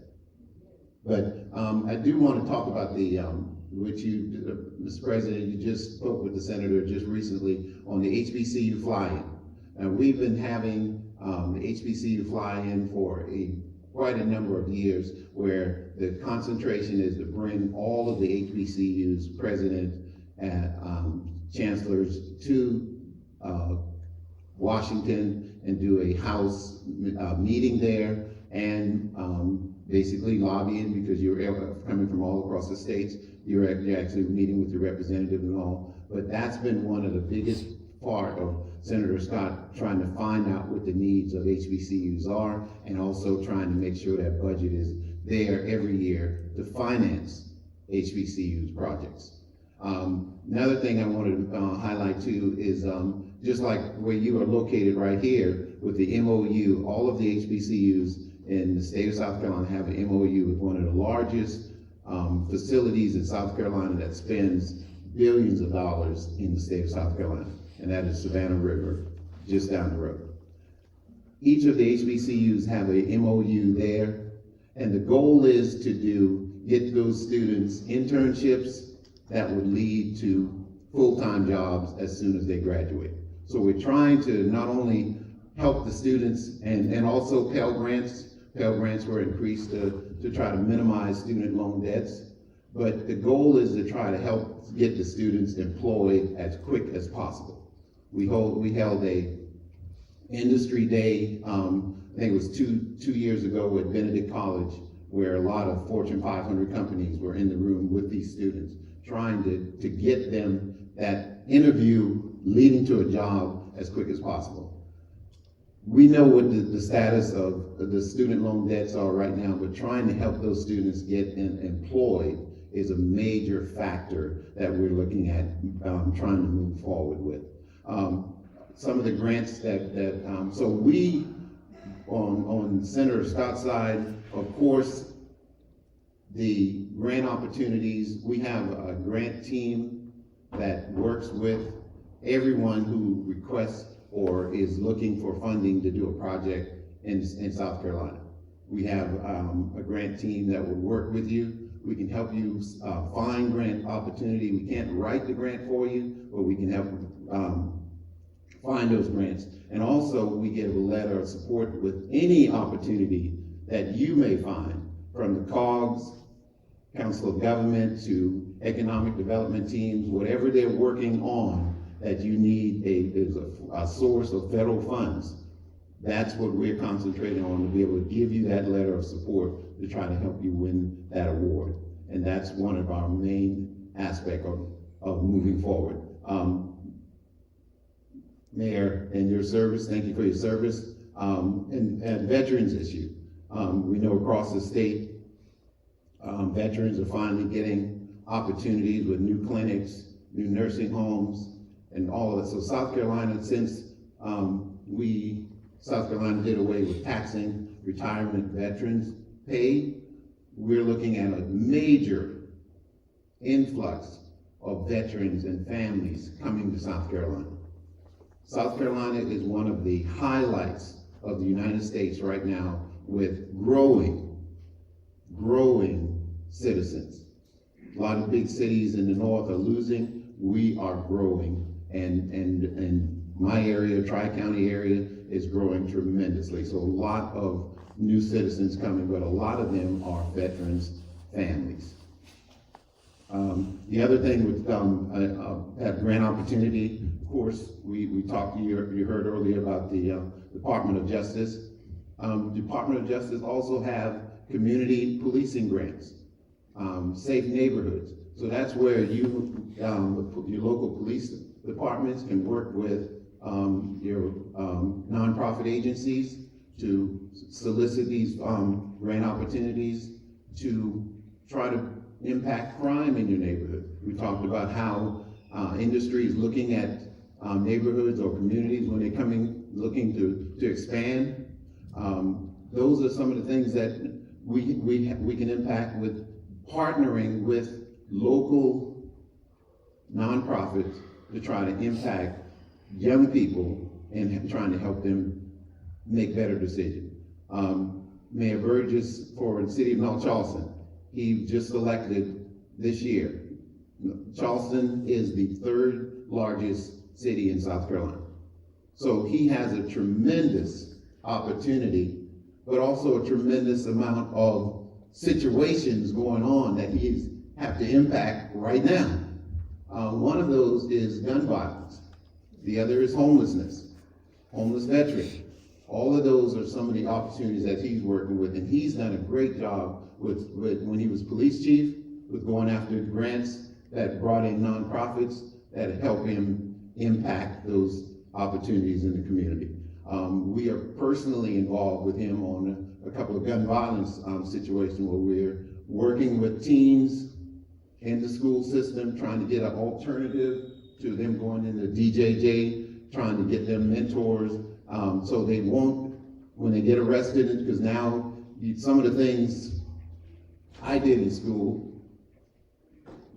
But I do want to talk about Mr. President, you just spoke with the senator just recently on the HBCU fly-in. And we've been having the HBCU fly-in for quite a number of years, where the concentration is to bring all of the HBCUs, president and chancellors to Washington and do a House meeting there, and basically lobbying, because you're coming from all across the states. You're actually meeting with your representative and all. But that's been one of the biggest part of Senator Scott trying to find out what the needs of HBCUs are, and also trying to make sure that budget is there every year to finance HBCUs projects. Another thing I wanted to highlight too is just like where you are located right here with the MOU, all of the HBCUs in the state of South Carolina have an MOU with one of the largest facilities in South Carolina that spends billions of dollars in the state of South Carolina, and that is Savannah River, just down the road. Each of the HBCUs have a MOU there, and the goal is to get those students internships that would lead to full-time jobs as soon as they graduate. So we're trying to not only help the students and also Pell Grants. Pell Grants were increased to try to minimize student loan debts. But the goal is to try to help get the students employed as quick as possible. We held a industry day, I think it was two years ago at Benedict College, where a lot of Fortune 500 companies were in the room with these students, trying to get them that interview leading to a job as quick as possible. We know what the status of the student loan debts are right now, but trying to help those students get employed is a major factor that we're looking at trying to move forward with. some of the grants so we, on Senator Scott's side, of course, the grant opportunities, we have a grant team that works with everyone who requests or is looking for funding to do a project in South Carolina. We have a grant team that will work with you. We can help you find grant opportunity. We can't write the grant for you, but we can help find those grants. And also, we give a letter of support with any opportunity that you may find, from the COGS, Council of Government, to economic development teams, whatever they're working on that you need a source of federal funds. That's what we're concentrating on, to be able to give you that letter of support to try to help you win that award. And that's one of our main aspects of moving forward. Mayor, and your service, thank you for your service. And veterans issue. We know across the state, veterans are finally getting opportunities with new clinics, new nursing homes, and all of that. So South Carolina, since South Carolina did away with taxing retirement veterans pay, we're looking at a major influx of veterans and families coming to South Carolina. South Carolina is one of the highlights of the United States right now, with growing citizens. A lot of big cities in the north are losing. We are growing, and my area, Tri-County area, is growing tremendously. So a lot of new citizens coming, but a lot of them are veterans' families. The other thing with that grant opportunity, of course, we talked, you heard earlier about the Department of Justice. Department of Justice also have community policing grants, safe neighborhoods. So that's where your local police departments can work with your nonprofit agencies to solicit these grant opportunities to try to impact crime in your neighborhood. We talked about how industry is looking at neighborhoods or communities when they're looking to expand. Those are some of the things that we can impact with partnering with local nonprofits to try to impact young people and trying to help them make better decisions. Mayor Burgess for the city of North Charleston, he just elected this year. Charleston is the third largest city in South Carolina. So he has a tremendous opportunity, but also a tremendous amount of situations going on that he's have to impact right now. One of those is gun violence. The other is homelessness, homeless veteran. All of those are some of the opportunities that he's working with, and he's done a great job with when he was police chief, with going after grants that brought in nonprofits that help him impact those opportunities in the community. We are personally involved with him on a couple of gun violence situations where we're working with teens in the school system, trying to get an alternative to them going into DJJ, trying to get them mentors, so they won't, when they get arrested, because now some of the things I did in school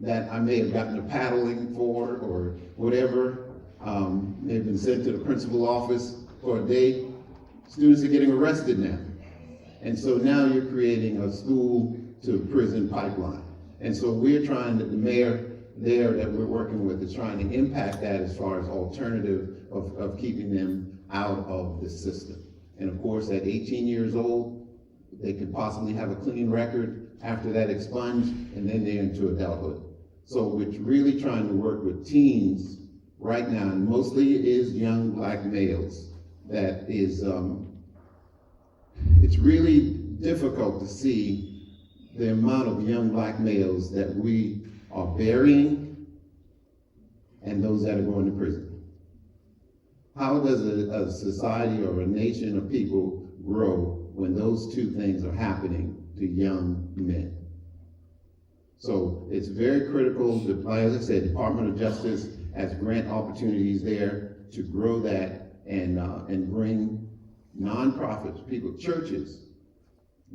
that I may have gotten a paddling for or whatever, may have been sent to the principal office for a day. Students are getting arrested now. And so now you're creating a school to prison pipeline. And so we're trying to, the mayor there that we're working with is trying to impact that as far as alternative of keeping them out of the system. And of course, at 18 years old, they could possibly have a clean record after that expunged, and then they're into adulthood. So we're really trying to work with teens right now, and mostly it is young black males. That is, it's really difficult to see the amount of young black males that we are burying and those that are going to prison. How does a society or a nation of people grow when those two things are happening to young men? So it's very critical, as I said, Department of Justice has grant opportunities there to grow that and bring nonprofits, people, churches,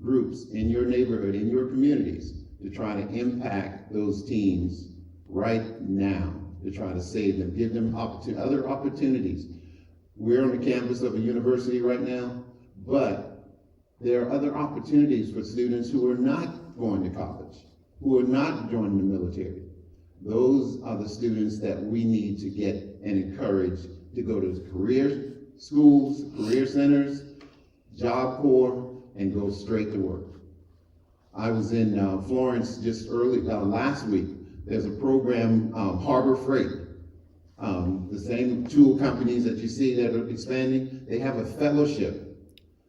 groups in your neighborhood, in your communities, to try to impact those teens right now, to try to save them, give them other opportunities. We're on the campus of a university right now, but there are other opportunities for students who are not going to college, who are not joining the military. Those are the students that we need to get and encourage to go to career schools, career centers, Job Corps, and go straight to work. I was in Florence just last week. There's a program, Harbor Freight. The same tool companies that you see that are expanding, they have a fellowship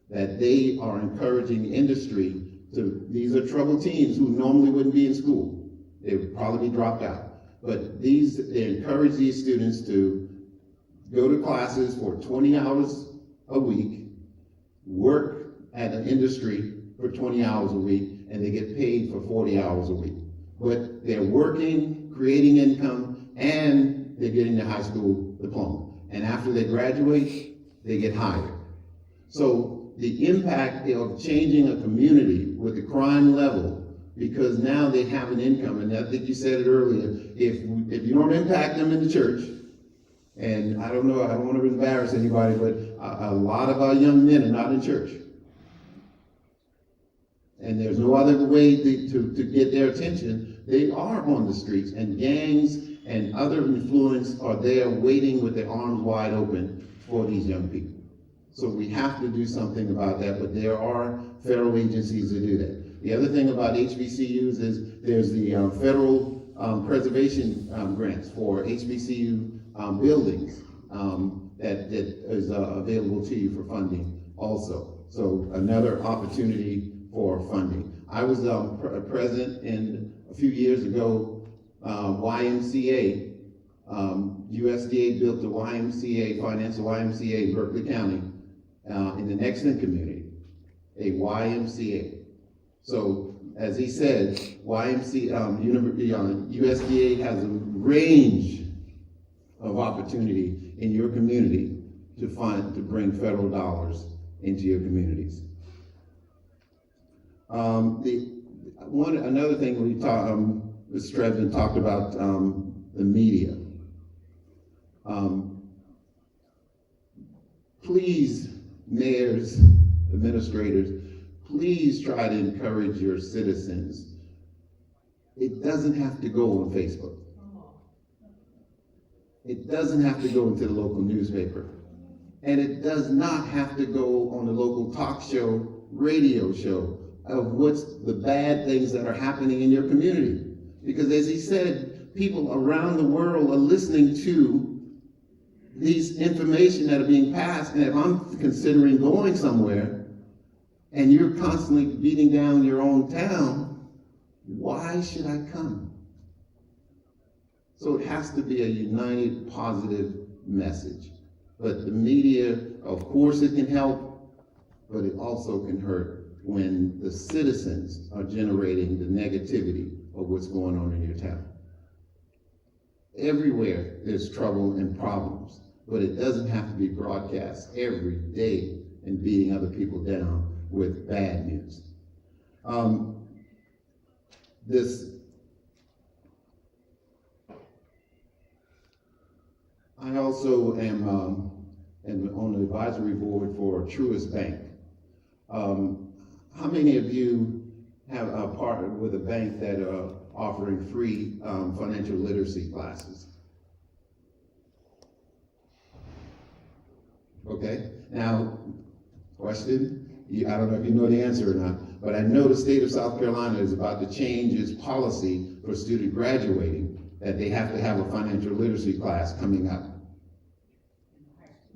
that they are encouraging industry to. These are troubled teens who normally wouldn't be in school. They would probably be dropped out. But they encourage these students to go to classes for 20 hours a week, work at an industry for 20 hours a week, and they get paid for 40 hours a week. But they're working, creating income, and they're getting their high school diploma. And after they graduate, they get hired. So the impact of changing a community with the crime level, because now they have an income, and I think you said it earlier, if you don't impact them in the church, and I don't know, I don't want to embarrass anybody, but a lot of our young men are not in church. And there's no other way to get their attention. They are on the streets, and gangs and other influence are there waiting with their arms wide open for these young people. So we have to do something about that, but there are federal agencies that do that. The other thing about HBCUs is there's the federal preservation grants for HBCU buildings that is available to you for funding also. So another opportunity for funding. I was present in a few years ago, YMCA. USDA built the YMCA, financed the YMCA in Berkeley County in the Nexton community, a YMCA. So as he said, USDA has a range of opportunity in your community to bring federal dollars into your communities. Another thing we talked, Mr. Trevin talked about the media. Please, mayors, administrators, please try to encourage your citizens. It doesn't have to go on Facebook. It doesn't have to go into the local newspaper. And it does not have to go on the local talk show, radio show of what's the bad things that are happening in your community. Because as he said, people around the world are listening to these information that are being passed. And if I'm considering going somewhere and you're constantly beating down your own town, why should I come? So it has to be a united, positive message. But the media, of course it can help, but it also can hurt when the citizens are generating the negativity of what's going on in your town. Everywhere there's trouble and problems, but it doesn't have to be broadcast every day and beating other people down with bad news. I also am on the advisory board for Truist Bank. How many of you have partnered with a bank that are offering free financial literacy classes? Okay, now, question, I don't know if you know the answer or not, but I know the state of South Carolina is about to change its policy for student graduating, that they have to have a financial literacy class coming up.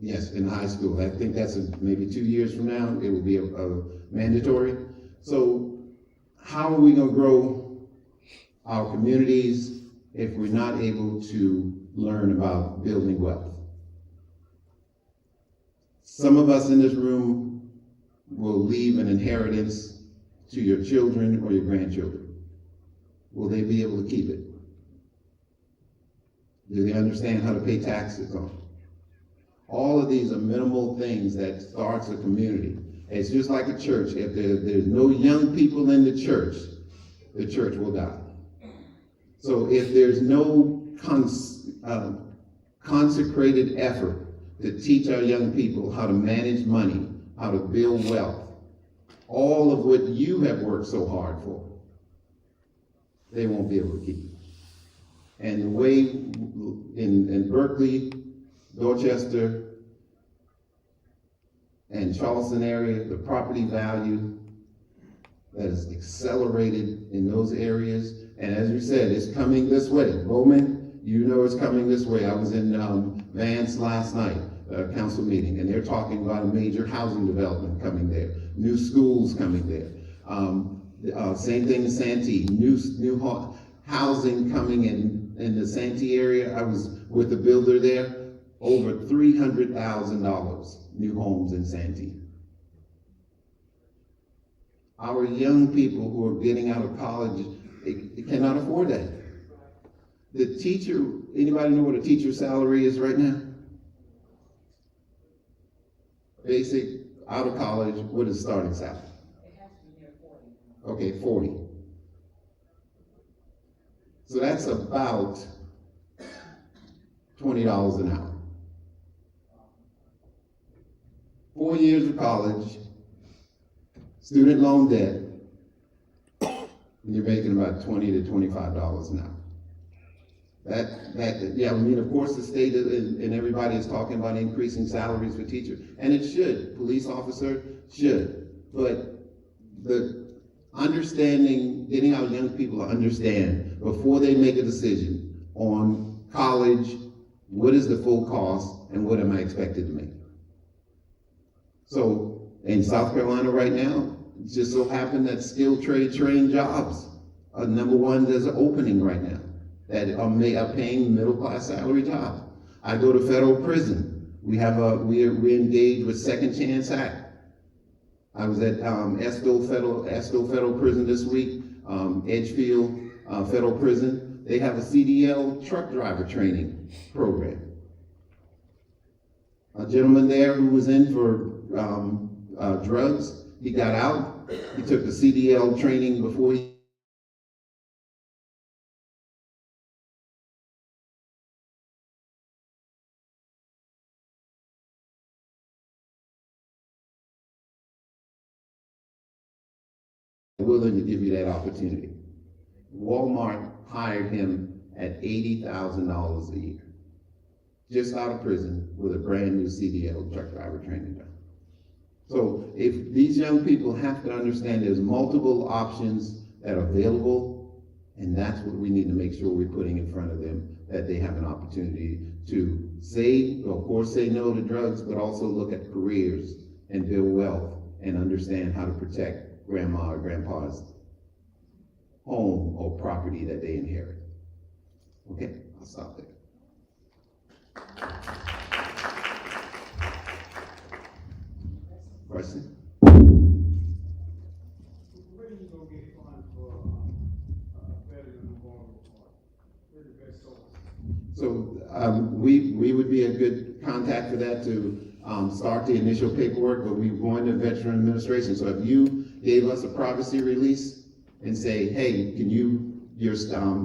Yes, in high school. I think that's maybe 2 years from now, it will be a mandatory. So how are we going to grow our communities if we're not able to learn about building wealth? Some of us in this room will leave an inheritance to your children or your grandchildren. Will they be able to keep it? Do they understand how to pay taxes on it? All of these are minimal things that starts a community. It's just like a church. If there's no young people in the church will die. So if there's no consecrated effort to teach our young people how to manage money, how to build wealth, all of what you have worked so hard for, they won't be able to keep it. And the way in Berkeley, Dorchester, and Charleston area, the property value that is accelerated in those areas. And as we said, it's coming this way. Bowman, you know it's coming this way. I was in Vance last night, council meeting, and they're talking about a major housing development coming there, new schools coming there. Same thing in Santee, new housing coming in the Santee area. I was with the builder there, over $300,000 new homes in Santee. Our young people who are getting out of college, they cannot afford that. The teacher, anybody know what a teacher's salary is right now? Basic, out of college, what is starting salary? It has to be near 40. Okay, 40. So that's about $20 an hour. 4 years of college, student loan debt, and you're making about $20 to $25 an hour. Yeah, I mean, of course, the state and everybody is talking about increasing salaries for teachers, and it should. Police officer should, but the understanding, getting our young people to understand before they make a decision on college, what is the full cost and what am I expected to make? So in South Carolina right now, it just so happened that skilled trade trained jobs are number one. There's an opening right now that are paying middle class salary jobs. I go to federal prison. We engage with Second Chance Act. I was at Estill Federal Prison this week, Edgefield Federal Prison. They have a CDL truck driver training program. A gentleman there who was in for drugs, he got out. He took the CDL training before he willing to give you that opportunity. Walmart hired him at $80,000 a year, just out of prison with a brand new CDL truck driver training job. So if these young people have to understand there's multiple options that are available, and that's what we need to make sure we're putting in front of them, that they have an opportunity to say, of course, say no to drugs, but also look at careers and build wealth and understand how to protect grandma or grandpa's home or property that they inherit. Okay, I'll stop there. Question? Where do you go get funds for Veteran Memorial Park? Where's the best source? So we would be a good contact for that to start the initial paperwork, but we're going to Veteran Administration. So if you gave us a privacy release and say, hey, can your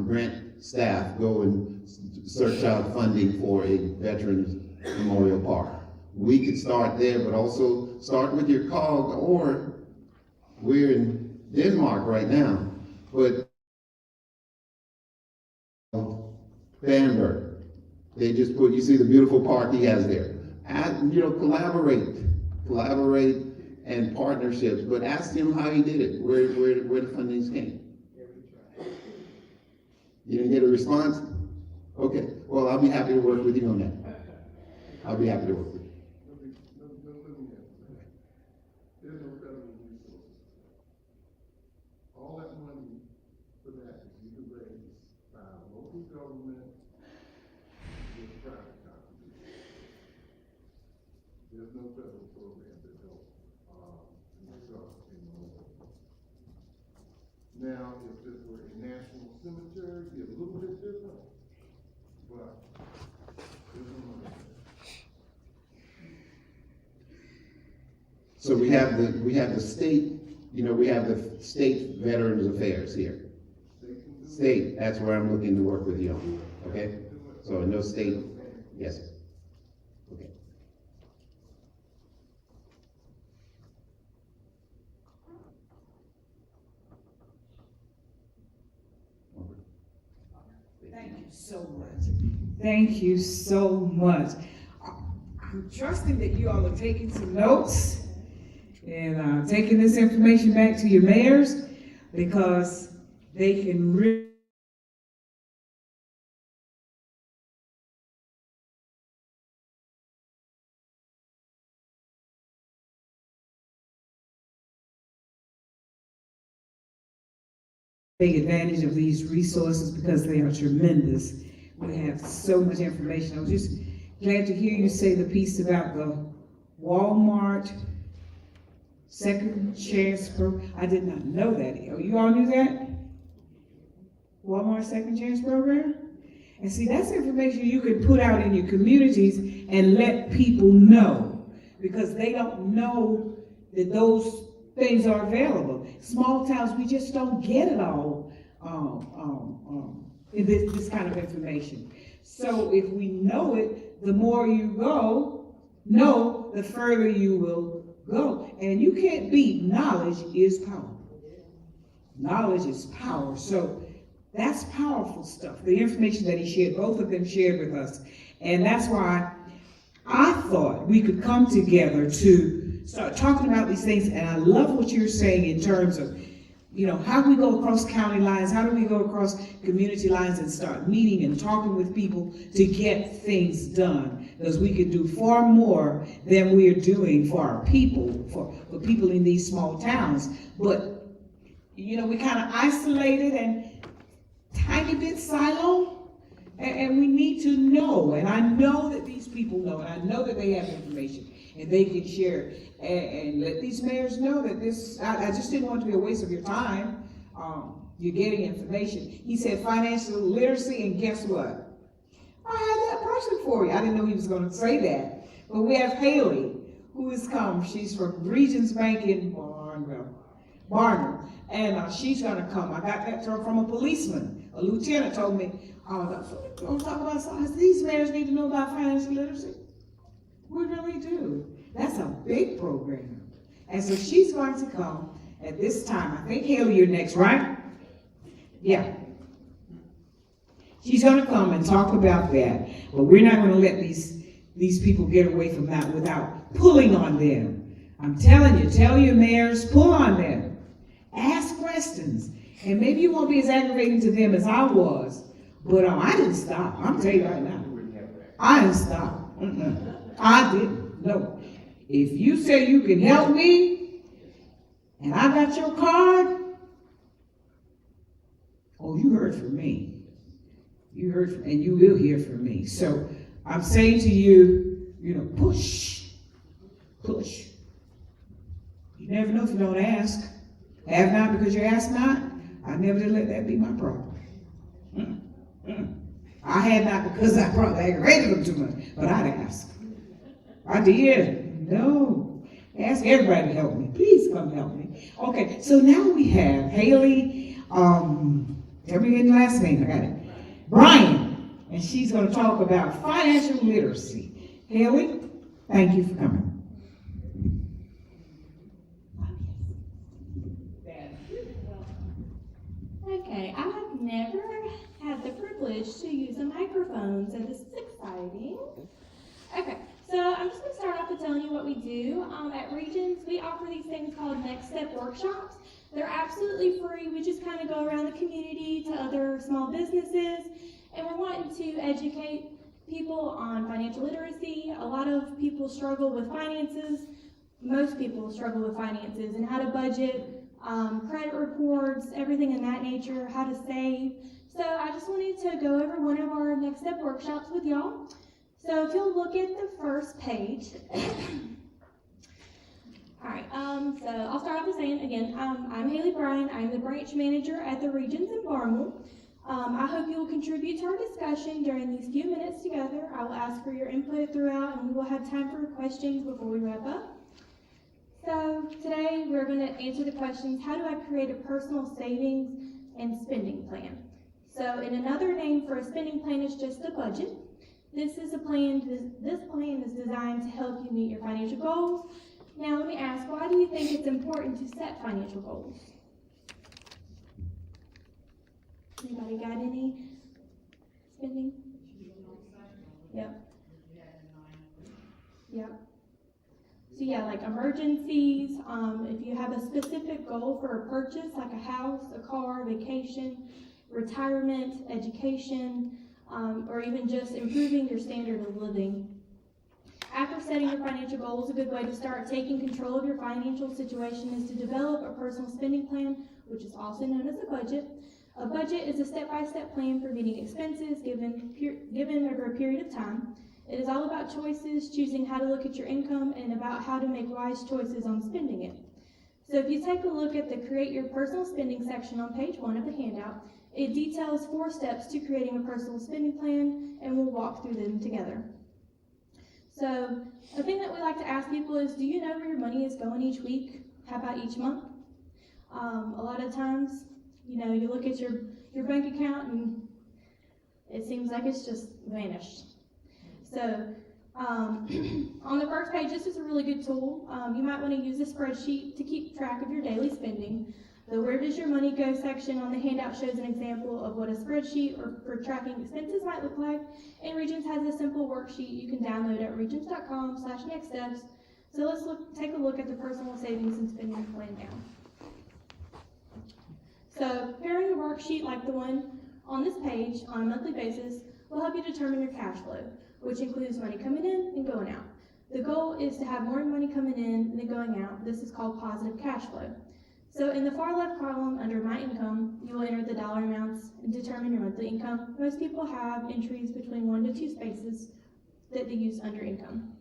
grant staff go and search out funding for a Veterans Memorial Park? We could start there, but also start with your COG, or we're in Denmark right now, but Bamberg, they just put, you see the beautiful park he has there. Collaborate and partnerships, but ask him how he did it, where the fundings came. You didn't get a response? Okay, well, I'll be happy to work with you on that. I'll be happy to work with you. There's no federal resources. All that money for that is you can raise by local government with private contributions. There's no federal program that help Now, if this were a national cemetery, it'd be a little bit different, but there's no money. So we have the state, we have the state Veterans Affairs here. State, that's where I'm looking to work with you on, okay? So no state, yes, sir. Okay. Thank you so much. Thank you so much. I'm trusting that you all are taking some notes and taking this information back to your mayors, because they can really take advantage of these resources, because they are tremendous. We have so much information. I was just glad to hear you say the piece about the Walmart second chance program. I did not know that. Oh, you all knew that? Walmart second chance program? And see, that's information you can put out in your communities and let people know, because they don't know that those things are available. Small towns, we just don't get it all in this kind of information. So if we know it, the more you know, the further you will go. And you can't beat knowledge is power. Knowledge is power. So that's powerful stuff. The information that he shared, both of them shared with us. And that's why I thought we could come together to start talking about these things. And I love what you're saying in terms of, how do we go across county lines? How do we go across community lines and start meeting and talking with people to get things done? Because we can do far more than we're doing for our people, for people in these small towns. But, we kind of isolated and tiny bit silo, and we need to know. And I know that these people know, and I know that they have information, and they can share it. And let these mayors know that I just didn't want it to be a waste of your time. You're getting information. He said financial literacy, and guess what? I had that person for you. I didn't know he was going to say that. But we have Haley, who has come. She's from Regions Bank in Barnum. And she's going to come. I got that from a policeman. A lieutenant told me, don't talk about science. These mayors need to know about financial literacy. We really do. That's a big program. And so she's going to come at this time. I think, Haley, you're next, right? Yeah. She's going to come and talk about that. But we're not going to let these people get away from that without pulling on them. I'm telling you, tell your mayors, pull on them. Ask questions. And maybe you won't be as aggravating to them as I was. But I didn't stop. I'm telling you right now. I didn't stop. I didn't. No. If you say you can help me, and I got your card, oh, you heard from me. You heard from, and you will hear from me. So I'm saying to you, push. Push. You never know if you don't ask. Have not because you ask not. I never did let that be my problem. I had not because I probably aggravated them too much, but I'd ask. I did. No. Ask everybody to help me. Please come help me. Okay, so now we have Haley, tell me your last name, I got it. Brian, and she's going to talk about financial literacy. Haley, thank you for coming. Okay, I have never had the privilege to use a microphone, so this is exciting. Okay, so I'm just going to start off with telling you what we do. At Regions, we offer these things called Next Step workshops. They're absolutely free. We just kind of go around the community to other small businesses, and we're wanting to educate people on financial literacy. A lot of people struggle with finances. Most people struggle with finances and how to budget, credit reports, everything in that nature, how to save. So I just wanted to go over one of our Next Step workshops with y'all. So if you'll look at the first page. All right, so I'll start off with saying again, I'm Haley Bryan. I'm the branch manager at the Regions in Barnwell. I hope you will contribute to our discussion during these few minutes together. I will ask for your input throughout, and we will have time for questions before we wrap up. So today we're going to answer the questions, how do I create a personal savings and spending plan? So in another name for a spending plan is just a budget. This is a plan, this plan is designed to help you meet your financial goals. Now let me ask, why do you think it's important to set financial goals? Anybody got any spending? Yep. Yep. So yeah, like emergencies, if you have a specific goal for a purchase, like a house, a car, vacation, retirement, education, or even just improving your standard of living. After setting your financial goals, a good way to start taking control of your financial situation is to develop a personal spending plan, which is also known as a budget. A budget is a step-by-step plan for meeting expenses given over a period of time. It is all about choices, choosing how to look at your income, and about how to make wise choices on spending it. So if you take a look at the Create Your Personal Spending section on page 1 of the handout, it details 4 steps to creating a personal spending plan, and we'll walk through them together. So a thing that we like to ask people is, do you know where your money is going each week? How about each month? A lot of times, you look at your bank account and it seems like it's just vanished. So on the first page, this is a really good tool. You might want to use a spreadsheet to keep track of your daily spending. The Where Does Your Money Go section on the handout shows an example of what a spreadsheet for tracking expenses might look like. And Regions has a simple worksheet you can download at regions.com/nextsteps. So let's take a look at the personal savings and spending plan now. So preparing a worksheet like the one on this page on a monthly basis will help you determine your cash flow, which includes money coming in and going out. The goal is to have more money coming in than going out. This is called positive cash flow. So in the far left column under My Income, you will enter the dollar amounts and determine your monthly income. Most people have entries between 1 to 2 spaces that they use under income.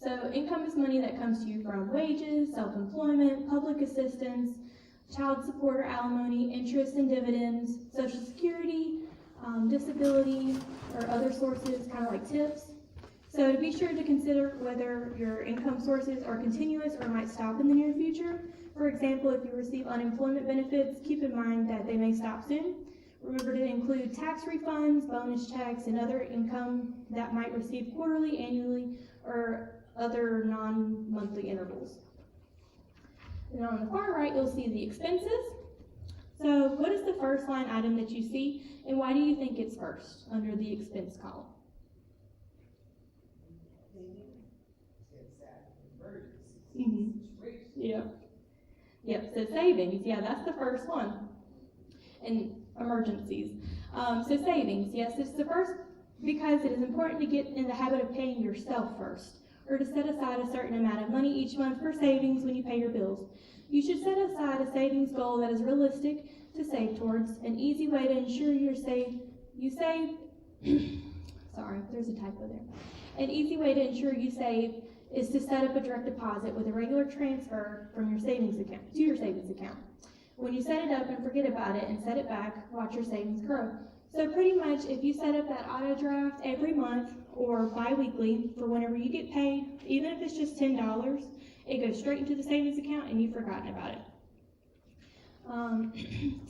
So income is money that comes to you from wages, self-employment, public assistance, child support or alimony, interest and dividends, Social Security, disability, or other sources, kind of like tips. So to be sure to consider whether your income sources are continuous or might stop in the near future. For example, if you receive unemployment benefits, keep in mind that they may stop soon. Remember to include tax refunds, bonus checks, and other income that might receive quarterly, annually, or other non-monthly intervals. And on the far right, you'll see the expenses. So what is the first line item that you see, and why do you think it's first under the expense column? Mm-hmm. Yep, so savings, yeah, that's the first one. And emergencies. So savings, yes, it's the first because it is important to get in the habit of paying yourself first, or to set aside a certain amount of money each month for savings when you pay your bills. You should set aside a savings goal that is realistic to save towards. An easy way to ensure sorry, there's a typo there. An easy way to ensure you save is to set up a direct deposit with a regular transfer from your savings account to your savings account. When you set it up and forget about it and set it back, watch your savings grow. So pretty much if you set up that auto draft every month or bi-weekly for whenever you get paid, even if it's just $10, it goes straight into the savings account and you've forgotten about it.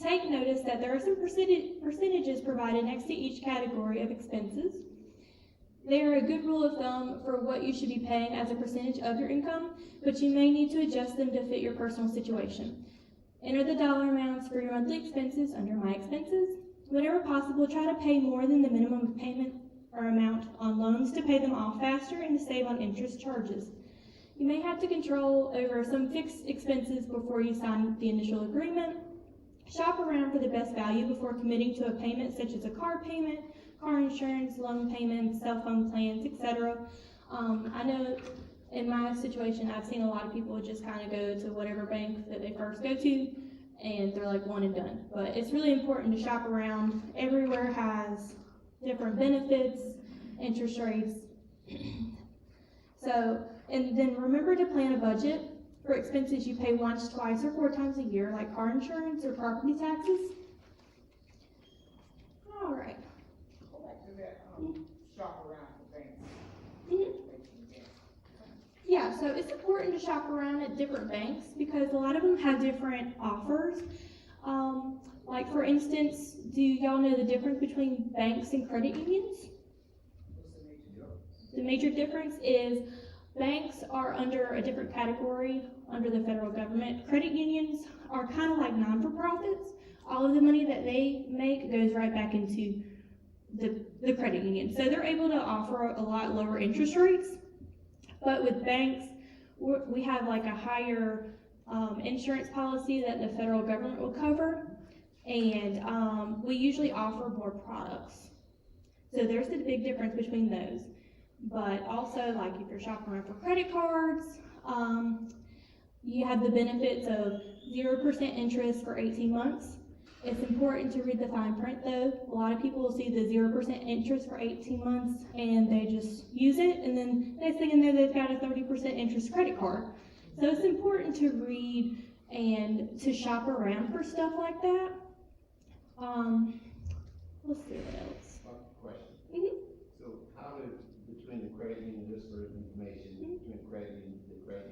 Take notice that there are some percentages provided next to each category of expenses. They are a good rule of thumb for what you should be paying as a percentage of your income, but you may need to adjust them to fit your personal situation. Enter the dollar amounts for your monthly expenses under My Expenses. Whenever possible, try to pay more than the minimum payment or amount on loans to pay them off faster and to save on interest charges. You may have to control over some fixed expenses before you sign the initial agreement. Shop around for the best value before committing to a payment such as a car payment, car insurance, loan payments, cell phone plans, etc. I know in my situation, I've seen a lot of people just kind of go to whatever bank that they first go to, and they're like one and done. But it's really important to shop around. Everywhere has different benefits, interest rates. So, and then remember to plan a budget for expenses you pay once, twice, or 4 times a year, like car insurance or property taxes. All right. Go back to that shop around for things. Yeah, so it's important to shop around at different banks because a lot of them have different offers. Like for instance, do y'all know the difference between banks and credit unions? The major difference is banks are under a different category under the federal government. Credit unions are kind of like non-for-profits. All of the money that they make goes right back into the credit union. So they're able to offer a lot lower interest rates. But with banks, we have like a higher insurance policy that the federal government will cover. And we usually offer more products. So there's the big difference between those. But also, like if you're shopping around for credit cards, you have the benefits of 0% interest for 18 months. It's important to read the fine print though. A lot of people will see the 0% interest for 18 months and they just use it, and then next thing you know, they've got a 30% interest credit card. So it's important to read and to shop around for stuff like that. Let's see what else. Question. So how did, between the credit union, just for information, between the credit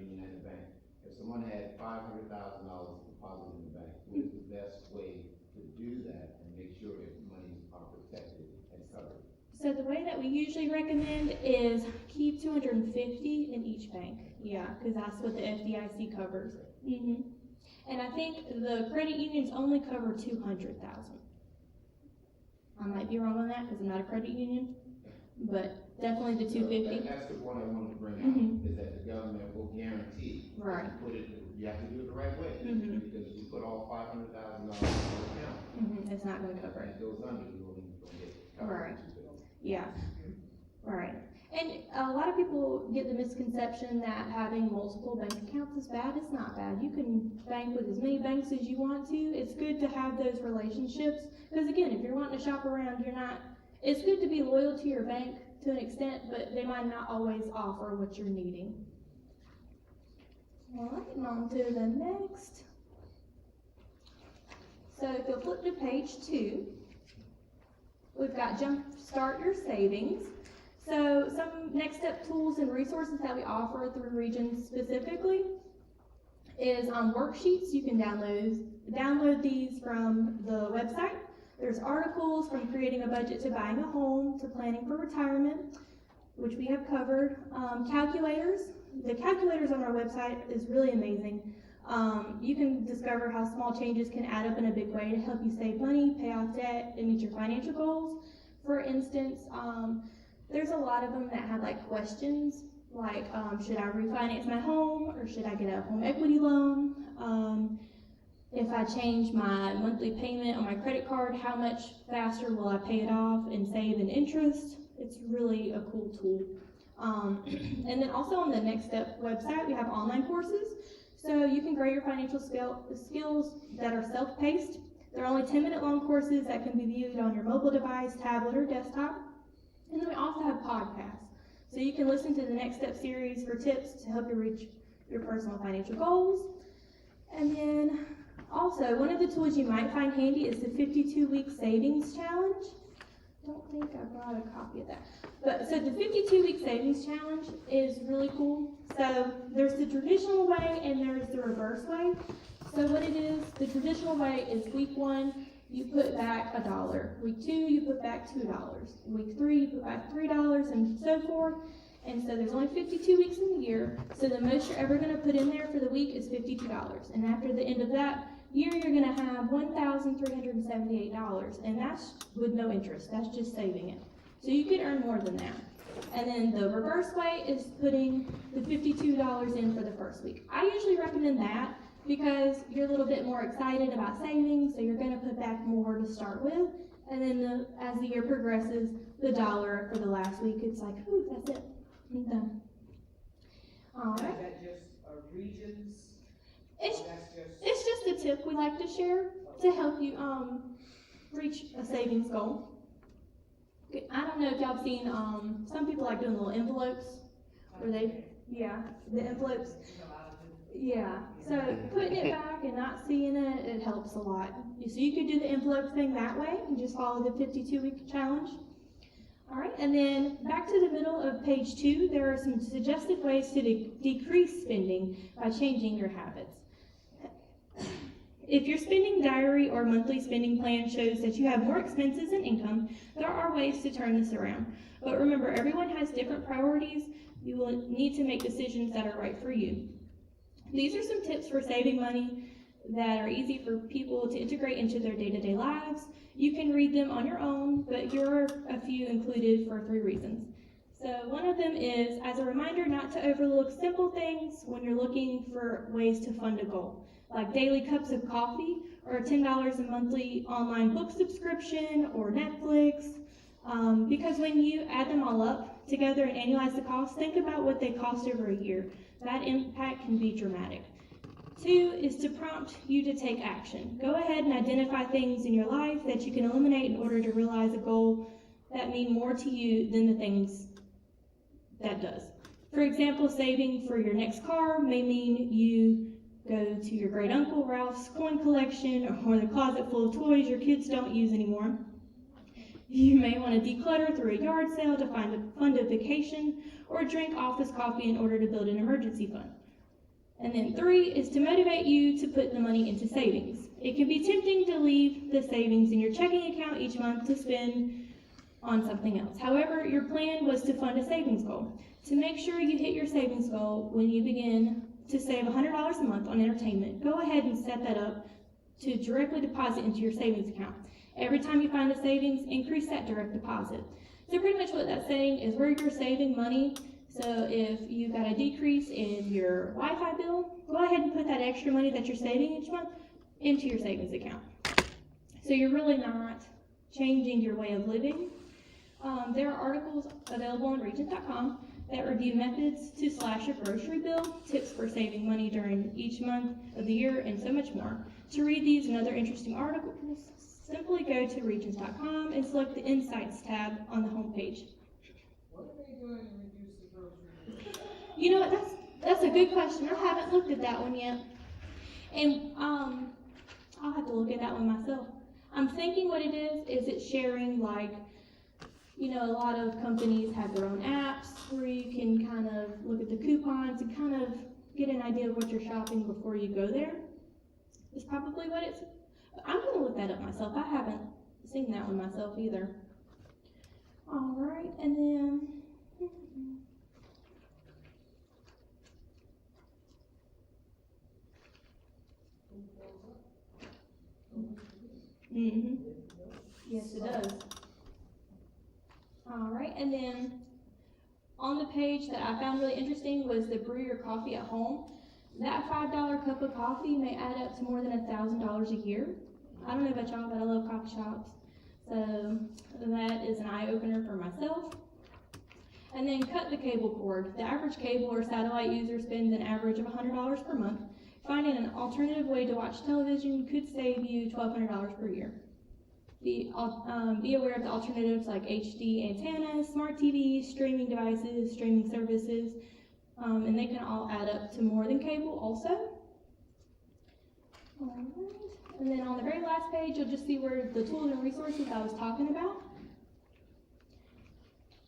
union and the bank, if someone had $500,000 deposited in the bank, what is the best way to do that and make sure that monies are protected and covered? So the way that we usually recommend is keep 250 in each bank. Yeah, because that's what the FDIC covers. And I think the credit unions only cover 200,000. I might be wrong on that because I'm not a credit union, but definitely the 250. That's the one I wanted to bring out, is that the government will guarantee. Right. You have to do it the right way, because if you put all $500,000 in the account, it's not going to cover it. It goes under, you're going to get covered. Right. Yeah. Right. And a lot of people get the misconception that having multiple bank accounts is bad. It's not bad. You can bank with as many banks as you want to. It's good to have those relationships. Because again, if you're wanting to shop around, it's good to be loyal to your bank to an extent, but they might not always offer what you're needing. All right, and on to the next. So if you'll flip to page 2, we've got Jumpstart Your Savings. So some next step tools and resources that we offer through Regions specifically is on worksheets. You can download these from the website. There's articles from creating a budget to buying a home to planning for retirement, which we have covered. Calculators. The calculators on our website is really amazing. You can discover how small changes can add up in a big way to help you save money, pay off debt, and meet your financial goals. For instance, there's a lot of them that have like questions like, should I refinance my home or should I get a home equity loan? If I change my monthly payment on my credit card, how much faster will I pay it off and save in interest? It's really a cool tool. And then also on the Next Step website, we have online courses. So you can grow your financial skills that are self-paced. They're only 10-minute long courses that can be viewed on your mobile device, tablet, or desktop. And then we also have podcasts. So you can listen to the Next Step series for tips to help you reach your personal financial goals. And then also, one of the tools you might find handy is the 52-week savings challenge. I don't think I brought a copy of that. But so the 52-week savings challenge is really cool. So there's the traditional way and there's the reverse way. So what it is, the traditional way is week 1, you put back $1. Week 2, you put back $2. Week 3, you put back $3, and so forth. And so there's only 52 weeks in the year. So the most you're ever going to put in there for the week is $52. And after the end of that year, you're going to have $1,378. And that's with no interest. That's just saving it. So you could earn more than that. And then the reverse way is putting the $52 in for the first week. I usually recommend that because you're a little bit more excited about saving, so you're going to put back more to start with. And then as the year progresses, the $1 for the last week, it's like, ooh, that's it. I'm done. All right. Is that just Regions? It's just a tip we like to share to help you reach a savings goal. Okay, I don't know if y'all have seen, some people like doing little envelopes where they, the envelopes. Yeah, so putting it back and not seeing it, it helps a lot. So you could do the envelope thing that way and just follow the 52-week challenge. All right, and then back to the middle of page 2, there are some suggested ways to decrease spending by changing your habits. If your spending diary or monthly spending plan shows that you have more expenses than income, there are ways to turn this around. But remember, everyone has different priorities. You will need to make decisions that are right for you. These are some tips for saving money that are easy for people to integrate into their day-to-day lives. You can read them on your own, but here are a few included for 3 reasons. So one of them is, as a reminder not to overlook simple things when you're looking for ways to fund a goal, like daily cups of coffee or $10 a monthly online book subscription or Netflix. Because when you add them all up together and annualize the cost, think about what they cost over a year. That impact can be dramatic. 2 is to prompt you to take action. Go ahead and identify things in your life that you can eliminate in order to realize a goal that mean more to you than the things that does. For example, saving for your next car may mean you go to your great uncle Ralph's coin collection or the closet full of toys your kids don't use anymore. You may want to declutter through a yard sale to fund a vacation or drink office coffee in order to build an emergency fund. And then 3 is to motivate you to put the money into savings. It can be tempting to leave the savings in your checking account each month to spend on something else. However, your plan was to fund a savings goal. To make sure you hit your savings goal when you begin to save $100 a month on entertainment, go ahead and set that up to directly deposit into your savings account. Every time you find a savings, increase that direct deposit. So pretty much what that's saying is where you're saving money. So if you've got a decrease in your Wi-Fi bill, go ahead and put that extra money that you're saving each month into your savings account. So you're really not changing your way of living. There are articles available on Regent.com that review methods to slash your grocery bill, tips for saving money during each month of the year, and so much more. To read these and other interesting articles, simply go to Regent.com and select the Insights tab on the homepage. What are they doing to reduce the grocery bill? You know what, that's a good question. I haven't looked at that one yet. And I'll have to look at that one myself. I'm thinking what it is it's sharing, like, you know, a lot of companies have their own apps where you can kind of look at the coupons and kind of get an idea of what you're shopping before you go there. It's probably what it's. I'm going to look that up myself. I haven't seen that one myself either. All right, and then. Mm-hmm. Yes, it does. All right, and then on the page that I found really interesting was the brew your coffee at home. That $5 cup of coffee may add up to more than $1,000 a year. I don't know about y'all, but I love coffee shops. So that is an eye-opener for myself. And then cut the cable cord. The average cable or satellite user spends an average of $100 per month. Finding an alternative way to watch television could save you $1,200 per year. Be aware of the alternatives like HD antennas, smart TVs, streaming devices, streaming services, and they can all add up to more than cable also. All right. And then on the very last page, you'll just see where the tools and resources I was talking about.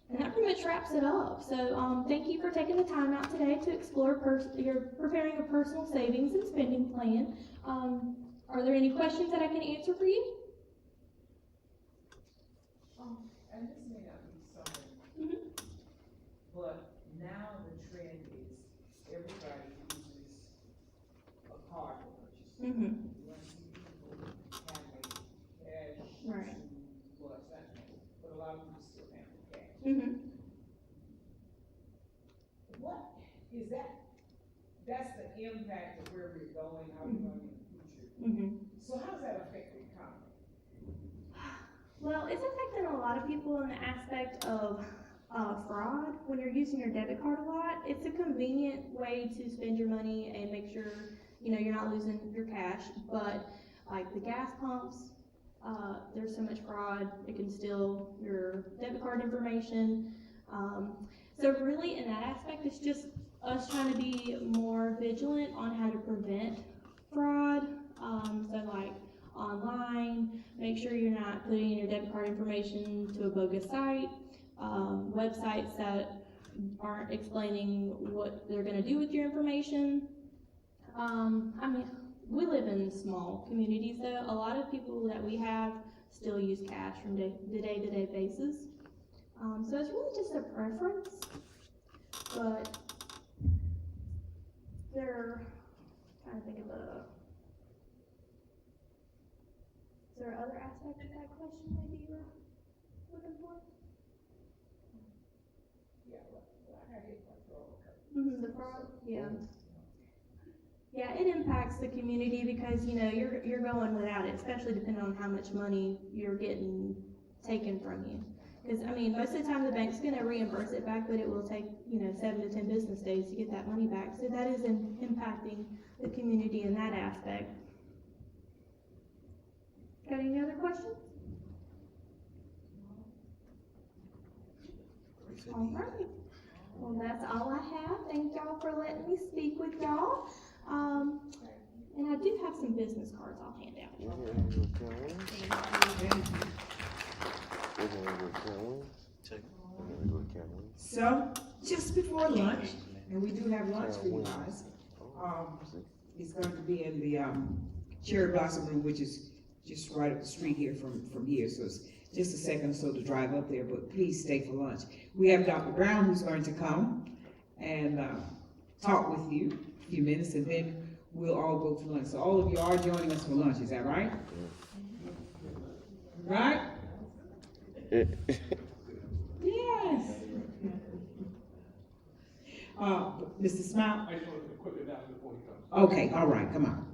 And that pretty much wraps it up. So thank you for taking the time out today to explore you're preparing a personal savings and spending plan. Are there any questions that I can answer for you? And this may not be something, but now the trend is everybody uses a card for purchase. You want to see people handling cash, Right. well, it's not handling, but a lot of people still handle cash. What is that? That's the impact of where we're going, how we're going in the future. So how does that affect the economy? Well, it's affecting a lot of people in the aspect of fraud. When you're using your debit card a lot, it's a convenient way to spend your money and make sure, you know, you're not losing your cash. But like the gas pumps, there's so much fraud. It can steal your debit card information. So really in that aspect, it's just us trying to be more vigilant on how to prevent fraud. So like online, make sure you're not putting in your debit card information to a bogus site. websites that aren't explaining what they're gonna do with your information. I mean, we live in small communities though. A lot of people that we have still use cash from the day-to-day basis. So it's really just a preference, but they're trying to think of is there other aspect of that question maybe you were looking for? The fraud, yeah. Yeah, it impacts the community because, you know, you're going without it, especially depending on how much money you're getting taken from you. Because, I mean, most of the time the bank's going to reimburse it back, but it will take, you know, 7 to 10 business days to get that money back. So that is impacting the community in that aspect. Got any other questions? All right. Well, that's all I have. Thank y'all for letting me speak with y'all. And I do have some business cards I'll hand out. So, just before lunch, and we do have lunch for you guys, it's going to be in the Cherry Blossom Room, which is just right up the street here from here. So it's just a second or so to drive up there, but please stay for lunch. We have Dr. Brown who's going to come and talk with you a few minutes, and then we'll all go to lunch. So all of you are joining us for lunch, is that right? Right? Yes. Mr. Smile? I just wanted to quickly down before he comes. Okay, all right, come on.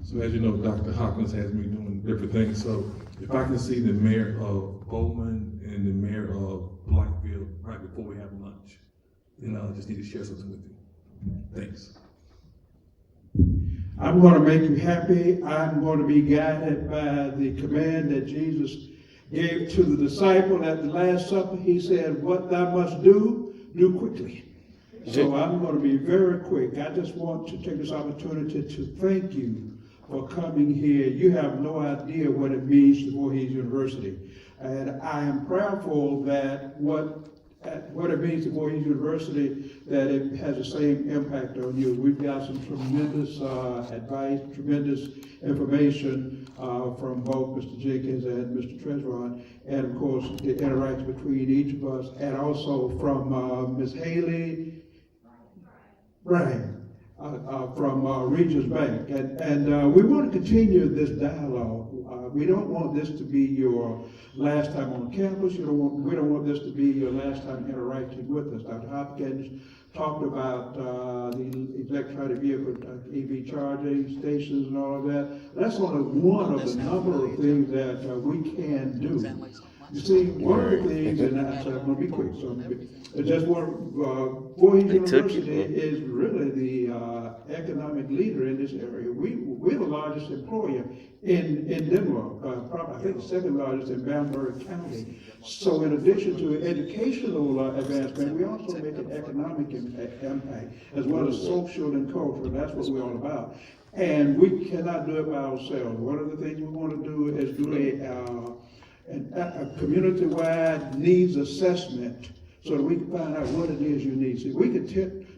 So as you know, Dr. Hawkins has me doing different things. So if I can see the mayor of Bowman and the mayor of Blackville right before we have lunch, then I just need to share something with you. Thanks. I'm going to make you happy. I'm going to be guided by the command that Jesus gave to the disciple at the Last Supper. He said, what thou must do, do quickly. So I'm going to be very quick. I just want to take this opportunity to thank you for coming here. You have no idea what it means to Voorhees University. And I am proudful that what it means to Voorhees University, that it has the same impact on you. We've got some tremendous advice, tremendous information from both Mr. Jenkins and Mr. Tresvant, and of course the interaction between each of us, and also from Ms. Haley Bryan from Regents Bank. And we want to continue this dialogue. We don't want this to be your last time on campus. We don't want this to be your last time interacting with us. Dr. Hopkins talked about the electronic vehicle EV charging stations and all of that. That's only one of the number of things that we can do. You see, one of the things, and I'm going to be quick, so just one, Voorhees University is really the economic leader in this area. We're the largest employer in Denmark, probably I think the second largest in Bamberg County. So in addition to educational advancement, we also make an economic impact as well as social and cultural. That's what we're all about. And we cannot do it by ourselves. One of the things we want to do is do a community-wide needs assessment so that we can find out what it is you need. See, we can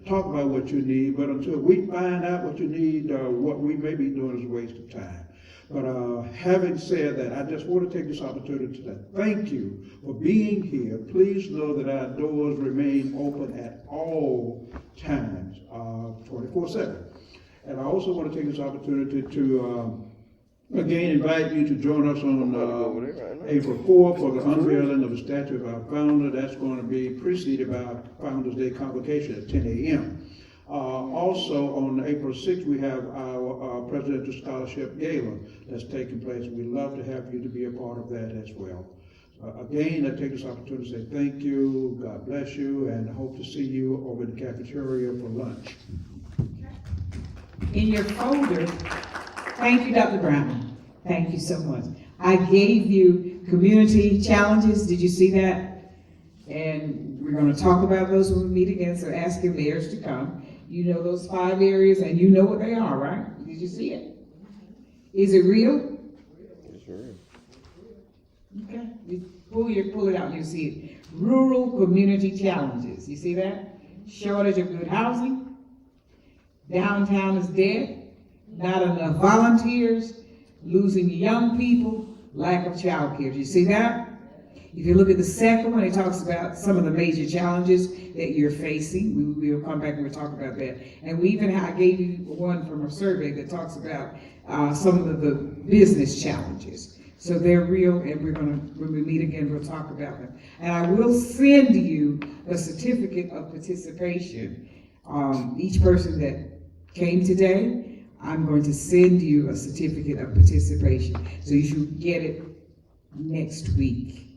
talk about what you need, but until we find out what you need, what we may be doing is a waste of time. But having said that, I just want to take this opportunity to thank you for being here. Please know that our doors remain open at all times, 24/7. And I also want to take this opportunity to again invite you to join us on April 4th for the unveiling of the statue of our founder. That's going to be preceded by our Founders Day convocation at 10 a.m. Also on April 6th, we have our Presidential Scholarship Gala that's taking place. We'd love to have you to be a part of that as well. Again, I take this opportunity to say thank you, God bless you, and hope to see you over in the cafeteria for lunch. In your folder, thank you, Dr. Brown. Thank you so much. I gave you community challenges. Did you see that? And we're going to talk about those when we meet again, so ask your mayors to come. You know those 5 areas, and you know what they are, right? Did you see it? Is it real? It's real. Okay, you pull it out and you see it. Rural community challenges, you see that? Shortage of good housing, downtown is dead, not enough volunteers, losing young people, lack of childcare. Do you see that? If you look at the second one, it talks about some of the major challenges that you're facing. We'll come back and we'll talk about that. And I gave you one from a survey that talks about some of the business challenges. So they're real, and when we meet again, we'll talk about them. And I will send you a certificate of participation. Each person that came today, I'm going to send you a certificate of participation. So you should get it next week.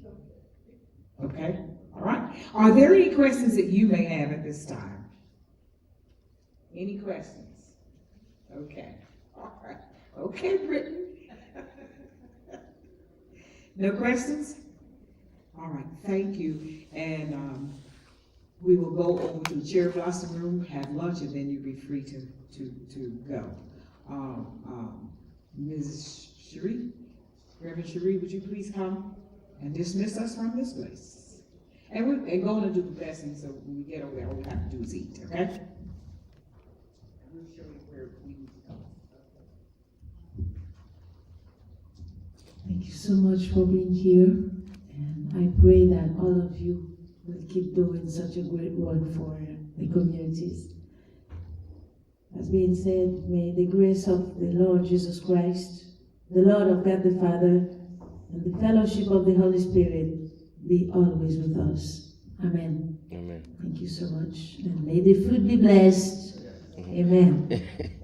Okay? All right? Are there any questions that you may have at this time? Any questions? Okay. All right. Okay, Brittany. No questions? All right, thank you. And we will go over to the Cherry Blossom Room, have lunch, and then you'll be free to go. Mrs. Cherie, Reverend Cherie, would you please come and dismiss us from this place? And we're going to do the blessing, so when we get over there, all we have to do is eat, okay? We'll show you where we need to go. Thank you so much for being here, and I pray that all of you will keep doing such a great work for the communities. As being said, may the grace of the Lord Jesus Christ, the Lord of God the Father, and the fellowship of the Holy Spirit be always with us. Amen. Amen. Thank you so much, and may the food be blessed. Amen.